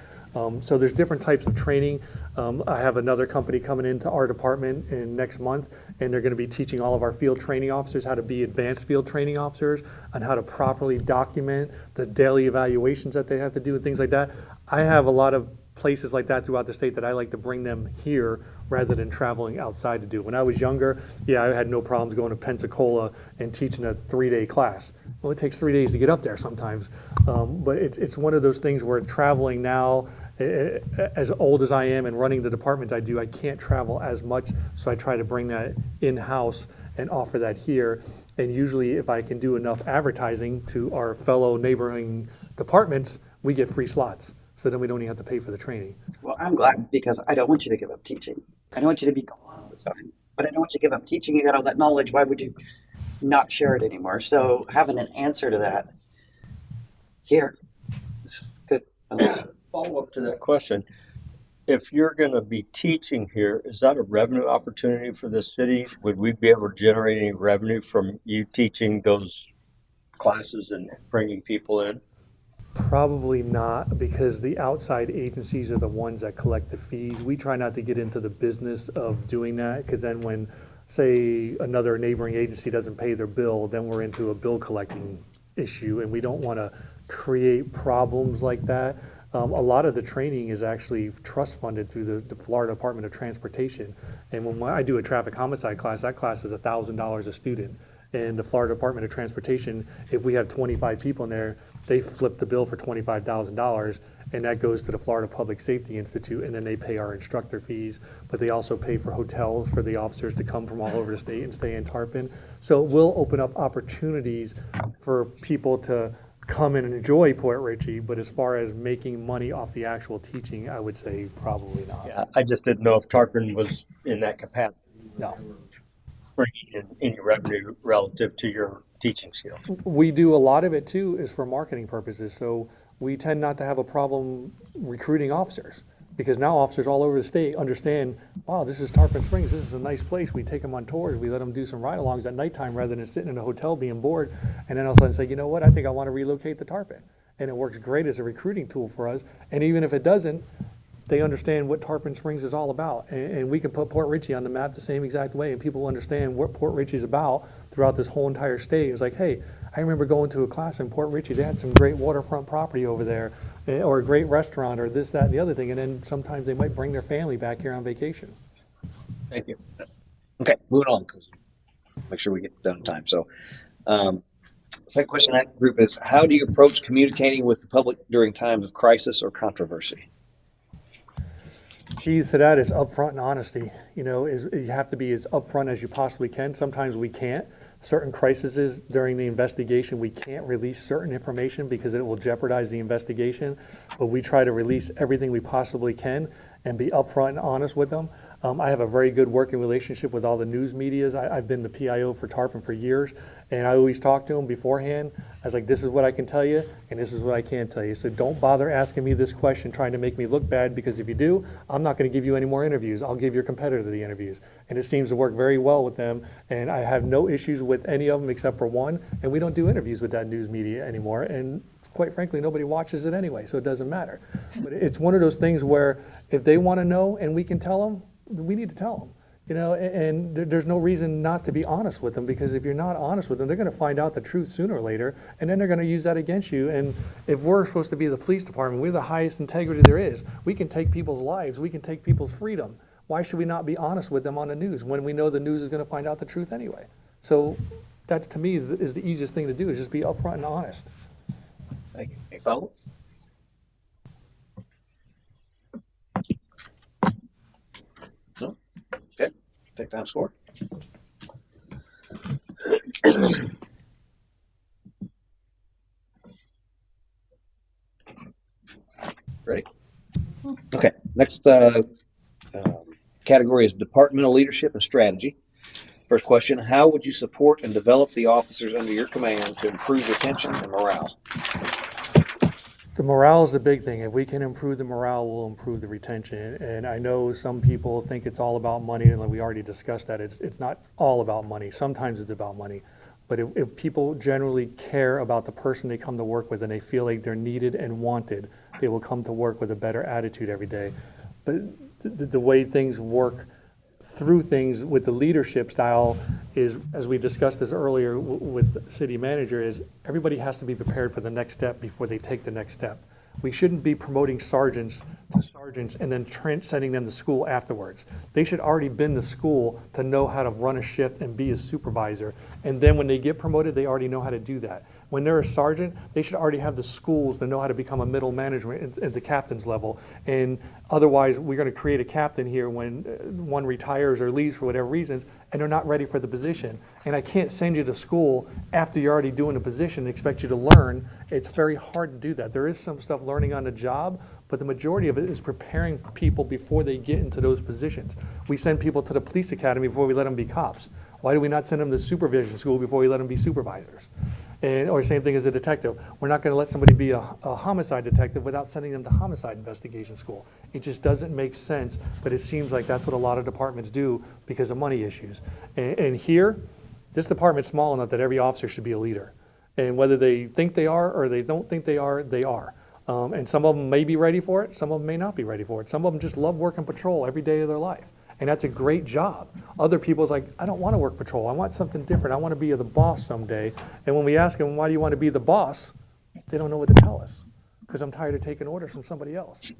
So there's different types of training. I have another company coming into our department in next month, and they're going to be teaching all of our field training officers how to be advanced field training officers and how to properly document the daily evaluations that they have to do and things like that. I have a lot of places like that throughout the state that I like to bring them here rather than traveling outside to do. When I was younger, yeah, I had no problems going to Pensacola and teaching a 3-day class. Well, it takes 3 days to get up there sometimes. But it's one of those things where traveling now, as old as I am and running the department I do, I can't travel as much, so I try to bring that in-house and offer that here. And usually if I can do enough advertising to our fellow neighboring departments, we get free slots. So then we don't even have to pay for the training. Well, I'm glad because I don't want you to give up teaching. I don't want you to be gone all the time. But I don't want you to give up teaching. You got all that knowledge. Why would you not share it anymore? So having an answer to that here is good. Follow up to that question. If you're going to be teaching here, is that a revenue opportunity for the city? Would we be able to generate any revenue from you teaching those classes and bringing people in? Probably not, because the outside agencies are the ones that collect the fees. We try not to get into the business of doing that, because then when, say, another neighboring agency doesn't pay their bill, then we're into a bill collecting issue, and we don't want to create problems like that. A lot of the training is actually trust funded through the Florida Department of Transportation. And when I do a traffic homicide class, that class is $1,000 a student. And the Florida Department of Transportation, if we have 25 people in there, they flip the bill for $25,000, and that goes to the Florida Public Safety Institute, and then they pay our instructor fees, but they also pay for hotels for the officers to come from all over the state and stay in Tarpon. So it will open up opportunities for people to come and enjoy Port Richey, but as far as making money off the actual teaching, I would say probably not. Yeah, I just didn't know if Tarpon was in that capacity. No. Bringing in any revenue relative to your teaching skills. We do a lot of it too is for marketing purposes. So we tend not to have a problem recruiting officers, because now officers all over the state understand, wow, this is Tarpon Springs. This is a nice place. We take them on tours. We let them do some ride-alongs at nighttime rather than sitting in a hotel being bored. And then all of a sudden say, you know what, I think I want to relocate to Tarpon. And it works great as a recruiting tool for us. And even if it doesn't, they understand what Tarpon Springs is all about. And we can put Port Richey on the map the same exact way, and people understand what Port Richey is about throughout this whole entire state. It's like, hey, I remember going to a class in Port Richey. They had some great waterfront property over there, or a great restaurant, or this, that, and the other thing. And then sometimes they might bring their family back here on vacation. Thank you. Okay, moving on. make sure we get done in time. So, second question in that group is, how do you approach communicating with the public during times of crisis or controversy? Keys to that is upfront and honesty. You have to be as upfront as you possibly can. Sometimes we can't. Certain crises during the investigation, we can't release certain information because it will jeopardize the investigation. But we try to release everything we possibly can and be upfront and honest with them. I have a very good working relationship with all the news medias. I've been the PIO for Tarpon for years, and I always talk to them beforehand. I was like, this is what I can tell you, and this is what I can't tell you. So don't bother asking me this question trying to make me look bad, because if you do, I'm not going to give you any more interviews. I'll give your competitor the interviews. And it seems to work very well with them, and I have no issues with any of them except for one, and we don't do interviews with that news media anymore. And quite frankly, nobody watches it anyway, so it doesn't matter. But it's one of those things where if they want to know and we can tell them, we need to tell them. And there's no reason not to be honest with them, because if you're not honest with them, they're going to find out the truth sooner or later, and then they're going to use that against you. And if we're supposed to be the police department, we're the highest integrity there is. We can take people's lives, we can take people's freedom. Why should we not be honest with them on the news when we know the news is going to find out the truth anyway? So that, to me, is the easiest thing to do, is just be upfront and honest. Thank you. Any follow? No? Okay. Take time score. Ready? Okay. Next category is departmental leadership and strategy. First question, how would you support and develop the officers under your command to improve retention and morale? The morale is the big thing. If we can improve the morale, we'll improve the retention. And I know some people think it's all about money, and like we already discussed that. It's not all about money. Sometimes it's about money. But if people generally care about the person they come to work with and they feel like they're needed and wanted, they will come to work with a better attitude every day. But the way things work through things with the leadership style is, as we discussed this earlier with the city manager, is everybody has to be prepared for the next step before they take the next step. We shouldn't be promoting sergeants to sergeants and then sending them to school afterwards. They should already been to school to know how to run a shift and be a supervisor. And then when they get promoted, they already know how to do that. When they're a sergeant, they should already have the schools to know how to become a middle management at the captain's level. And otherwise, we're going to create a captain here when one retires or leaves for whatever reasons, and they're not ready for the position. And I can't send you to school after you're already doing a position and expect you to learn. It's very hard to do that. There is some stuff learning on the job, but the majority of it is preparing people before they get into those positions. We send people to the police academy before we let them be cops. Why do we not send them to supervision school before we let them be supervisors? Or same thing as a detective. We're not going to let somebody be a homicide detective without sending them to homicide investigation school. It just doesn't make sense, but it seems like that's what a lot of departments do because of money issues. And here, this department's small enough that every officer should be a leader. And whether they think they are or they don't think they are, they are. And some of them may be ready for it, some of them may not be ready for it. Some of them just love working patrol every day of their life. And that's a great job. Other people's like, I don't want to work patrol. I want something different. I want to be the boss someday. And when we ask them, why do you want to be the boss? They don't know what to tell us. Because I'm tired of taking orders from somebody else.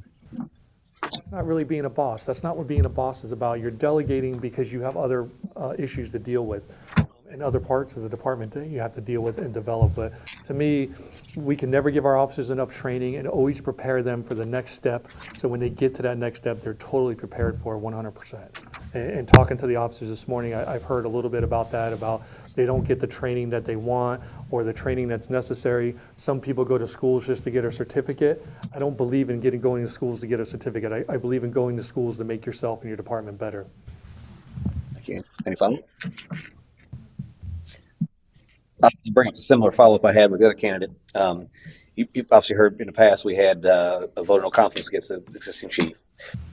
That's not really being a boss. That's not what being a boss is about. You're delegating because you have other issues to deal with in other parts of the department that you have to deal with and develop. But to me, we can never give our officers enough training and always prepare them for the next step. So when they get to that next step, they're totally prepared for it 100%. And talking to the officers this morning, I've heard a little bit about that, about they don't get the training that they want or the training that's necessary. Some people go to schools just to get a certificate. I don't believe in going to schools to get a certificate. I believe in going to schools to make yourself and your department better. Thank you. Any follow-up? I'll bring up a similar follow-up I had with the other candidate. You've obviously heard in the past we had a vote of no confidence against the existing chief.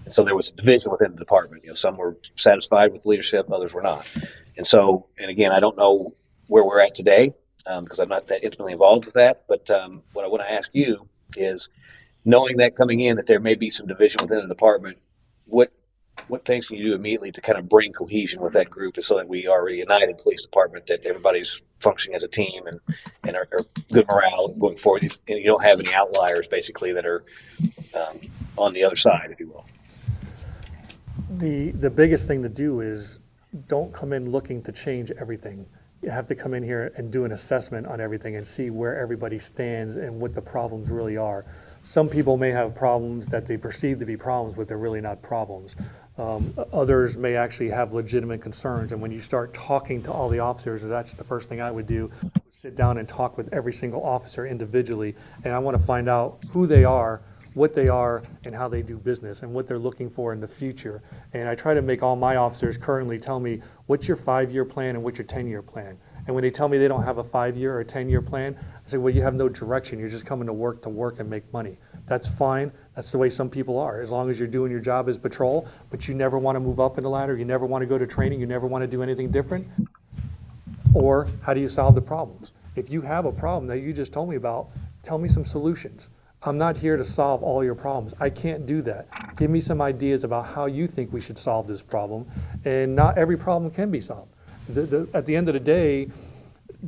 And so there was a division within the department. Some were satisfied with leadership, others were not. And so, and again, I don't know where we're at today because I'm not that intimately involved with that. But what I want to ask you is, knowing that coming in that there may be some division within the department, what things can you do immediately to kind of bring cohesion with that group so that we are a united police department, that everybody's functioning as a team and are good morale going forward, and you don't have any outliers basically that are on the other side, if you will? The biggest thing to do is don't come in looking to change everything. You have to come in here and do an assessment on everything and see where everybody stands and what the problems really are. Some people may have problems that they perceive to be problems, but they're really not problems. Others may actually have legitimate concerns, and when you start talking to all the officers, that's the first thing I would do, sit down and talk with every single officer individually, and I want to find out who they are, what they are, and how they do business, and what they're looking for in the future. And I try to make all my officers currently tell me, what's your 5-year plan and what's your 10-year plan? And when they tell me they don't have a 5-year or a 10-year plan, I say, well, you have no direction. You're just coming to work and make money. That's fine. That's the way some people are. As long as you're doing your job as patrol, but you never want to move up in the ladder, you never want to go to training, you never want to do anything different. Or how do you solve the problems? If you have a problem that you just told me about, tell me some solutions. I'm not here to solve all your problems. I can't do that. Give me some ideas about how you think we should solve this problem. And not every problem can be solved. At the end of the day,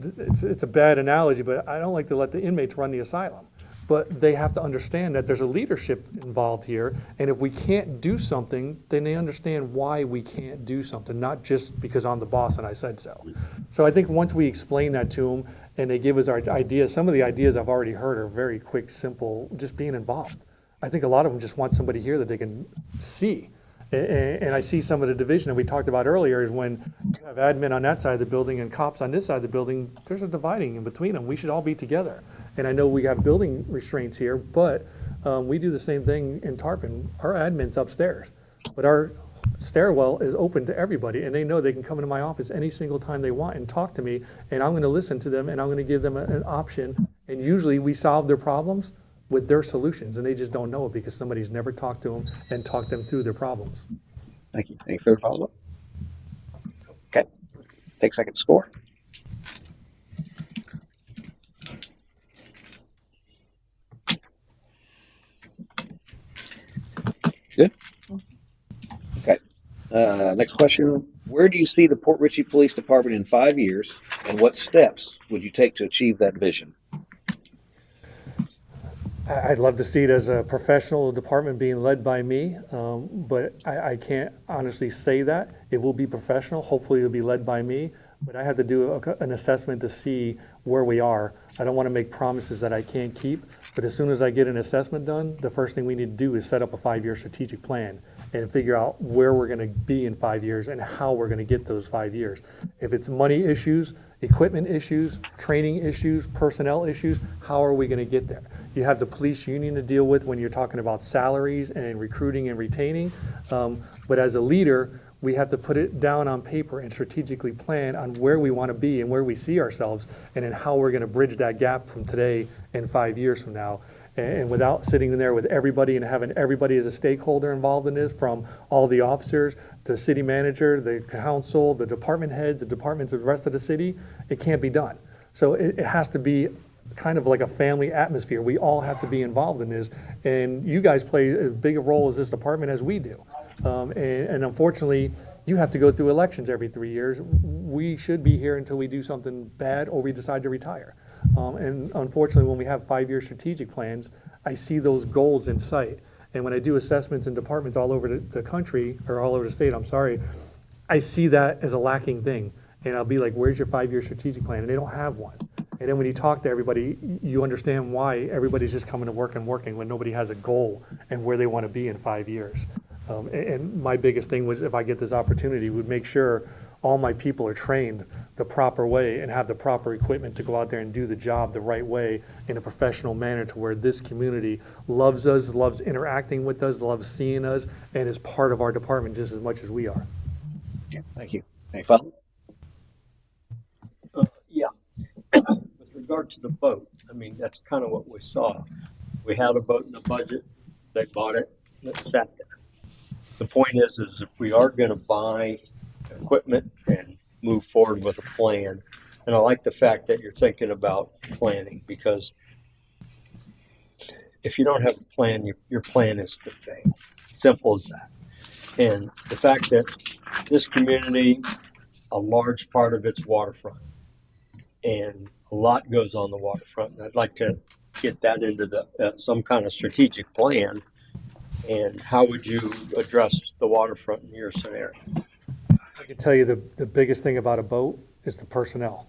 it's a bad analogy, but I don't like to let the inmates run the asylum. But they have to understand that there's a leadership involved here, and if we can't do something, then they understand why we can't do something, not just because I'm the boss and I said so. So I think once we explain that to them and they give us our ideas, some of the ideas I've already heard are very quick, simple, just being involved. I think a lot of them just want somebody here that they can see. And I see some of the division that we talked about earlier is when you have admin on that side of the building and cops on this side of the building, there's a dividing in between them. We should all be together. And I know we have building restraints here, but we do the same thing in Tarpon. Our admin's upstairs, but our stairwell is open to everybody, and they know they can come into my office any single time they want and talk to me, and I'm going to listen to them, and I'm going to give them an option. And usually we solve their problems with their solutions, and they just don't know it because somebody's never talked to them and talked them through their problems. Thank you. Any further follow-up? Okay. Take a second to score. Good. Okay. Next question. Where do you see the Port Richey Police Department in 5 years, and what steps would you take to achieve that vision? I'd love to see it as a professional department being led by me, but I can't honestly say that. It will be professional. Hopefully it'll be led by me, but I have to do an assessment to see where we are. I don't want to make promises that I can't keep, but as soon as I get an assessment done, the first thing we need to do is set up a 5-year strategic plan and figure out where we're going to be in 5 years and how we're going to get those 5 years. If it's money issues, equipment issues, training issues, personnel issues, how are we going to get there? You have the police union to deal with when you're talking about salaries and recruiting and retaining. But as a leader, we have to put it down on paper and strategically plan on where we want to be and where we see ourselves and then how we're going to bridge that gap from today and 5 years from now. And without sitting in there with everybody and having everybody as a stakeholder involved in this, from all the officers, the city manager, the council, the department heads, the departments of the rest of the city, it can't be done. So it has to be kind of like a family atmosphere. We all have to be involved in this, and you guys play as big a role as this department as we do. And unfortunately, you have to go through elections every 3 years. We should be here until we do something bad or we decide to retire. And unfortunately, when we have 5-year strategic plans, I see those goals in sight. And when I do assessments in departments all over the country, or all over the state, I'm sorry, I see that as a lacking thing. And I'll be like, where's your 5-year strategic plan? And they don't have one. And then when you talk to everybody, you understand why everybody's just coming to work and working when nobody has a goal and where they want to be in 5 years. And my biggest thing was, if I get this opportunity, would make sure all my people are trained the proper way and have the proper equipment to go out there and do the job the right way in a professional manner, to where this community loves us, loves interacting with us, loves seeing us, and is part of our department just as much as we are. Yeah, thank you. Any follow? Yeah. With regard to the boat, I mean, that's kind of what we saw. We had a boat in the budget. They bought it. It sat there. The point is if we are going to buy equipment and move forward with a plan, and I like the fact that you're thinking about planning, because if you don't have a plan, your plan is to fail. Simple as that. And the fact that this community, a large part of it's waterfront, and a lot goes on the waterfront. And I'd like to get that into some kind of strategic plan. And how would you address the waterfront in your scenario? can tell you the biggest thing about a boat is the personnel.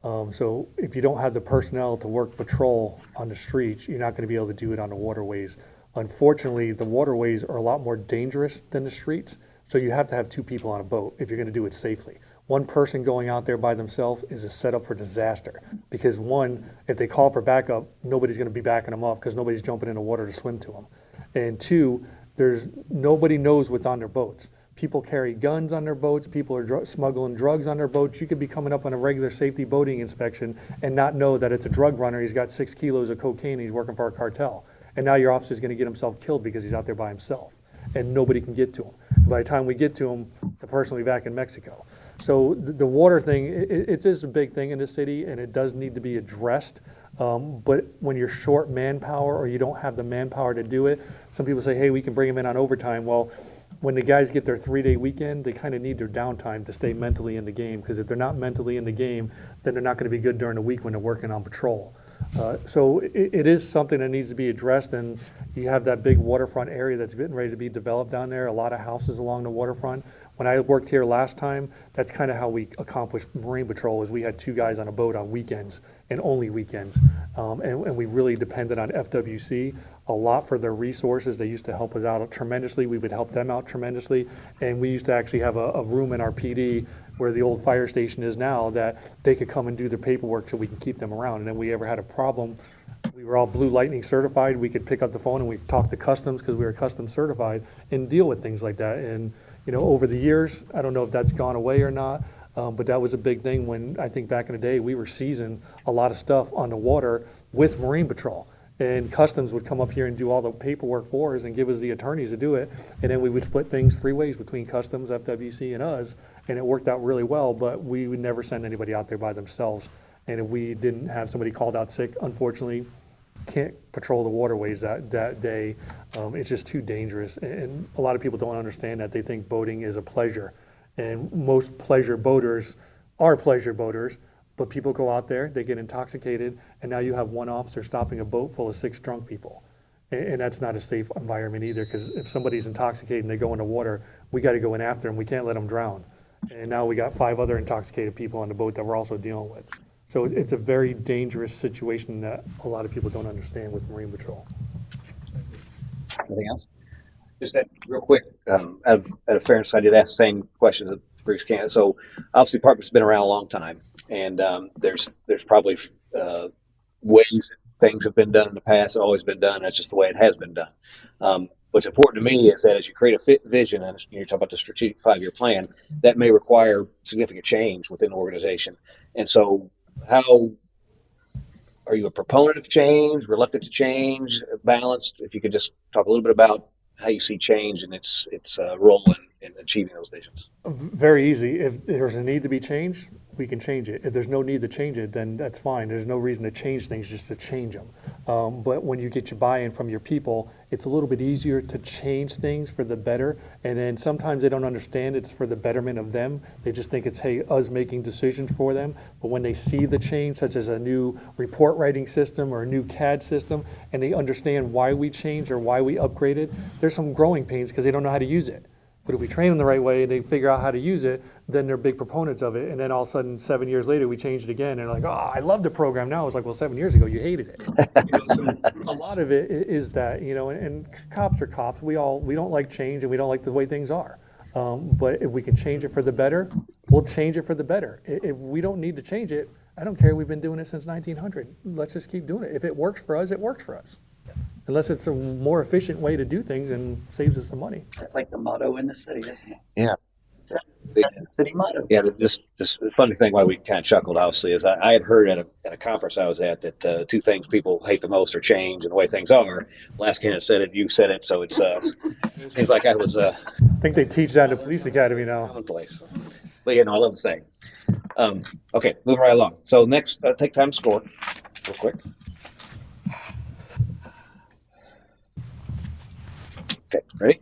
So if you don't have the personnel to work patrol on the streets, you're not going to be able to do it on the waterways. Unfortunately, the waterways are a lot more dangerous than the streets, so you have to have two people on a boat if you're going to do it safely. One person going out there by themselves is a setup for disaster, because one, if they call for backup, nobody's going to be backing them up because nobody's jumping in the water to swim to them. And two, nobody knows what's on their boats. People carry guns on their boats. People are smuggling drugs on their boats. You could be coming up on a regular safety boating inspection and not know that it's a drug runner. He's got 6 kilos of cocaine. And he's working for a cartel. And now your officer's going to get himself killed because he's out there by himself. And nobody can get to him. By the time we get to him, the person will be back in Mexico. So the water thing, it is a big thing in the city, and it does need to be addressed. But when you're short manpower or you don't have the manpower to do it, some people say, hey, we can bring them in on overtime. Well, when the guys get their 3-day weekend, they kind of need their downtime to stay mentally in the game, because if they're not mentally in the game, then they're not going to be good during the week when they're working on patrol. So it is something that needs to be addressed, and you have that big waterfront area that's getting ready to be developed down there, a lot of houses along the waterfront. When I worked here last time, that's kind of how we accomplished Marine Patrol, is we had 2 guys on a boat on weekends, and only weekends. And we really depended on FWC a lot for their resources. They used to help us out tremendously. We would help them out tremendously. And we used to actually have a room in our PD where the old fire station is now, that they could come and do their paperwork so we can keep them around. And then we ever had a problem, we were all Blue Lightning certified. We could pick up the phone and we could talk to customs, because we were customs certified, and deal with things like that. And over the years, I don't know if that's gone away or not, but that was a big thing when, I think back in the day, we were seizing a lot of stuff on the water with Marine Patrol. And customs would come up here and do all the paperwork for us and give us the attorneys to do it. And then we would split things 3 ways between customs, FWC, and us. And it worked out really well, but we would never send anybody out there by themselves. And if we didn't have somebody called out sick, unfortunately, can't patrol the waterways that day. It's just too dangerous. And a lot of people don't understand that. They think boating is a pleasure. And most pleasure boaters are pleasure boaters. But people go out there, they get intoxicated, and now you have one officer stopping a boat full of 6 drunk people. And that's not a safe environment either, because if somebody's intoxicated and they go in the water, we got to go in after them. We can't let them drown. And now we got 5 other intoxicated people on the boat that we're also dealing with. So it's a very dangerous situation that a lot of people don't understand with Marine Patrol. Anything else? Just that real quick, out of fairness, I did ask the same question to the previous candidate. So obviously, Department's been around a long time, and there's probably ways that things have been done in the past, have always been done. That's just the way it has been done. What's important to me is that as you create a vision, and you're talking about the strategic 5-year plan, that may require significant change within the organization. And so, how are you a proponent of change, reluctant to change, balanced? If you could just talk a little bit about how you see change and its role in achieving those visions. Very easy. If there's a need to be changed, we can change it. If there's no need to change it, then that's fine. There's no reason to change things just to change them. But when you get your buy-in from your people, it's a little bit easier to change things for the better. And then sometimes they don't understand it's for the betterment of them. They just think it's, hey, us making decisions for them. But when they see the change, such as a new report writing system or a new CAD system, and they understand why we changed or why we upgraded, there's some growing pains because they don't know how to use it. But if we train them the right way and they figure out how to use it, then they're big proponents of it. And then all of a sudden, 7 years later, we changed it again. And they're like, oh, I love the program now. It's like, well, 7 years ago, you hated it. So a lot of it is that, and cops are cops. We don't like change, and we don't like the way things are. But if we can change it for the better, we'll change it for the better. If we don't need to change it, I don't care. We've been doing it since 1900. Let's just keep doing it. If it works for us, it works for us. Unless it's a more efficient way to do things and saves us some money. That's like the motto in the city, isn't it? Yeah. The city motto. Yeah, just the funny thing why we kind of chuckled, obviously, is I had heard at a conference I was at that 2 things people hate the most are change and the way things are. Last candidate said it, you said it, so it's seems like I was I think they teach that in the police academy now. commonplace. But I love the saying. Okay, moving right along. So next, take time to score real quick. Okay, ready?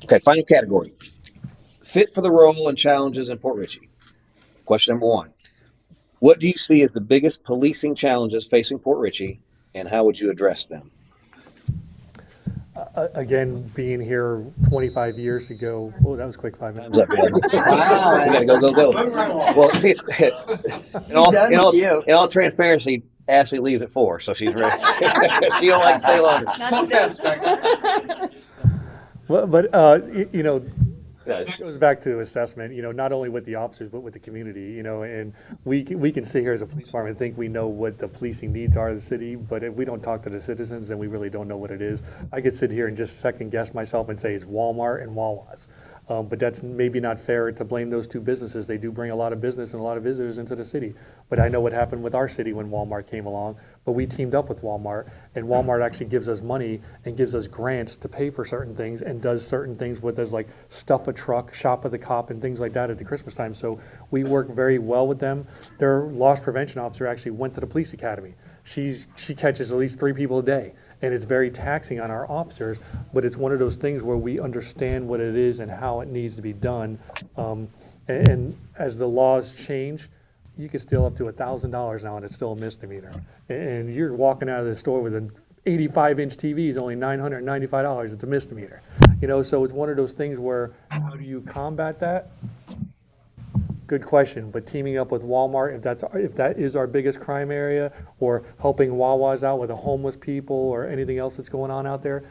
Okay, final category. Fit for the role and challenges in Port Richey. Question number 1. What do you see as the biggest policing challenges facing Port Richey, and how would you address them? Again, being here 25 years ago, oh, that was quick 5 minutes. Time's up, man. Wow. We gotta go. Well, see, it's Done with you. in all transparency, Ashley leaves at 4, so she's ready. She don't like to stay longer. Not today. You know, Nice. it goes back to assessment, not only with the officers, but with the community, and we can sit here as a police department and think we know what the policing needs are of the city, but if we don't talk to the citizens, then we really don't know what it is. I could sit here and just second guess myself and say it's Walmart and Wawa's. But that's maybe not fair to blame those two businesses. They do bring a lot of business and a lot of visitors into the city. But I know what happened with our city when Walmart came along, but we teamed up with Walmart, and Walmart actually gives us money and gives us grants to pay for certain things and does certain things with us, like stuff a truck, shop with the cop, and things like that at the Christmas time. So we work very well with them. Their loss prevention officer actually went to the police academy. She catches at least 3 people a day, and it's very taxing on our officers, but it's one of those things where we understand what it is and how it needs to be done. And as the laws change, you can steal up to $1,000 now and it's still a misdemeanor. And you're walking out of the store with an 85-inch TV is only $995, it's a misdemeanor. So it's one of those things where, how do you combat that? Good question, but teaming up with Walmart, if that is our biggest crime area, or helping Wawa's out with the homeless people or anything else that's going on out there,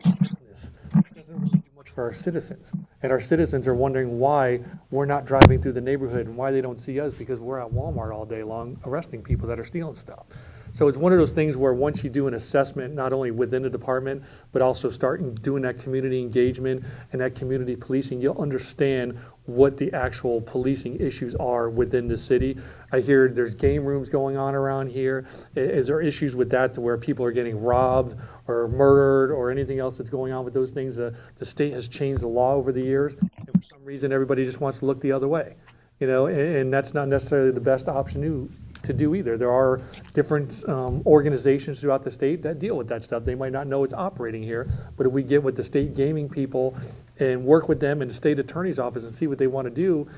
business doesn't really do much for our citizens. And our citizens are wondering why we're not driving through the neighborhood and why they don't see us, because we're at Walmart all day long arresting people that are stealing stuff. So it's one of those things where once you do an assessment, not only within the department, but also starting doing that community engagement and that community policing, you'll understand what the actual policing issues are within the city. I hear there's game rooms going on around here. Is there issues with that to where people are getting robbed or murdered or anything else that's going on with those things? The state has changed the law over the years, and for some reason everybody just wants to look the other way. And that's not necessarily the best option to do either. There are different organizations throughout the state that deal with that stuff. They might not know it's operating here, but if we get with the state gaming people and work with them in the state attorney's office and see what they want to do,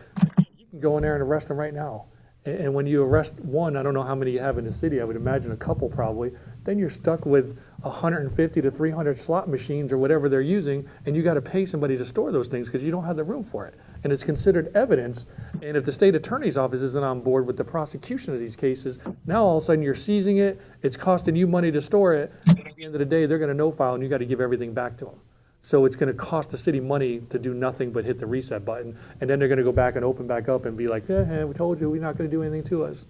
you can go in there and arrest them right now. And when you arrest one, I don't know how many you have in the city, I would imagine a couple probably, then you're stuck with 150 to 300 slot machines or whatever they're using, and you got to pay somebody to store those things because you don't have the room for it. And it's considered evidence, and if the state attorney's office isn't on board with the prosecution of these cases, now all of a sudden you're seizing it, it's costing you money to store it, and at the end of the day, they're going to no file, and you got to give everything back to them. So it's going to cost the city money to do nothing but hit the reset button, and then they're going to go back and open back up and be like, we told you we're not going to do anything to us.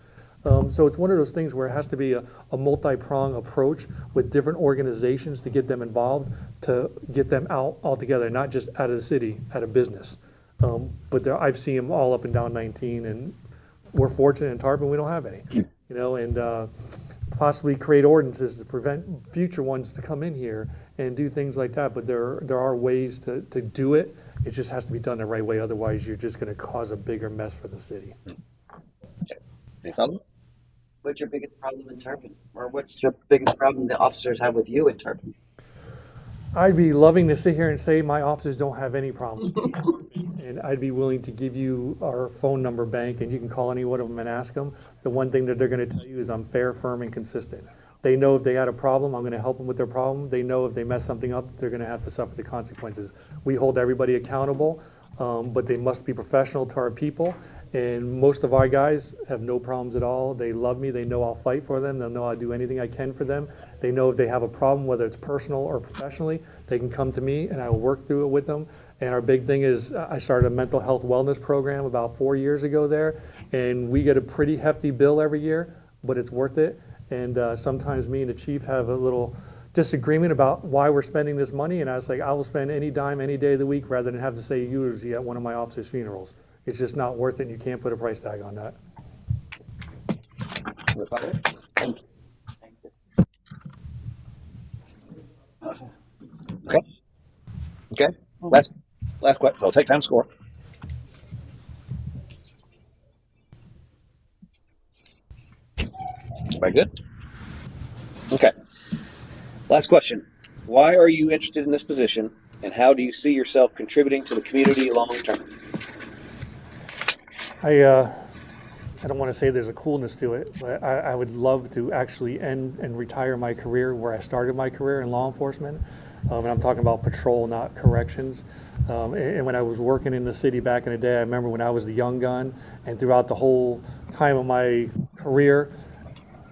So it's one of those things where it has to be a multi-pronged approach with different organizations to get them involved, to get them out altogether, not just out of the city, out of business. But I've seen them all up and down 19, and we're fortunate in Tarpon we don't have any, and possibly create ordinances to prevent future ones to come in here and do things like that. But there are ways to do it. It just has to be done the right way. Otherwise, you're just going to cause a bigger mess for the city. Any follow? What's your biggest problem in Tarpon? Or what's your biggest problem the officers have with you in Tarpon? I'd be loving to sit here and say my officers don't have any problems. And I'd be willing to give you our phone number bank, and you can call any one of them and ask them. The one thing that they're going to tell you is I'm fair, firm, and consistent. They know if they had a problem, I'm going to help them with their problem. They know if they mess something up, they're going to have to suffer the consequences. We hold everybody accountable, but they must be professional to our people. And most of our guys have no problems at all. They love me. They know I'll fight for them. They'll know I'll do anything I can for them. They know if they have a problem, whether it's personal or professionally, they can come to me and I will work through it with them. And our big thing is I started a mental health wellness program about 4 years ago there, and we get a pretty hefty bill every year, but it's worth it. And sometimes me and the chief have a little disagreement about why we're spending this money, and I was like, I will spend any dime any day of the week rather than have to say eulogy at one of my officers' funerals. It's just not worth it, and you can't put a price tag on that. Thank you. Okay. Last question. So take time to score. Everybody good? Okay. Last question. Why are you interested in this position, and how do you see yourself contributing to the community long term? I don't want to say there's a coolness to it, but I would love to actually end and retire my career where I started my career in law enforcement. And I'm talking about patrol, not corrections. And when I was working in the city back in the day, I remember when I was the young gun, and throughout the whole time of my career,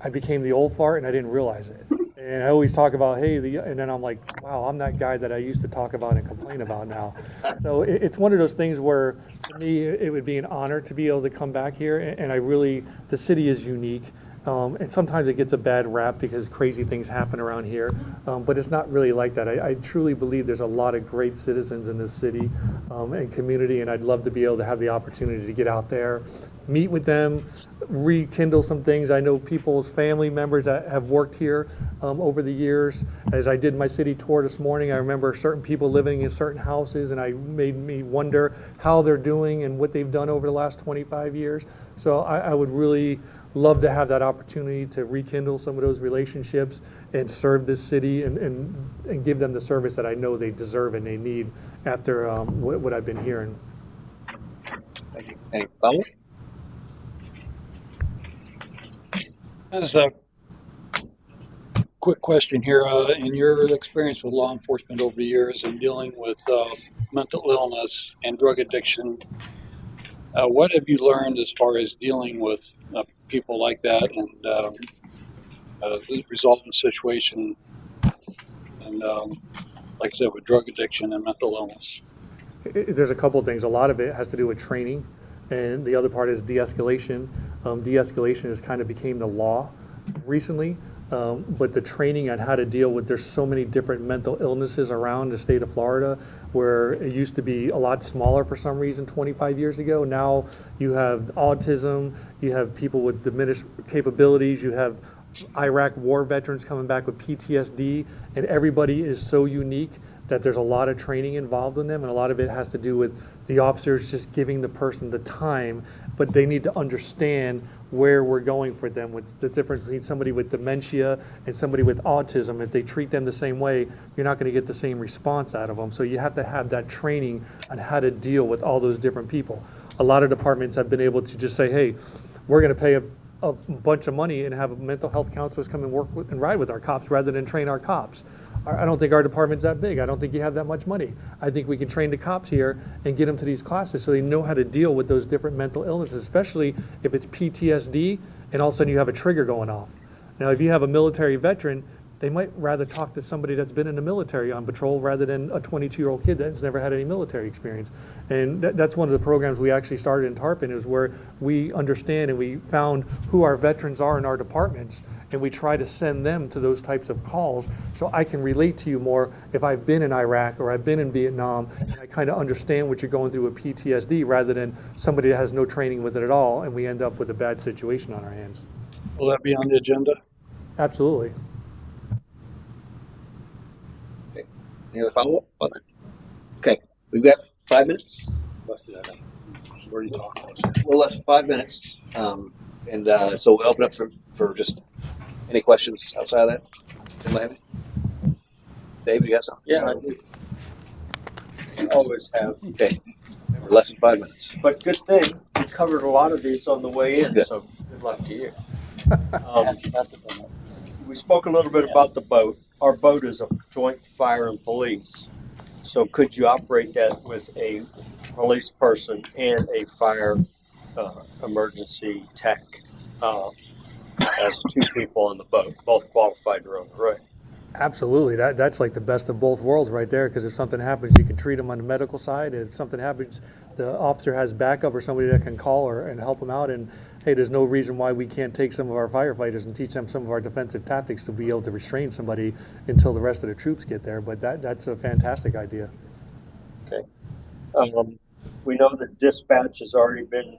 I became the old fart and I didn't realize it. And I always talk about, hey, and then I'm like, wow, I'm that guy that I used to talk about and complain about now. So it's one of those things where, to me, it would be an honor to be able to come back here. And I really, the city is unique. And sometimes it gets a bad rap because crazy things happen around here. But it's not really like that. I truly believe there's a lot of great citizens in this city and community, and I'd love to be able to have the opportunity to get out there, meet with them, rekindle some things. I know people's family members that have worked here over the years. As I did my city tour this morning, I remember certain people living in certain houses, and I made me wonder how they're doing and what they've done over the last 25 years. So I would really love to have that opportunity to rekindle some of those relationships and serve this city and give them the service that I know they deserve and they need after what I've been hearing. Thank you. Any follow-up? As a quick question here, in your experience with law enforcement over the years and dealing with mental illness and drug addiction, what have you learned as far as dealing with people like that and resolving the situation and, like I said, with drug addiction and mental illness? There's a couple of things. A lot of it has to do with training, and the other part is de-escalation. De-escalation has kind of became the law recently, but the training on how to deal with, there's so many different mental illnesses around the state of Florida, where it used to be a lot smaller for some reason 25 years ago. Now you have autism, you have people with diminished capabilities, you have Iraq war veterans coming back with PTSD, and everybody is so unique that there's a lot of training involved in them, and a lot of it has to do with the officers just giving the person the time, but they need to understand where we're going for them. What's the difference between somebody with dementia and somebody with autism? If they treat them the same way, you're not going to get the same response out of them. So you have to have that training on how to deal with all those different people. A lot of departments have been able to just say, hey, we're going to pay a bunch of money and have mental health counselors come and work with, and ride with our cops rather than train our cops. I don't think our department's that big. I don't think you have that much money. I think we can train the cops here and get them to these classes so they know how to deal with those different mental illnesses, especially if it's PTSD and all of a sudden you have a trigger going off. Now, if you have a military veteran, they might rather talk to somebody that's been in the military on patrol rather than a 22-year-old kid that's never had any military experience. And that's one of the programs we actually started in Tarpon, is where we understand and we found who our veterans are in our departments, and we try to send them to those types of calls so I can relate to you more if I've been in Iraq or I've been in Vietnam, and I kind of understand what you're going through with PTSD rather than somebody that has no training with it at all, and we end up with a bad situation on our hands. Will that be on the agenda? Absolutely. Any other follow-up on that? Okay, we've got 5 minutes. Less than that. Where are you talking about? A little less than 5 minutes. So we'll open up for just any questions outside of that. Anybody have any? Dave, you got something? Yeah, I do. I always have. Okay, we're less than 5 minutes. But good thing, we covered a lot of these on the way in, Good. so good luck to you. We spoke a little bit about the boat. Our boat is a joint fire and police. So could you operate that with a police person and a fire emergency tech as two people on the boat, both qualified to row the rig? Absolutely. That's like the best of both worlds right there, because if something happens, you can treat them on the medical side. If something happens, the officer has backup or somebody that can call and help them out. And hey, there's no reason why we can't take some of our firefighters and teach them some of our defensive tactics to be able to restrain somebody until the rest of the troops get there. But that's a fantastic idea. Okay. We know that dispatch has already been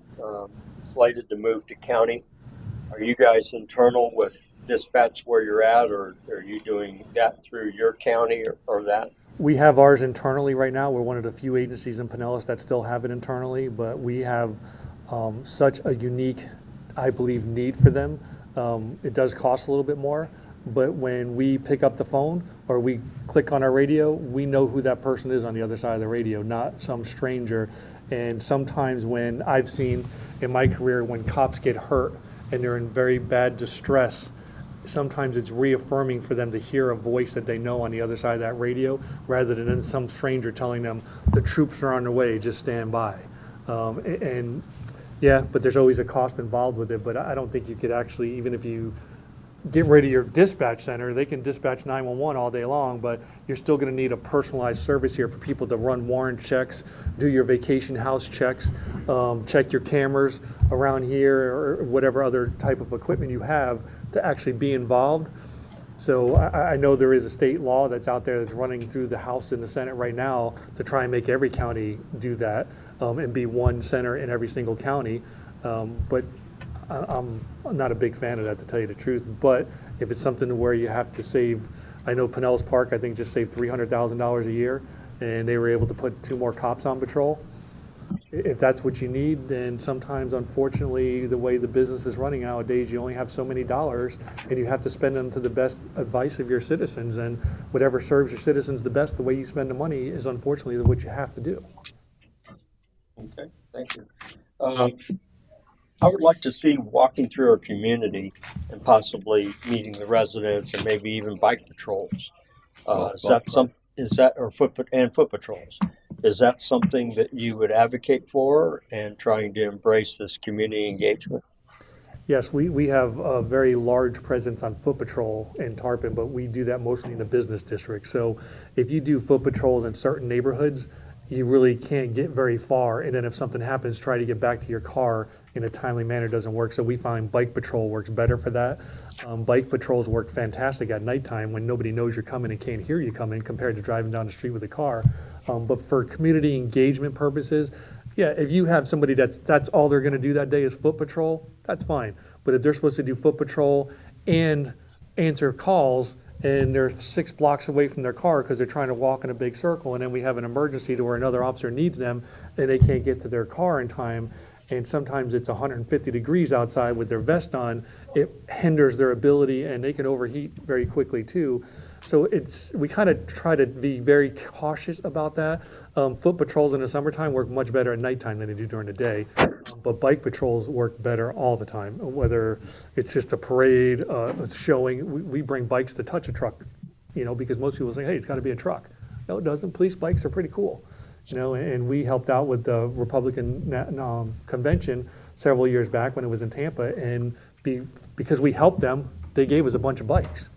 slated to move to county. Are you guys internal with dispatch where you're at, or are you doing that through your county or that? We have ours internally right now. We're one of the few agencies in Pinellas that still have it internally, but we have such a unique, I believe, need for them. It does cost a little bit more, but when we pick up the phone or we click on our radio, we know who that person is on the other side of the radio, not some stranger. And sometimes when I've seen in my career, when cops get hurt and they're in very bad distress, sometimes it's reaffirming for them to hear a voice that they know on the other side of that radio, rather than some stranger telling them the troops are on their way, just stand by. And yeah, but there's always a cost involved with it. But I don't think you could actually, even if you get rid of your dispatch center, they can dispatch 911 all day long, but you're still going to need a personalized service here for people to run warrant checks, do your vacation house checks, check your cameras around here, or whatever other type of equipment you have to actually be involved. So I know there is a state law that's out there that's running through the House and the Senate right now to try and make every county do that, and be one center in every single county. But I'm not a big fan of that, to tell you the truth. But if it's something where you have to save, I know Pinellas Park, I think, just saved $300,000 a year, and they were able to put 2 more cops on patrol. If that's what you need, then sometimes, unfortunately, the way the business is running nowadays, you only have so many dollars, and you have to spend them to the best advice of your citizens. And whatever serves your citizens the best, the way you spend the money is unfortunately what you have to do. Okay, thank you. I would like to see walking through our community and possibly meeting the residents and maybe even bike patrols. Is that or foot patrols? Is that something that you would advocate for and trying to embrace this community engagement? Yes, we have a very large presence on foot patrol in Tarpon, but we do that mostly in the business district. So if you do foot patrols in certain neighborhoods, you really can't get very far. And then if something happens, try to get back to your car in a timely manner doesn't work. So we find bike patrol works better for that. Bike patrols work fantastic at nighttime when nobody knows you're coming and can't hear you coming, compared to driving down the street with a car. But for community engagement purposes, yeah, if you have somebody that's all they're going to do that day is foot patrol, that's fine. But if they're supposed to do foot patrol and answer calls, and they're 6 blocks away from their car because they're trying to walk in a big circle, and then we have an emergency to where another officer needs them and they can't get to their car in time, and sometimes it's 150 degrees outside with their vest on, it hinders their ability, and they can overheat very quickly too. So we kind of try to be very cautious about that. Foot patrols in the summertime work much better at nighttime than they do during the day. But bike patrols work better all the time, whether it's just a parade, a showing. We bring bikes to touch a truck, because most people say, hey, it's got to be a truck. No, it doesn't. Police bikes are pretty cool. And we helped out with the Republican convention several years back when it was in Tampa, and because we helped them, they gave us a bunch of bikes.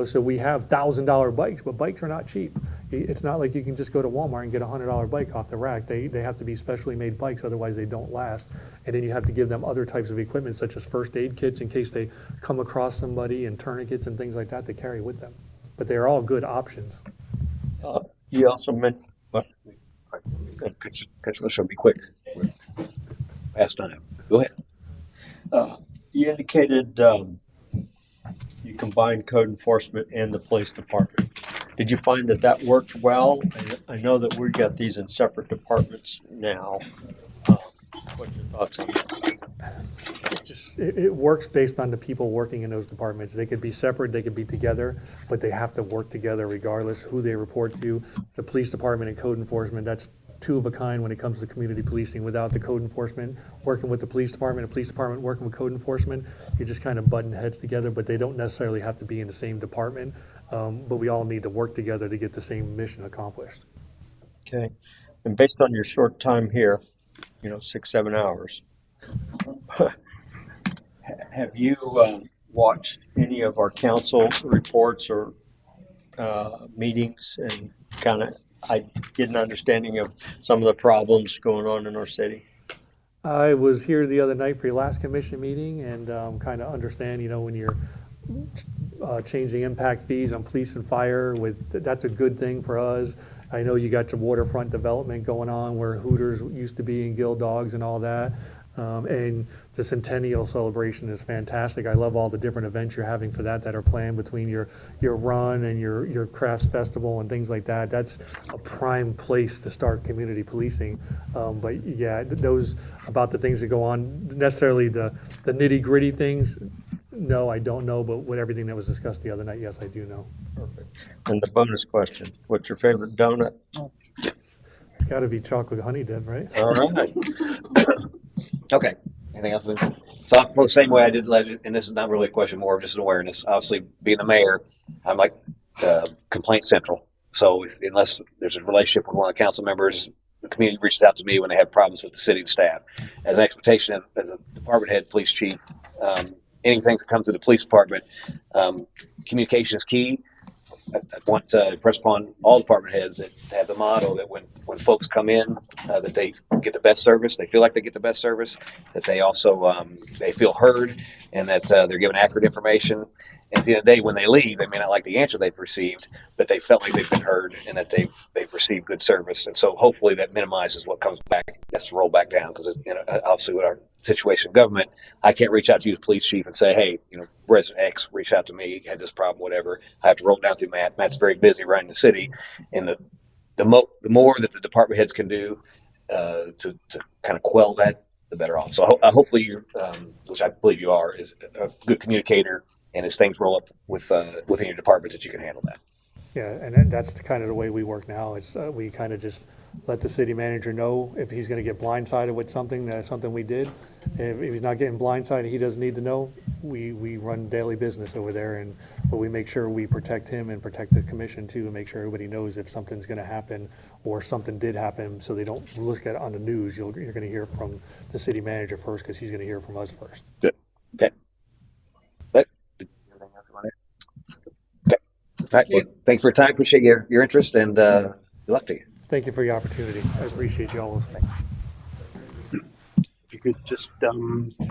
So we have $1,000 bikes, but bikes are not cheap. It's not like you can just go to Walmart and get a $100 bike off the rack. They have to be specially made bikes, otherwise they don't last. And then you have to give them other types of equipment, such as first aid kits in case they come across somebody, and tourniquets and things like that to carry with them. But they are all good options. You also mentioned, Let's be quick. We're past time. Go ahead. you indicated you combined code enforcement and the police department. Did you find that worked well? I know that we've got these in separate departments now. What's your thoughts on that? It works based on the people working in those departments. They could be separate, they could be together, but they have to work together regardless who they report to. The police department and code enforcement, that's 2 of a kind when it comes to community policing. Without the code enforcement working with the police department, working with code enforcement, you're just kind of butting heads together, but they don't necessarily have to be in the same department. But we all need to work together to get the same mission accomplished. Okay. And based on your short time here, 6-7 hours, have you watched any of our council reports or meetings and kind of get an understanding of some of the problems going on in our city? I was here the other night for your last commission meeting, and kind of understand, when you're changing impact fees on police and fire, that's a good thing for us. I know you got your waterfront development going on where Hooters used to be and Guild Dogs and all that. And the Centennial celebration is fantastic. I love all the different events you're having for that are planned between your run and your crafts festival and things like that. That's a prime place to start community policing. But yeah, those about the things that go on, necessarily the nitty gritty things, no, I don't know. But with everything that was discussed the other night, yes, I do know. Perfect. And the bonus question, what's your favorite donut? It's got got to be chocolate honey dip, right? All right. Okay. Anything else? Vincent? So I'll close the same way I did legend, and this is not really a question, more of just an awareness. Obviously, being the mayor, I'm like complaint central. So unless there's a relationship with one of the council members, the community reaches out to me when they have problems with the city and staff. As an expectation, as a department head, police chief, anything that comes to the police department, communication is key. I want to impress upon all department heads that to have the motto that when folks come in, that they get the best service, they feel like they get the best service, that they also they feel heard, and that they're given accurate information. And at the end of the day, when they leave, they may not like the answer they've received, but they felt like they've been heard and that they've received good service. And so hopefully that minimizes what comes back. That's to roll back down because obviously with our situation in government, I can't reach out to you as police chief and say, hey, Resident X reached out to me, had this problem, whatever. I have to roll down through Matt. Matt's very busy running the city, and the more that the department heads can do to kind of quell that, the better off. So hopefully you, which I believe you are, is a good communicator. And as things roll up within your department, that you can handle that. Yeah, and that's kind of the way we work now. It's we kind of just let the city manager know if he's going to get blindsided with something we did. If he's not getting blindsided, he doesn't need to know. We run daily business over there, but we make sure we protect him and protect the commission too, and make sure everybody knows if something's going to happen or something did happen, so they don't look at it on the news. You're going to hear from the city manager first because he's going to hear from us first. Good. Okay. All right. Well, thanks for your time. Appreciate your interest, and good luck to you. Thank you for your opportunity. I appreciate you all. If you could just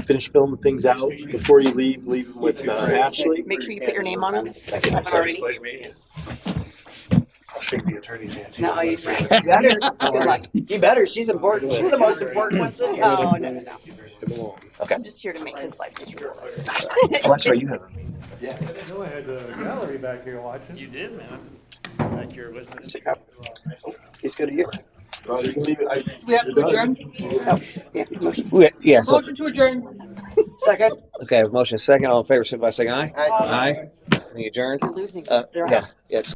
finish filming things out before you leave them with Ashley. Make sure you put your name on them. Thank you. Already. I'll shake the attorney's hand. No, you better. Good luck. You better. She's important. She's the most important one sitting here. Oh, no. Okay. I'm just here to make his life miserable. Oh, that's right. You have them. I didn't know I had the gallery back here watching. You did, man. Back here listening. He's good to you. You can leave it. We have to adjourn. Yeah, motion. Yeah. So, Motion to adjourn. Second. okay. I have a motion. Second. All in favor, signify by saying aye. Aye. Aye. Any adjourned? You're losing. Yeah. Yes.